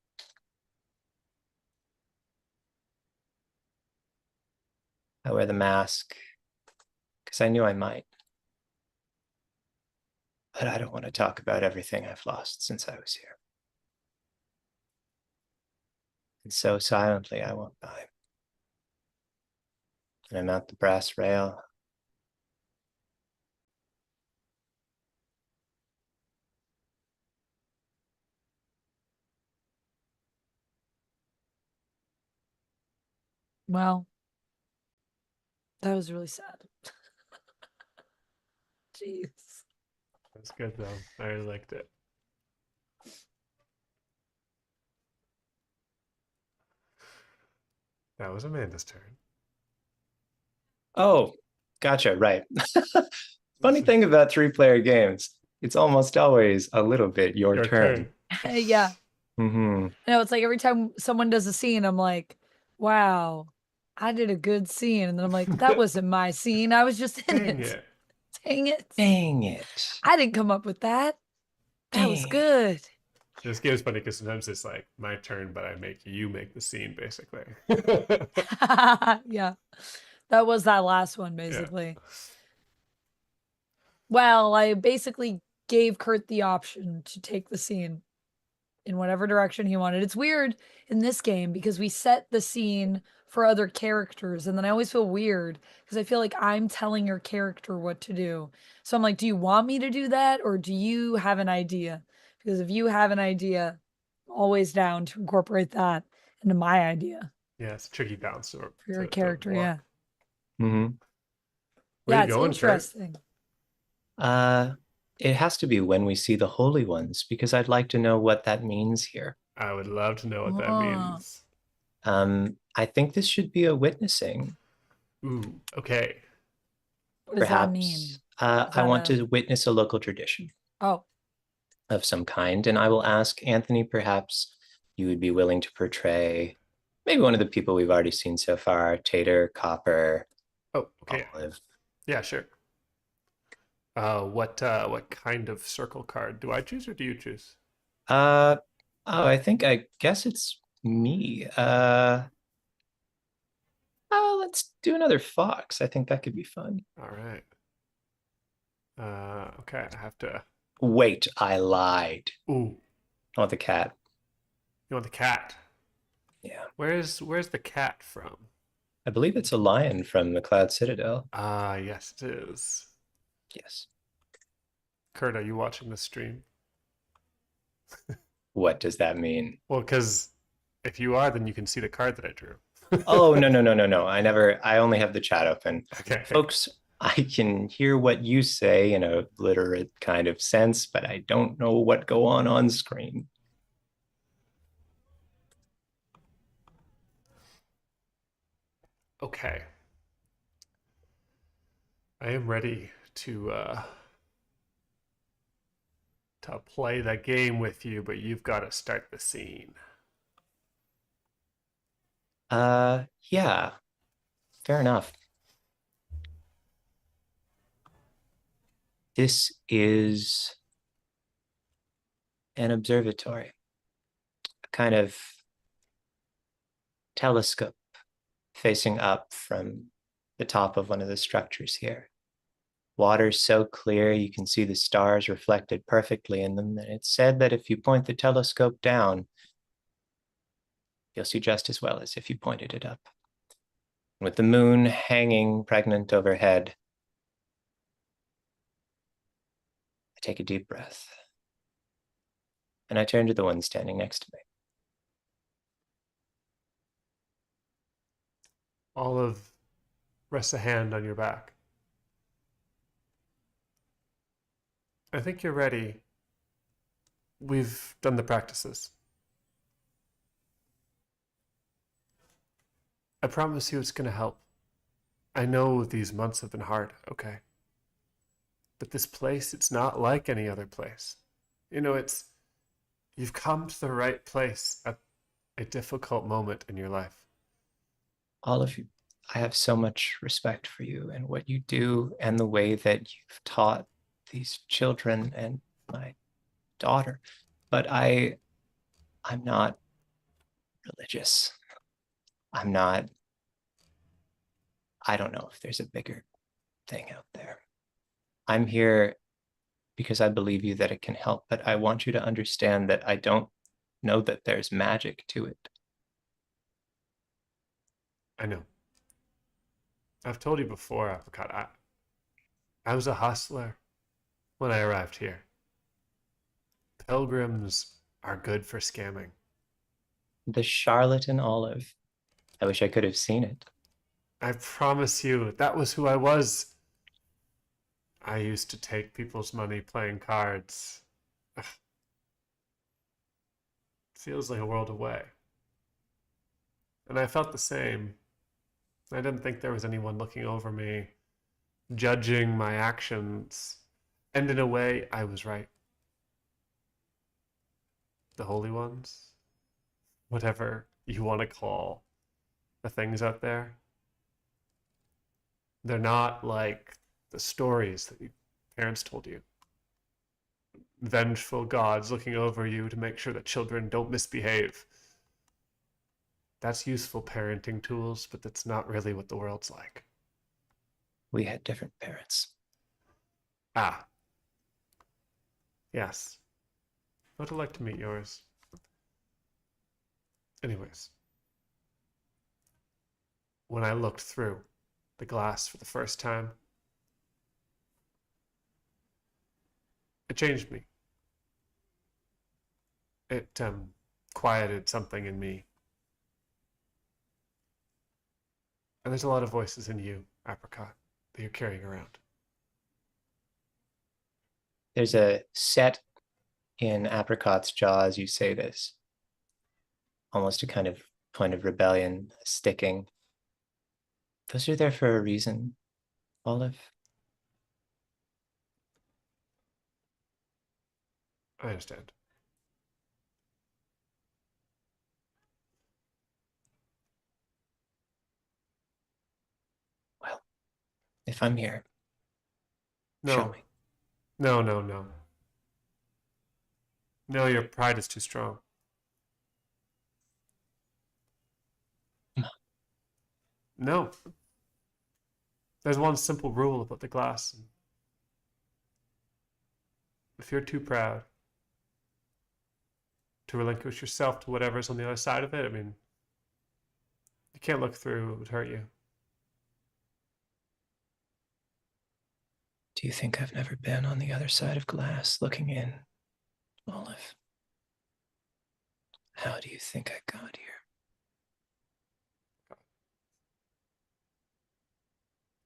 I wear the mask because I knew I might. But I don't want to talk about everything I've lost since I was here. And so silently I walk by. And I mount the brass rail. Well, that was really sad. Jeez. That's good though. I really liked it. That was Amanda's turn. Oh, gotcha, right. Funny thing about 3-player games, it's almost always a little bit your turn. Yeah. Mm-hmm. No, it's like every time someone does a scene, I'm like, wow, I did a good scene. And then I'm like, that wasn't my scene. I was just in Dang it. it. Dang it. Dang it. I didn't come up with that. That was Dang. good. This game's funny because sometimes it's like my turn, but I make you make the scene basically. Yeah. That was that last one, basically. Well, I basically gave Kurt the option to take the scene in whatever direction he wanted. It's weird in this game because we set the scene for other characters, and then I always feel weird because I feel like I'm telling your character what to do. So I'm like, do you want me to do that, or do you have an idea? Because if you have an idea, I'm always down to incorporate that into my idea Yeah, it's a tricky balance for your to character. walk. Yeah. Mm-hmm. Where Yeah, you it's going, interesting. It has to be when we see the holy ones, because I'd like to know what that means here. Kurt? I would love to know what that Oh. means. I think this should be a witnessing. Ooh, okay. What does that mean? Perhaps I want to witness a local tradition Oh, of some kind, and I will ask Anthony, perhaps you would be willing to portray maybe one of the people we've already seen so far, Tater, Copper, Oh, okay. Olive. Yeah, sure. What kind of circle card do I choose or do you choose? I guess it's me. Let's do another fox. I think that could be fun. All right. Okay, I have to. Wait, I lied. Ooh, I want the cat. you want the cat? Yeah. Where's the cat from? I believe it's a lion from the Cloud Citadel. Ah, yes, it is. Yes. Kurt, are you watching the stream? What does that mean? Well, because if you are, then you can see the card that I drew. Oh, no. I only have the chat open. Okay. Folks, I can hear what you say in a literate kind of sense, but I don't know what go on screen. Okay. I am ready to play the game with you, but you've got to start the scene. Yeah, fair enough. This is an observatory, a kind of telescope facing up from the top of one of the structures here. Water's so clear you can see the stars reflected perfectly in them, and it's said that if you point the telescope down, you'll see just as well as if you pointed it up. With the moon hanging pregnant overhead, I take a deep breath, and I turn to the one standing next to me. Olive, rest a hand on your back. I think you're ready. We've done the practices. I promise you it's going to help. I know these months have been hard, okay? But this place, it's not like any other place. You know, you've come to the right place at a difficult moment in your life. All of you, I have so much respect for you and what you do and the way that you've taught these children and my daughter. But I'm not religious. I'm not, I don't know if there's a bigger thing out there. I'm here because I believe you that it can help, but I want you to understand that I don't know that there's magic to it. I know. I've told you before, Apricot, I was a hustler when I arrived here. Pilgrims are good for scamming. The charlatan olive. I wish I could have seen it. I promise you, that was who I was. I used to take people's money playing cards. Ugh. Feels like a world away. And I felt the same. I didn't think there was anyone looking over me, judging my actions. And in a way, I was right. The holy ones, whatever you want to call the things out there, they're not like the stories that your parents told you. Vengeful gods looking over you to make sure that children don't misbehave. That's useful parenting tools, but that's not really what the world's like. We had different parents. Ah, yes. I'd like to meet yours. Anyways, when I looked through the glass for the first time, it changed me. It quieted something in me. And there's a lot of voices in you, Apricot, that you're carrying around. There's a set in Apricot's jaw as you say this, almost a kind of point of rebellion sticking. Those are there for a reason, Olive. I understand. Well, if I'm here, show No, me. no, no, no. No, your pride is too strong. No. There's one simple rule about the glass. If you're too proud to relinquish yourself to whatever's on the other side of it, I mean, you can't look through, it would hurt you. Do you think I've never been on the other side of glass looking in, Olive? How do you think I got here?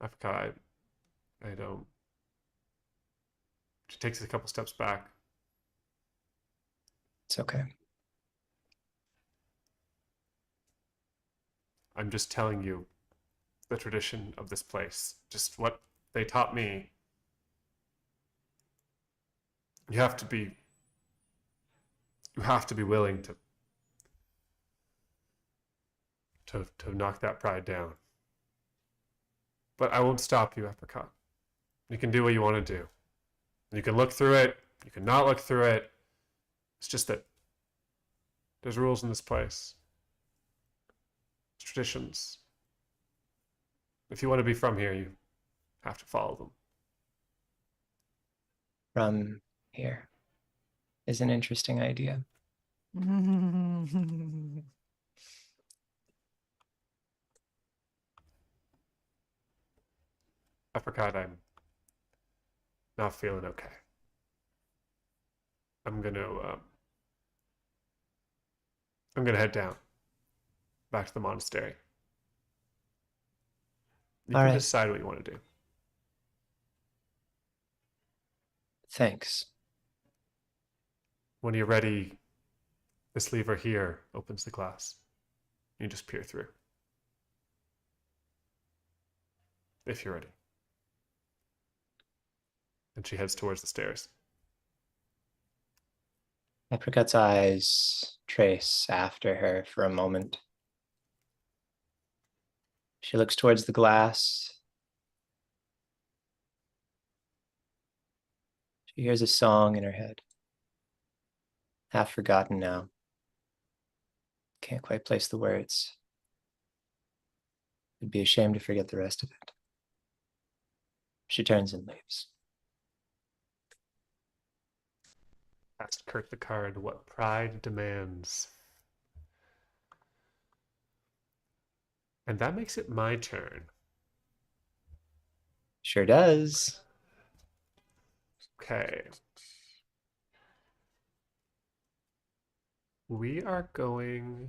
I forgot. I don't. She takes a couple steps back. It's okay. I'm just telling you the tradition of this place. Just what they taught me. You have to be willing to knock that pride down. But I won't stop you, Apricot. You can do what you want to do. You can look through it. You can not look through it. It's just that there's rules in this place. There's traditions. If you want to be from here, you have to follow them. From here is an interesting idea. Apricot, I'm not feeling okay. I'm gonna head down, back to the monastery. You All can right. decide what you want to do. Thanks. When you're ready, this lever here opens the glass. You just peer through. If you're ready. And she heads towards the stairs. Apricot's eyes trace after her for a moment. She looks towards the glass. She hears a song in her head. Half forgotten now. Can't quite place the words. I'd be ashamed to forget the rest of it. She turns and leaves. Asked Kurt the card what pride demands. And that makes it my turn. Sure does. Okay. We are going...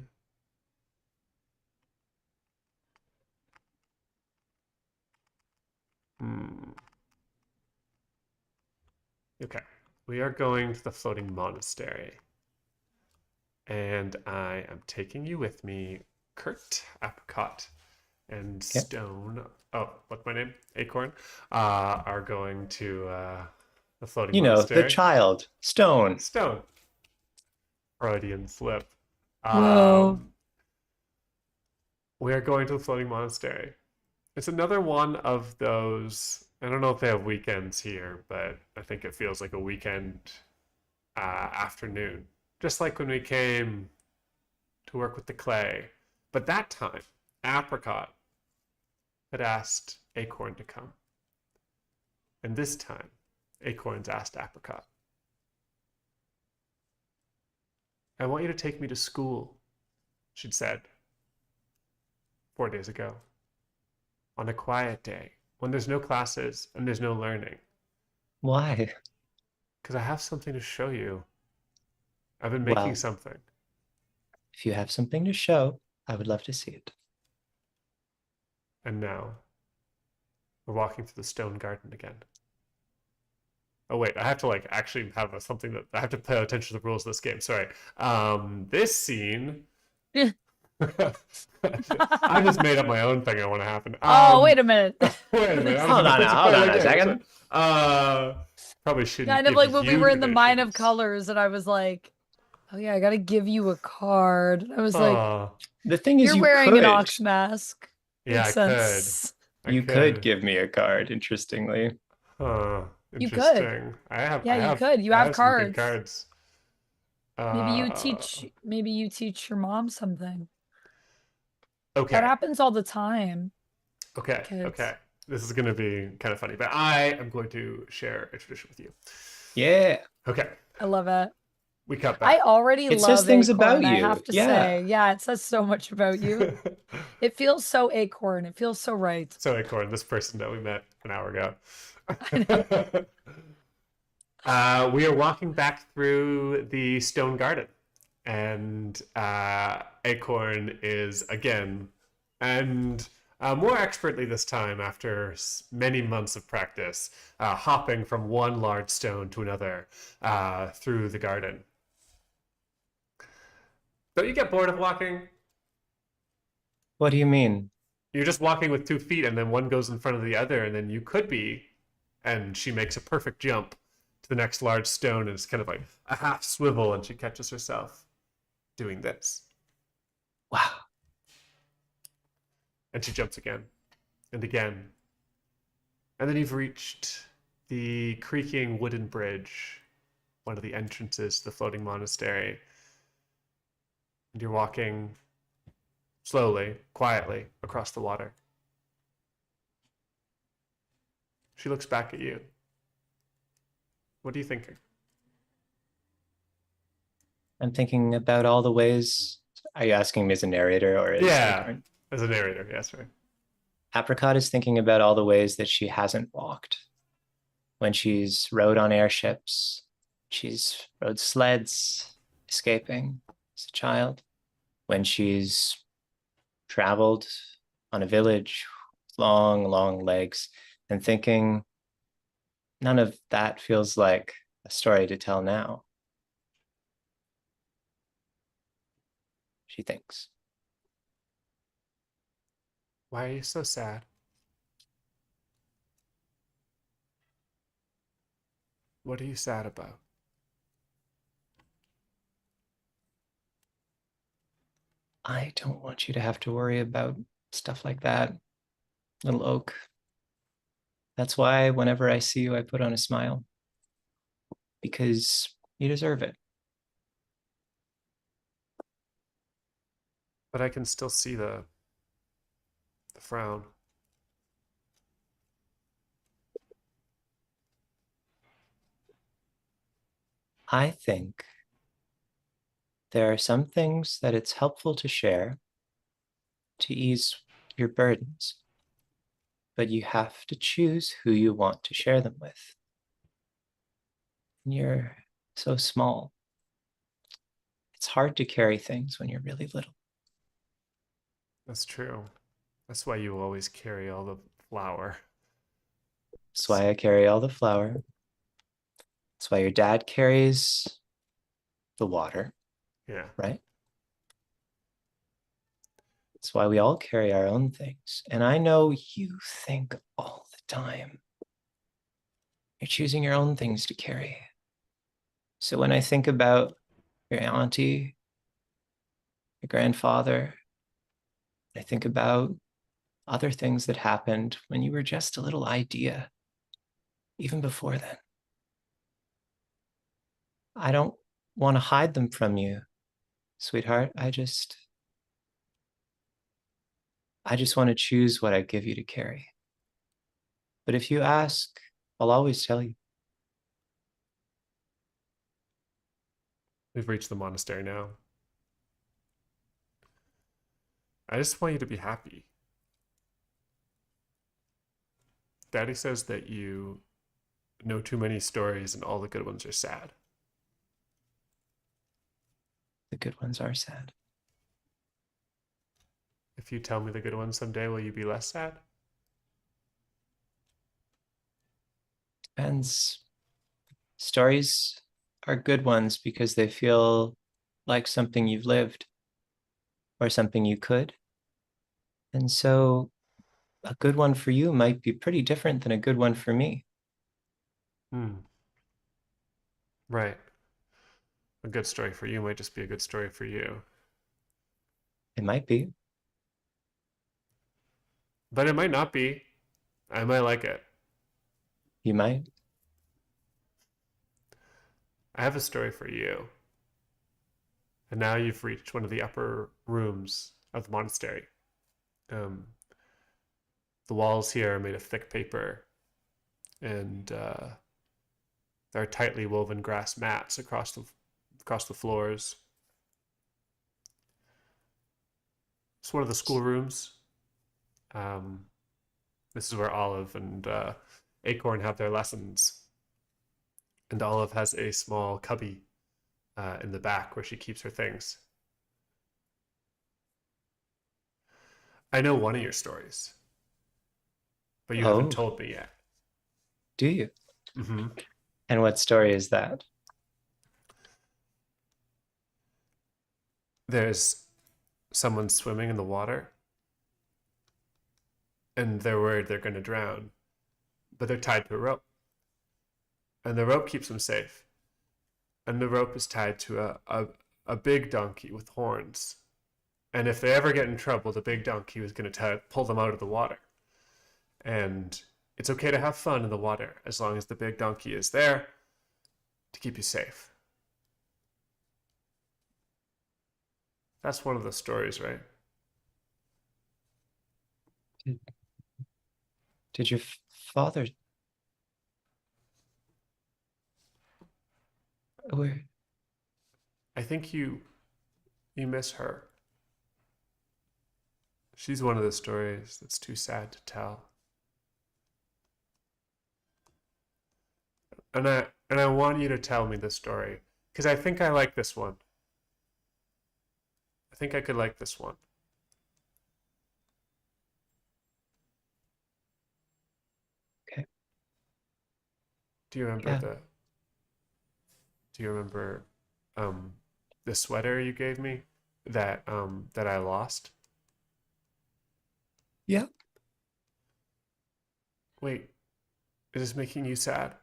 Okay. We are going to the floating monastery. And I am taking you with me, Kurt, Apricot, and Stone. Oh, what's my name? Acorn. Are going to the floating monastery. The child, Stone. Stone. Freudian slip. Whoa. We are going to the floating monastery. It's another one of those. I don't know if they have weekends here, but I think it feels like a weekend afternoon. Just like when we came to work with the clay. But that time, Apricot had asked Acorn to come. And this time, Acorn's asked Apricot. I want you to take me to school, she'd said 4 days ago. On a quiet day, when there's no classes and there's no learning. Why? Because I have something to show you. I've been making something. If you have something to show, I would love to see it. And now, we're walking through the stone garden again. Oh wait, I have to actually have something that I have to pay attention to the rules of this game. Sorry. This scene. I just made up my own thing I want to happen. Wait a minute. Wait a minute. Hold on a second. Probably shouldn't. Kind of like when we were in the Mine of Colors, and I was like, "Oh yeah, I gotta give you a card." And I was like, "The thing is, you're wearing an ox mask." Yeah, Makes sense. You could give me a card. Interestingly. You could. You could. You have cards. Good cards. Maybe you teach your mom something. Okay. That happens all the time. Okay. Kids. Okay. This is going to be kind of funny, but I am going to share a tradition with you. Yeah. Okay. I love it. We cut back. I already love says things Acorn, about you. I have to say. Yeah, it says so much about you. It feels so Acorn. It feels so right. So Acorn, this person that we met an hour ago. We are walking back through the stone garden, and Acorn is again, and more expertly this time after many months of practice, hopping from one large stone to another through the garden. Don't you get bored of walking? What do you mean? You're just walking with 2 feet, and then one goes in front of the other, and then you could be. And she makes a perfect jump to the next large stone, and it's kind of like a half swivel, and she catches herself doing this. Wow. And she jumps again and again. And then you've reached the creaking wooden bridge, one of the entrances to the floating monastery. And you're walking slowly, quietly across the water. She looks back at you. What are you thinking? I'm thinking about all the ways. Are you asking me as a narrator or as Yeah, Acorn? as a narrator, yes, right. Apricot is thinking about all the ways that she hasn't walked. When she's rode on airships, she's rode sleds, escaping as a child. When she's traveled on a village with long, long legs, and thinking none of that feels like a story to tell now. She thinks. Why are you so sad? What are you sad about? I don't want you to have to worry about stuff like that, little oak. That's why whenever I see you, I put on a smile. Because you deserve it. But I can still see the frown. I think there are some things that it's helpful to share to ease your burdens, but you have to choose who you want to share them with. And you're so small. It's hard to carry things when you're really little. That's true. That's why you always carry all the flour. That's why I carry all the flour. That's why your dad carries the water, Yeah. right? That's why we all carry our own things. And I know you think all the time. You're choosing your own things to carry. So when I think about your auntie, your grandfather, I think about other things that happened when you were just a little idea, even before then. I don't want to hide them from you, sweetheart. I just want to choose what I give you to carry. But if you ask, I'll always tell you. We've reached the monastery now. I just want you to be happy. Daddy says that you know too many stories and all the good ones are sad. The good ones are sad. If you tell me the good ones someday, will you be less sad? Depends. Stories are good ones because they feel like something you've lived or something you could. And so a good one for you might be pretty different than a good one for me. Right. A good story for you might just be a good story for you. It might be. But it might not be. I might like it. You might. I have a story for you. And now you've reached one of the upper rooms of the monastery. The walls here are made of thick paper, and there are tightly woven grass mats across the floors. It's one of the schoolrooms. This is where Olive and Acorn have their lessons. And Olive has a small cubby in the back where she keeps her things. I know one of your stories, but you haven't Oh, told me yet. do you? Hmm. And what story is that? There's someone swimming in the water, and they're worried they're going to drown, but they're tied to a rope, and the rope keeps them safe. And the rope is tied to a big donkey with horns. And if they ever get in trouble, the big donkey was going to pull them out of the water. And it's okay to have fun in the water as long as the big donkey is there to keep you safe. That's one of the stories, right? Did your father? Where? I think you miss her. She's one of the stories that's too sad to tell. And I want you to tell me the story because I think I like this one. I think I could like this one. Okay. Do you remember Yeah. the Do you remember um the sweater you gave me that I lost? Yeah. Wait, is this making you sad?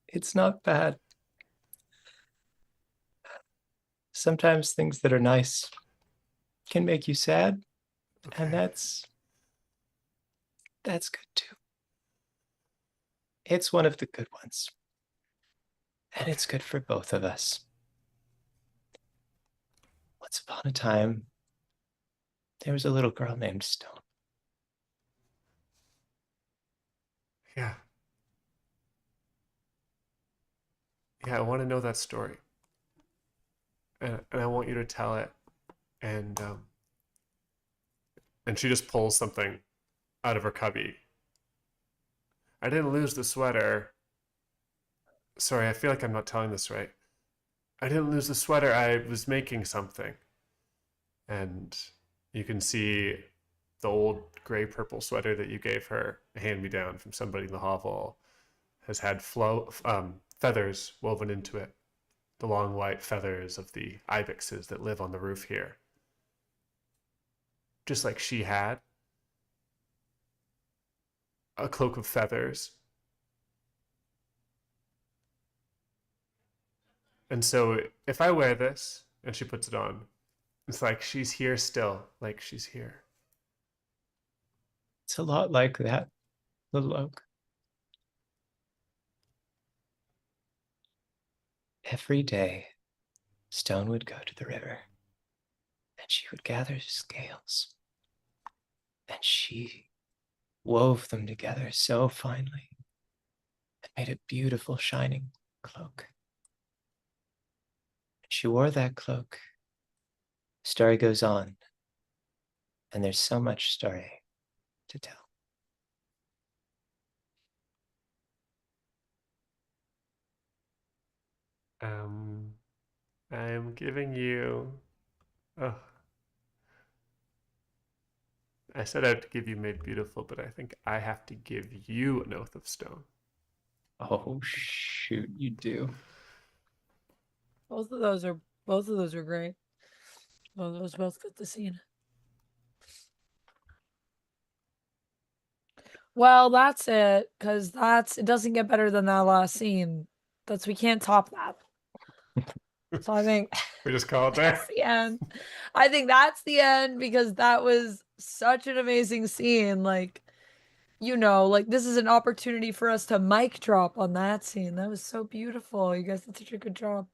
It's not bad. Sometimes things that are nice can make you sad, and Okay. that's good too. It's one of the good ones, and Okay. it's good for both of us. Once upon a time, there was a little girl named Stone. Yeah. Yeah, I want to know that story. And I want you to tell it. And and she just pulls something out of her cubby. I didn't lose the sweater. Sorry, I feel like I'm not telling this right. I didn't lose the sweater. I was making something. And you can see the old gray purple sweater that you gave her, a hand me down from somebody in the hovel, has had feathers woven into it. The long white feathers of the ibexes that live on the roof here. Just like she had a cloak of feathers. And so if I wear this and she puts it on, it's like she's here still, like she's here. It's a lot like that, little oak. Every day, Stone would go to the river, and she would gather scales, and she wove them together so finely and made a beautiful shining cloak. She wore that cloak. Story goes on, and there's so much story to tell. Um, I'm giving you. Oh, I said I'd give you Made Beautiful, but I think I have to give you an Oath of Stone. Oh, shoot, you do. Both of those are both of those are great. Both of those both fit the scene. Well, that's it, because it doesn't get better than that last scene. We can't top that. So I think We just call it there. that's the end. I think that's the end because that was such an amazing scene. Like, like this is an opportunity for us to mic drop on that scene. That was so beautiful. You guys did such a good job.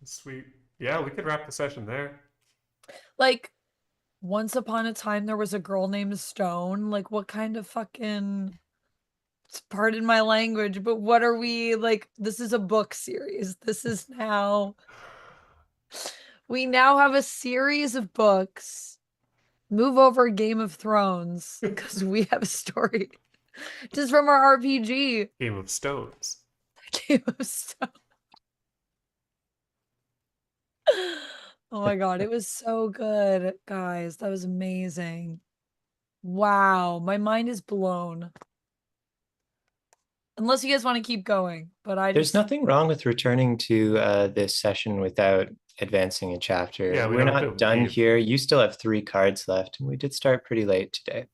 Sweet. Yeah, we could wrap the session there. Like, once upon a time there was a girl named Stone. Like, what kind of fucking pardon my language, but what are we like? This is a book series. We now have a series of books. Move over Game of Thrones because we have a story just from our RPG. Game of Stones. Game of Thrones. Oh my God, it was so good, guys. That was amazing. Wow, my mind is blown. Unless you guys want to keep going, but There's nothing wrong with returning to this session without advancing a chapter. Yeah, we We're don't have not to done leave. here. You still have 3 cards left, and we did start pretty late today.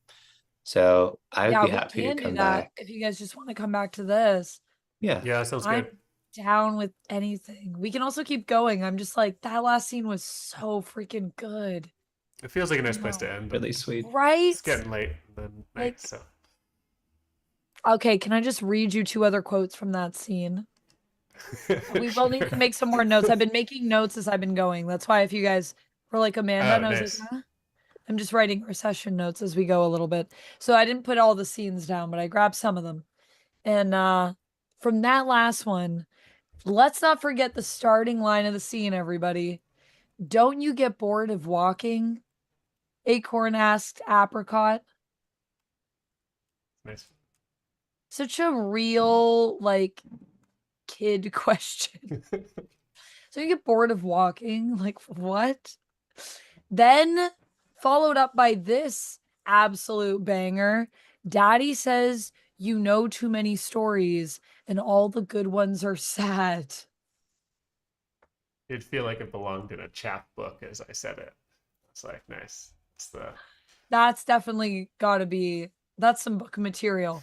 So I would yeah, be we happy to can do come that back. if you guys just want to come back to this. Yeah. Yeah, sounds I'm good. down with anything. We can also keep going. I'm just like, that last scene was so freaking good. It feels like a nice No. place to end. Really sweet. Right? It's getting late. Then Like- night, so. Okay, can I just read you 2 other quotes from that scene? We will need to make some more notes. I've been making notes as I've been going. That's why if you guys were like Amanda, Oh, and I was nice. like, huh? I'm just writing our session notes as we go a little bit. So I didn't put all the scenes down, but I grabbed some of them. And from that last one, let's not forget the starting line of the scene, everybody. Don't you get bored of walking? Acorn asked Apricot. Nice. Such a real, like, kid question. So you get bored of walking? Like, what? Then followed up by this absolute banger. Daddy says you know too many stories and all the good ones are sad. It'd feel like it belonged in a chapbook as I said it. It's like, nice. It's the That's definitely gotta be, that's some book material.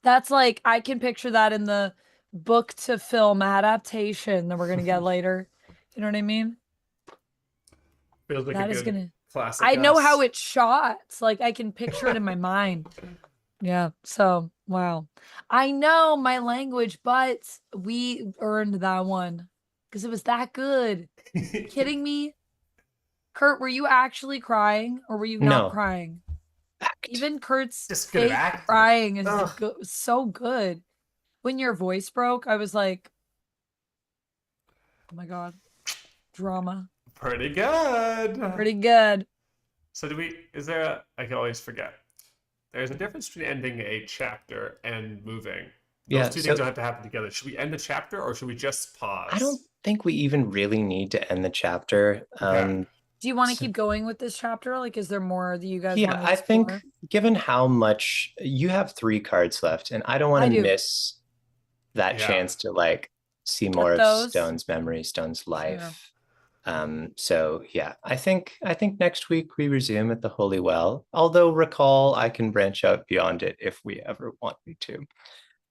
That's like, I can picture that in the book to film adaptation that we're gonna get later. You know what I mean? feels like That a is good gonna, classic. I know us. how it's shot. It's like I can picture it in my mind. Yeah. So, wow. I know my language, but we earned that one because it was that good. Kidding me? Kurt, were you actually crying or were you not No. crying? Act. Even Kurt's Just good at fake acting. crying is Ugh. so good. When your voice broke, I was like, oh my God, drama. Pretty good. Pretty good. So is there I can always forget. There's a difference between ending a chapter and moving. Those Yeah, two so things don't have to happen together. Should we end the chapter or should we just pause? I don't think we even really need to end the chapter. Okay. Do you want to So- keep going with this chapter? Like, is there more that you guys Yeah, want to I think explore? given how much you have 3 cards left, and I don't want I to do. miss that Yeah. chance to like see Get more of those. Stone's memory, Stone's life. So yeah, I think next week we resume at the Holy Well. Although recall, I can branch out beyond it if we ever want me to.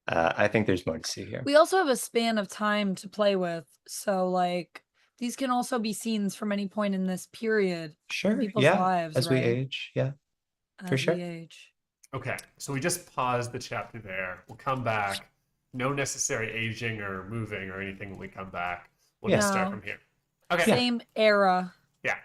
I think there's more to see here. We also have a span of time to play with. So, like, these can also be scenes from any point in this period in Sure, people's yeah, lives, as we right? age, yeah. For As sure. we age. Okay. So we just pause the chapter there. We'll come back. No necessary aging or moving or anything when we come back. We'll just start No. from here. Okay. Same era. Yeah.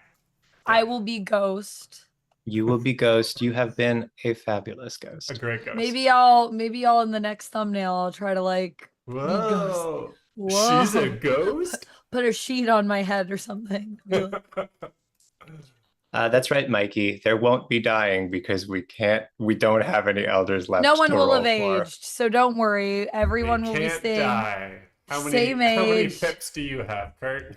I will be Ghost. You will be Ghost. You have been a fabulous ghost. A great ghost. Maybe I'll in the next thumbnail I'll try to like Whoa. Whoa. She's a ghost? put a sheet on my head or something. Be like, That's right, Mikey. There won't be dying because we don't have any elders left. no one to will roll have for. aged, so don't worry. Everyone will be can't staying die. How many same age. pips do you have, Kurt?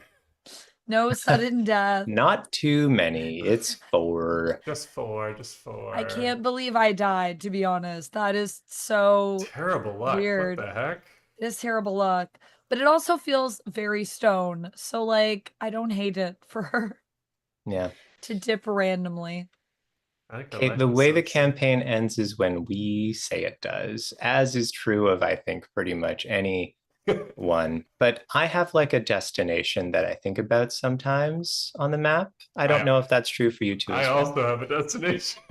No sudden death. Not too many. It's 4. Just 4, just 4. I can't believe I died, to be honest. That is so Terrible luck. weird. What the heck? It is terrible luck. But it also feels very Stone. So like I don't hate it for her Yeah. to dip randomly. I think Okay, the way the campaign ends is when we say it does, as is true of, I think, pretty much any one. But I have like a destination that I think about sometimes on the map. I don't know if that's true for you too. I also have a destination.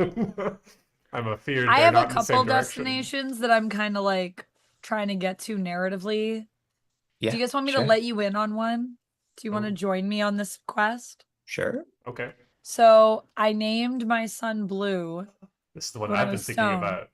I'm afeared. I have they're a not in the same couple direction. destinations that I'm kind of like trying to get to narratively. Yeah, Do you guys want me sure. to let you in on one? Do you want to Oh. join me on this quest? Sure. Okay. So I named my son Blue, This is the one When I I've been was thinking stoned. about.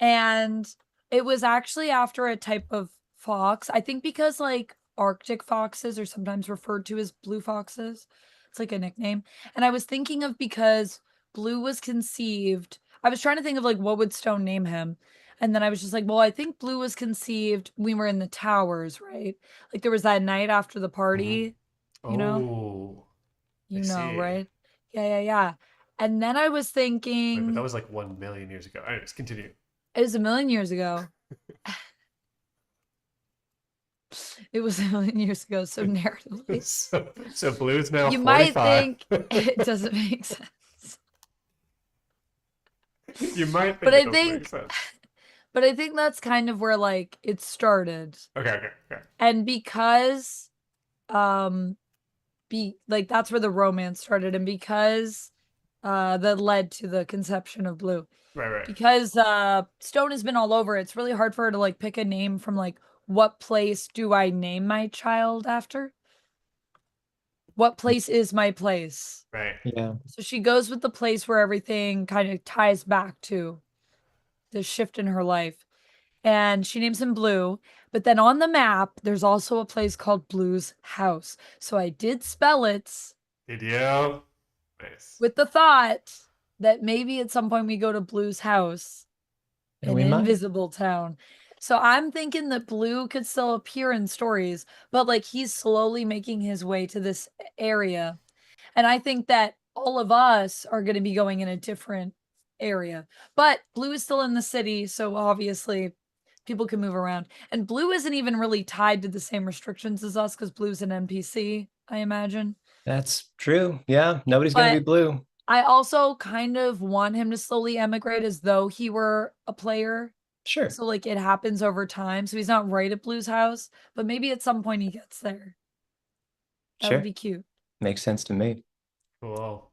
and it was actually after a type of fox. I think because like Arctic foxes are sometimes referred to as blue foxes. It's like a nickname. And I was thinking of because Blue was conceived. I was trying to think of like what would Stone name him. And then I was just like, well, I think Blue was conceived. We were in the towers, right? Like there was that night after the party you know? Oh, I You know, see. right? Yeah. And then I was Wait, but that thinking, was like 1 million years ago. Anyways, continue. it was a million years ago. It was a million years ago, so narratively. So Blue's now You might 45. think it doesn't make sense. You might But think it I doesn't make think sense. but I think that's kind of where like it started. Okay. And because um be like that's where the romance started, and because that led to the conception of Blue. Right. Because Stone has been all over, it's really hard for her to like pick a name from like what place do I name my child after? What place is my place? Right. Yeah. So she goes with the place where everything kind of ties back to the shift in her life. And she names him Blue. But then on the map, there's also a place called Blue's house. So I did spell it Did you? Nice. with the thought that maybe at some point we go to Blue's house And in we might. Invisible Town. So I'm thinking that Blue could still appear in stories, but like he's slowly making his way to this area. And I think that all of us are going to be going in a different area. But Blue is still in the city, so obviously people can move around. And Blue isn't even really tied to the same restrictions as us because Blue's an NPC, I imagine. That's true. Yeah. Nobody's going to be But blue. I also kind of want him to slowly emigrate as though he were a player. Sure. So like it happens over time. So he's not right at Blue's house, but maybe at some point he gets there. That would Sure. be cute. Makes sense to me. Cool.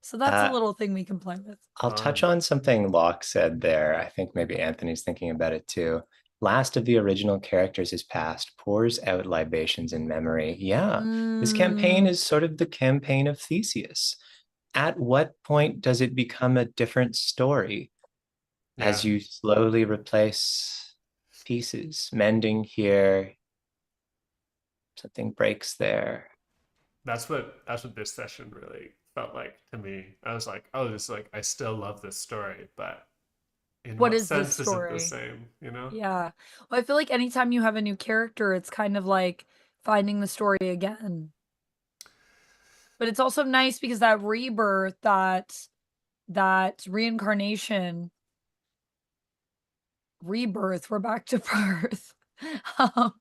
So that's a Uh, little thing we can play with. I'll touch Fun. on something Locke said there. I think maybe Anthony's thinking about it too. Last of the original characters is past, pours out libations in memory. Yeah, this campaign Mm, is sort of the campaign of Theseus. At what point does it become a different story Yeah. as you slowly replace pieces, mending here, something breaks there? That's what this session really felt like to me. I was like, oh, this like I still love this story, but in what what is this sense is it the story? same, you know? Yeah. Well, I feel like anytime you have a new character, it's kind of like finding the story again. But it's also nice because that rebirth, that reincarnation, rebirth, we're back to birth. um,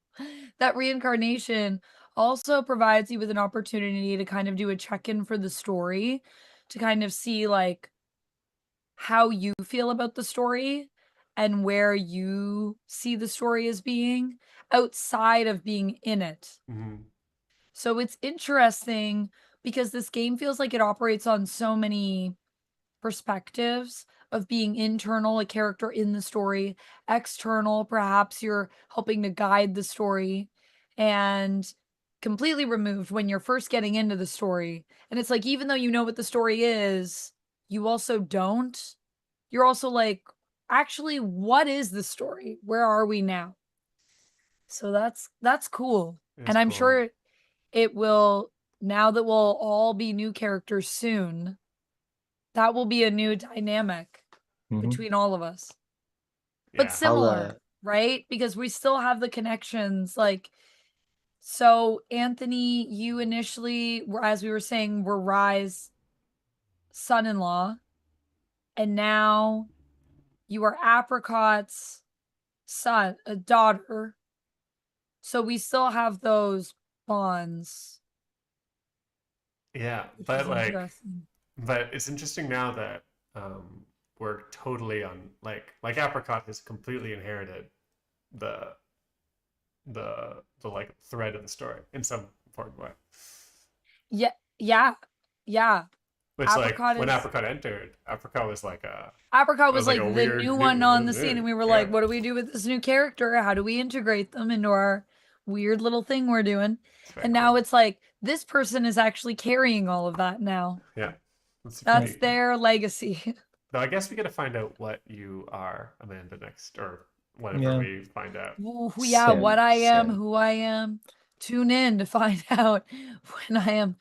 that reincarnation also provides you with an opportunity to kind of do a check-in for the story, to kind of see like how you feel about the story and where you see the story as being outside of being in it. Hmm. So it's interesting because this game feels like it operates on so many perspectives of being internal, a character in the story, external, perhaps you're helping to guide the story, and completely removed when you're first getting into the story. And it's like, even though you know what the story is, you also don't. You're also like, actually, what is the story? Where are we now? So that's cool. It's And I'm cool. sure it will, now that we'll all be new characters soon, that will be a new dynamic Mhm. between all of us. But Yeah. I'll similar, right? Because we still have the connections. Like, so Anthony, you initially, as we were saying, were Rye's son-in-law, and now you are Apricot's son, a daughter. So we still have those bonds, Yeah, which is like interesting. but it's interesting now that we're totally on like Apricot has completely inherited the the like thread of the story in some important way. Yeah, yeah, yeah. Which like Apricot when is Apricot entered, Apricot was like a Apricot it was was like like a the weird new one on the scene, and new we were yeah. like, what do we do with this new character? How do we integrate them into our weird little thing we're doing? It's very And now cool. it's like this person is actually carrying all of that now. Yeah. That's super That's neat. their legacy. Though I guess we gotta find out what you are, Amanda, next or whenever yeah, we find out. Yeah, what soon, I am, soon. who I am. Tune in to find out when I am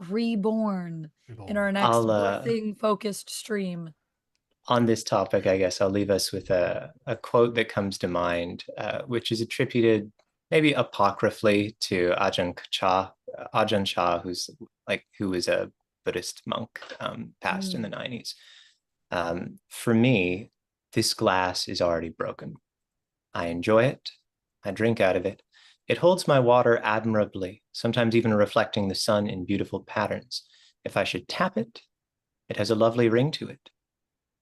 reborn in our next I'll birthing focused stream. on this topic, I guess I'll leave us with a quote that comes to mind, which is attributed maybe apocryphally to Ajahn Chah, who was a Buddhist monk, passed in the 90s. For me, this glass is already broken. I enjoy it. I drink out of it. It holds my water admirably, sometimes even reflecting the sun in beautiful patterns. If I should tap it, it has a lovely ring to it.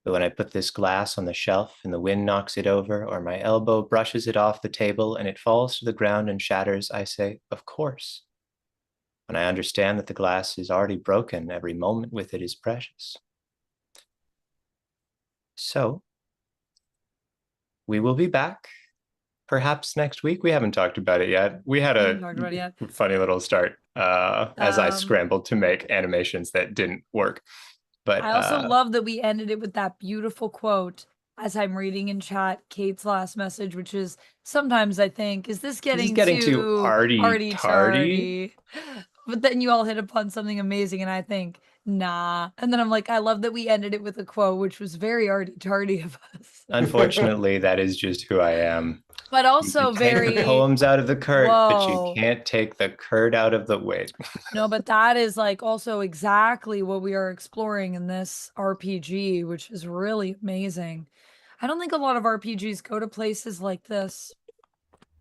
But when I put this glass on the shelf and the wind knocks it over, or my elbow brushes it off the table and it falls to the ground and shatters, I say, of course. When I understand that the glass is already broken, every moment with it is precious. So, we will be back perhaps next week. We haven't talked about it yet. We had a funny little start as I scrambled to make animations that didn't work. But I also love that we ended it with that beautiful quote as I'm reading in chat Kate's last message, which is sometimes I think, is this getting too arty tardy? But then you all hit upon something amazing, and I think, nah. And then I'm like, I love that we ended it with a quote, which was very arty tardy of us. Unfortunately, that is just who I am. But also you take the poems out of the curt, but you can't take the curt out of the wit. No, but that is like also exactly what we are exploring in this RPG, which is really amazing. I don't think a lot of RPGs go to places like this.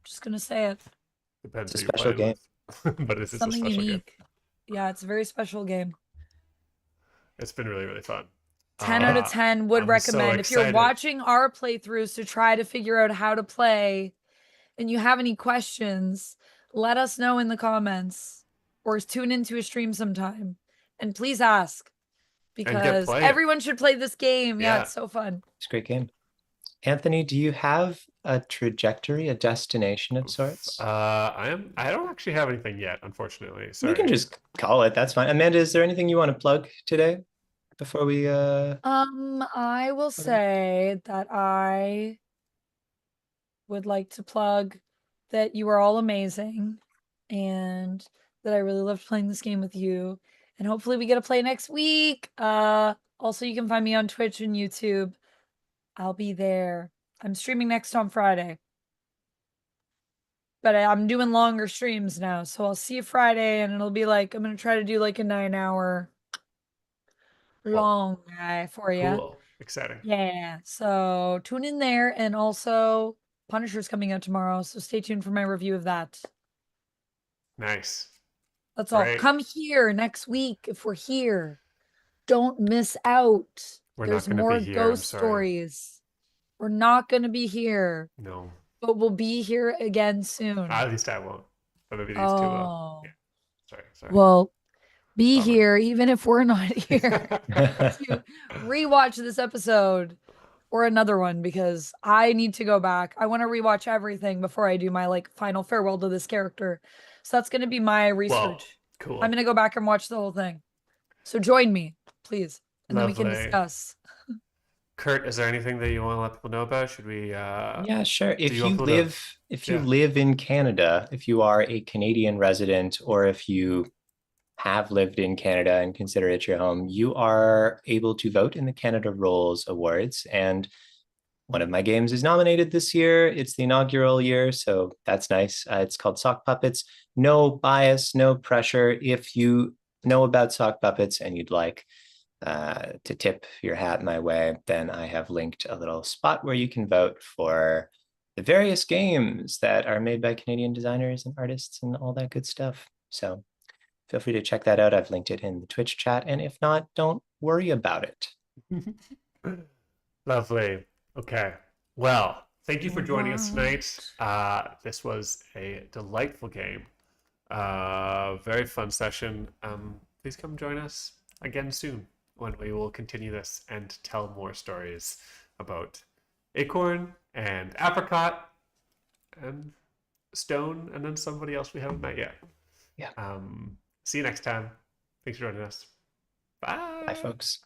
Just gonna say it. Depends it's a special game. But it's something a special unique. Game. Yeah, it's a very special game. It's been really, really fun. 10 out of 10 would recommend. If you're watching our playthroughs to try to figure out how to play and you have any questions, let us know in the comments or tune into a stream sometime. And please ask, because everyone should play this game. Yeah, it's so fun. It's a great game. Anthony, do you have a trajectory, a destination of sorts? I don't actually have anything yet, unfortunately. Sorry. We can just call it. That's fine. Amanda, is there anything you want to plug today before we I will say that I would like to plug that you are all amazing and that I really loved playing this game with you. And hopefully we get to play next week. Also, you can find me on Twitch and YouTube. I'll be there. I'm streaming next on Friday. But I'm doing longer streams now. So I'll see you Friday and it'll be like, I'm going to try to do like a 9-hour long guy for you. Cool. Exciting. Yeah. So tune in there. And also Punisher's coming out tomorrow. So stay tuned for my review of that. Nice. That's all. Come here next week if we're here. Don't miss out. There's more ghost stories. We're not going to be here. No. But we'll be here again soon. At least I won't. But maybe these two will. Yeah. Sorry. Well, be here even if we're not here to rewatch this episode or another one, because I need to go back. I want to rewatch everything before I do my like final farewell to this character. So that's going to be my research. Cool. I'm going to go back and watch the whole thing. So join me, please. And Lovely. Then we can discuss. Kurt, is there anything that you want to let people know about? Should we Yeah, sure. If you live in Canada, if you are a Canadian resident, or if you have lived in Canada and consider it your home, you are able to vote in the Canada Rolls Awards. And one of my games is nominated this year. It's the inaugural year, so that's nice. It's called Sock Puppets. No bias, no pressure. If you know about Sock Puppets and you'd like to tip your hat my way, then I have linked a little spot where you can vote for the various games that are made by Canadian designers and artists and all that good stuff. So feel free to check that out. I've linked it in the Twitch chat. And if not, don't worry about it. Lovely. Okay. Well, thank you for joining us tonight. This was a delightful game. Very fun session. Please come join us again soon, when we will continue this and tell more stories about Acorn and Apricot and Stone, and then somebody else we haven't met yet. Yeah. See you next time. Thanks for joining us. Bye. Bye, folks.